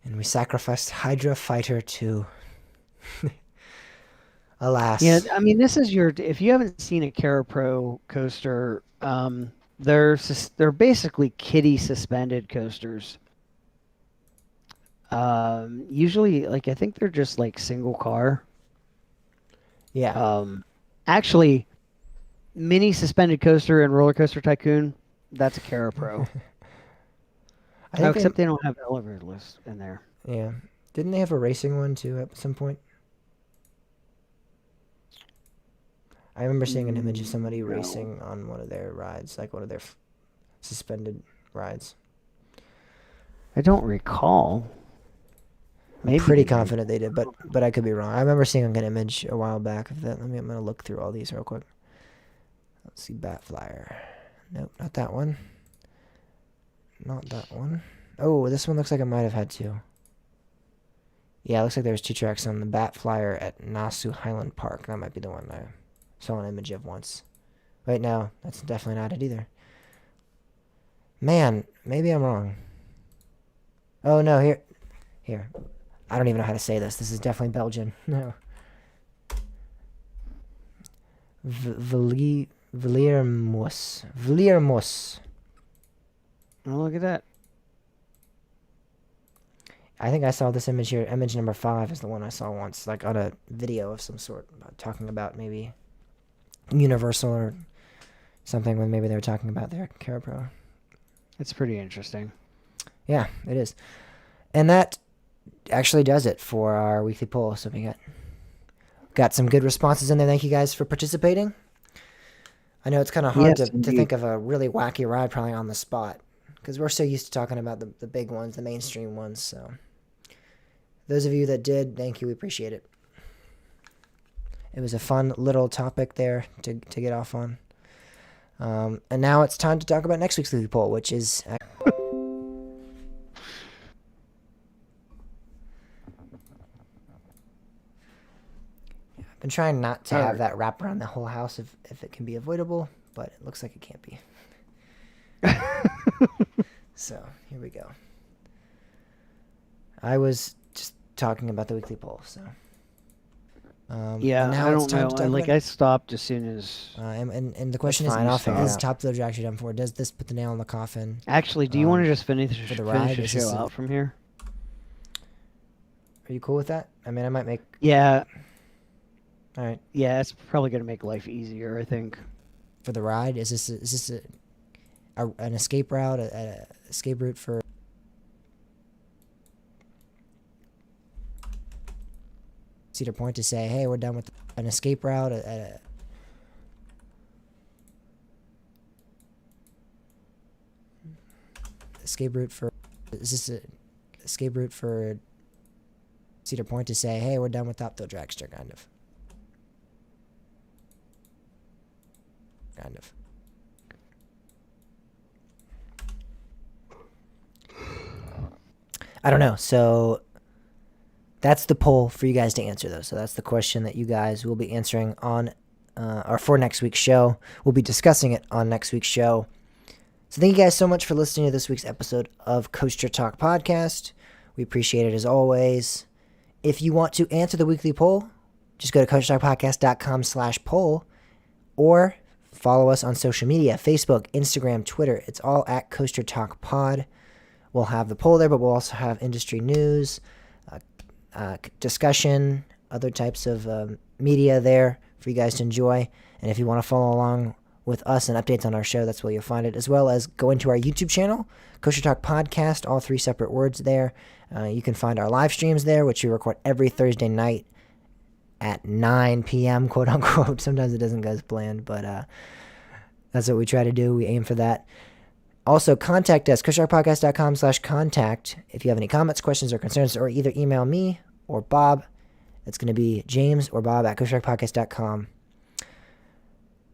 and we sacrificed Hydra Fighter 2. Alas. Yeah, I mean, this is if you haven't seen a Cara Pro coaster, they're basically kiddie suspended coasters. Usually, like I think they're just like single car. Yeah. Actually, mini suspended coaster and Roller Coaster Tycoon, that's a Cara Pro. I think Except they don't have elevator lifts in there. yeah. Didn't they have a racing one too at some point? I remember seeing an image of somebody No. racing on one of their rides, like one of their suspended rides. I don't recall. I'm pretty confident they did, but I could be wrong. I remember seeing an image a while back of that. I'm gonna look through all these real quick. Let's see, Bat Flyer. Nope, not that one. Not that one. Oh, this one looks like it might have had two. Yeah, it looks like there was 2 tracks on the Bat Flyer at Nasu Highland Park. That might be the one I saw an image of once. Wait, no, that's definitely not it either. Man, maybe I'm wrong. Oh no, here. I don't even know how to say this. This is definitely Belgian. No. Vleermoes. Oh, look at that. I think I saw this image here. Image number 5 is the one I saw once, like on a video of some sort, talking about maybe Universal or something when maybe they were talking about their CaraPro. It's pretty interesting. Yeah, it is. And that actually does it for our weekly poll. So we got some good responses in there. Thank you guys for participating. I know it's kind of hard Yes, to indeed. think of a really wacky ride probably on the spot because we're so used to talking about the big ones, the mainstream ones. So those of you that did, thank you. We appreciate it. It was a fun little topic there to get off on. And now it's time to talk about next week's weekly poll, which is... Been trying not to have that wrap around the whole house if it can be avoidable, but it looks like it can't be. So, here we go. I was just talking about the weekly poll, so. Yeah, and now I it's don't time know. to talk Like about- I stopped as soon as. and the question is, fine, I'll figure it is out. Top Thrill actually done for? Does this put the nail in the coffin? Actually, do you want Um, to just finish for the finish ride? the Is this show a- out from here? Are you cool with that? I mean, I might make... Yeah, All right. yeah. It's probably gonna make life easier. I think. For the ride, is this an escape route, a escape route for... Cedar Point to say, hey, we're done with an escape route, escape route for... Is this a escape route for Cedar Point to say, hey, we're done with Top Thrill Dragster, kind of. Kind of. I don't know. So that's the poll for you guys to answer, though. So that's the question that you guys will be answering on, or for next week's show. We'll be discussing it on next week's show. So thank you guys so much for listening to this week's episode of Coaster Talk Podcast. We appreciate it as always. If you want to answer the weekly poll, just go to coastertalkpodcast.com/poll or follow us on social media, Facebook, Instagram, Twitter. It's all at Coaster Talk Pod. We'll have the poll there, but we'll also have industry news, discussion, other types of media there for you guys to enjoy. And if you want to follow along with us and updates on our show, that's where you'll find it, as well as go into our YouTube channel, Coaster Talk Podcast, all 3 separate words there. You can find our live streams there, which we record every Thursday night at 9 p.m., quote unquote. Sometimes it doesn't go as planned, but that's what we try to do. We aim for that. Also, contact us, coastertalkpodcast.com/contact. If you have any comments, questions, or concerns, or either email me or Bob. It's going to be James or Bob at coastertalkpodcast.com.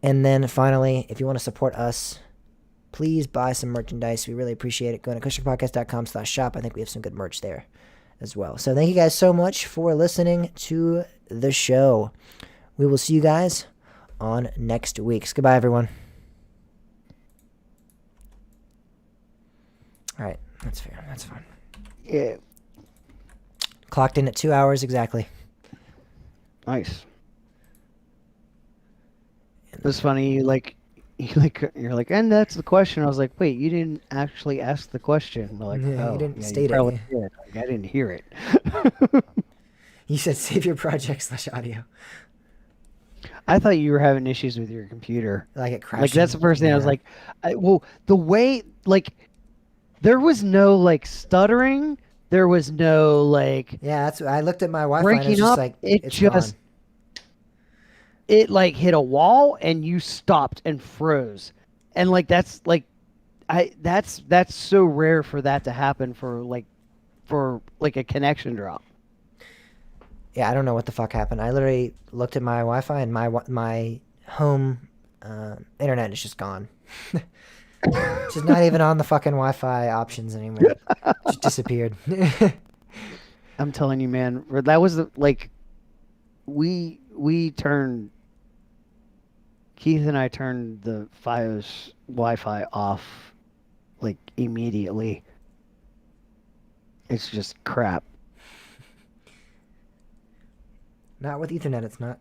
And then finally, if you want to support us, please buy some merchandise. We really appreciate it. Go to coastertalkpodcast.com/shop. I think we have some good merch there as well. So thank you guys so much for listening to the show. We will see you guys on next week's. Goodbye, everyone. All right, that's fair. That's fine. Yeah. Clocked in at 2 hours exactly. Nice. It's funny. You're like, and that's the question. I was like, wait, you didn't actually ask the question. We're like, Yeah, you oh, didn't yeah, state it, probably yeah. did. Like, I didn't hear it. You said save your project/audio. I thought you were having issues with your computer. Like it crashed. Like that's the first thing I was like, well, the way there was no like stuttering, there was no like Yeah, that's. I looked at my Wi-Fi and it's breaking just up. like It it's just gone. it like hit a wall and you stopped and froze, and like that's like that's so rare for that to happen for like a connection drop. Yeah, I don't know what the fuck happened. I literally looked at my Wi-Fi and my home internet is just gone. Just not even on the fucking Wi-Fi options anymore. Just disappeared. I'm telling you, man, that was like we turned Keith and I turned the FiOS Wi-Fi off like immediately. It's just crap. Not with Ethernet, it's not.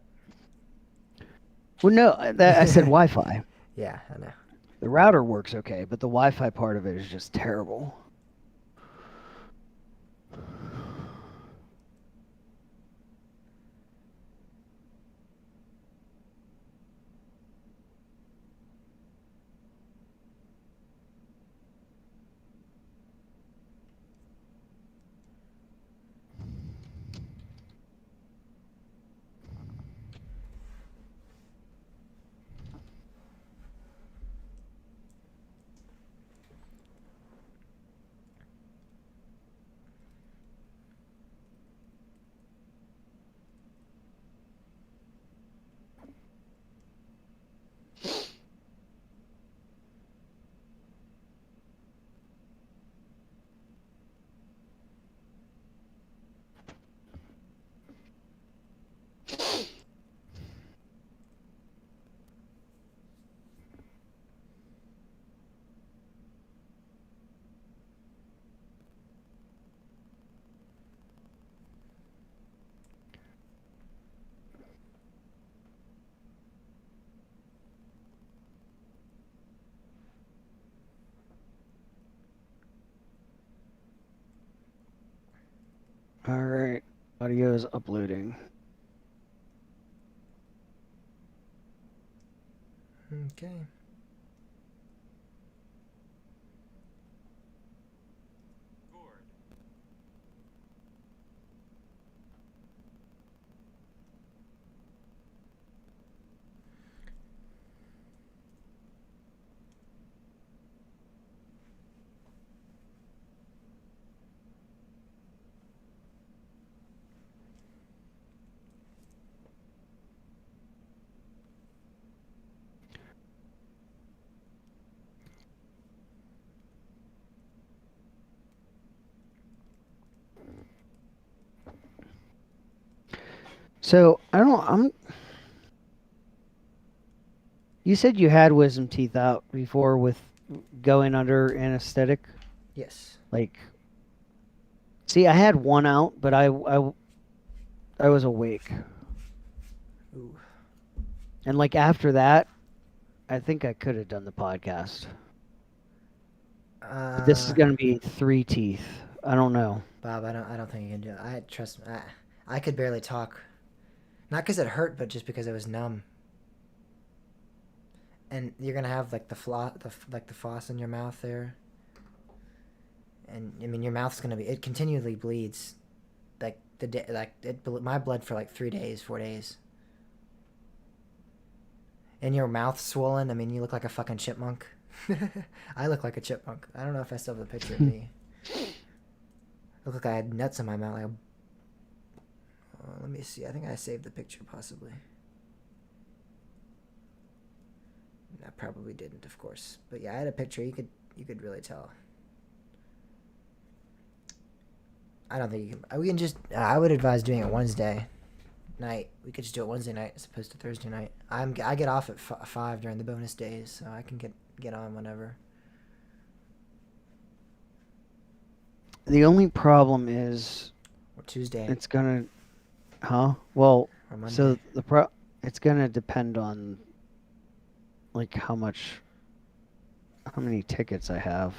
Well, no, I said Wi-Fi. Yeah, I know. The router works okay, but the Wi-Fi part of it is just terrible. All right, audio is uploading. Okay. So I'm. You said you had wisdom teeth out before with going under anesthetic. Yes. Like, see, I had one out, but I was awake, Ooh. and like after that, I think I could have done the podcast. But this is gonna be 3 teeth. I don't know. Bob, I don't think you can do it. I trust me. I could barely talk. Not because it hurt, but just because I was numb. And you're gonna have like the floss in your mouth there. And I mean, your mouth's gonna be. It continually bleeds, like my blood for like 3 days, 4 days. And your mouth's swollen. I mean, you look like a fucking chipmunk. I look like a chipmunk. I don't know if I still have a picture of me. I look like I had nuts in my mouth. Like let me see. I think I saved the picture possibly. I probably didn't, of course. But yeah, I had a picture. You could really tell. I don't think you can. We can just. I would advise doing it Wednesday night. We could just do it Wednesday night as opposed to Thursday night. I get off at 5 during the bonus days, so I can get on whenever. The only problem is Or Tuesday. it's gonna, huh? Well, Or Monday. so it's gonna depend on like how many tickets I have.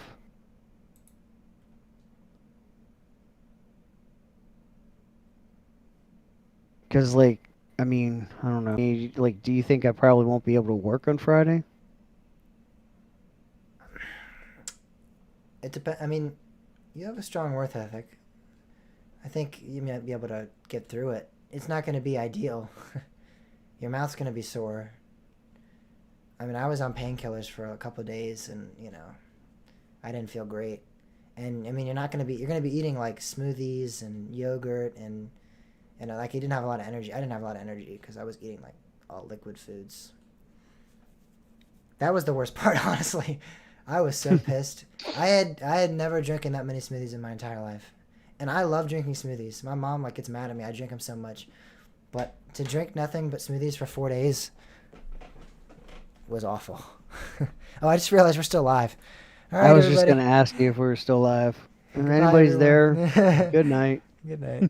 Because like, I mean, I don't know. Like, do you think I probably won't be able to work on Friday? It depends. I mean, you have a strong work ethic. I think you might be able to get through it. It's not going to be ideal. Your mouth's going to be sore. I mean, I was on painkillers for a couple of days, and I didn't feel great. And I mean, you're going to be eating like smoothies and yogurt and like you didn't have a lot of energy. I didn't have a lot of energy because I was eating like all liquid foods. That was the worst part, honestly. I was so pissed. I had never drinking that many smoothies in my entire life, and I love drinking smoothies. My mom like gets mad at me. I drink them so much, but to drink nothing but smoothies for 4 days was awful. Oh, I just realized we're still live. All right, I was just everybody. going to ask you if we were still live. If Goodbye, anybody's everyone. there, good night. Good night.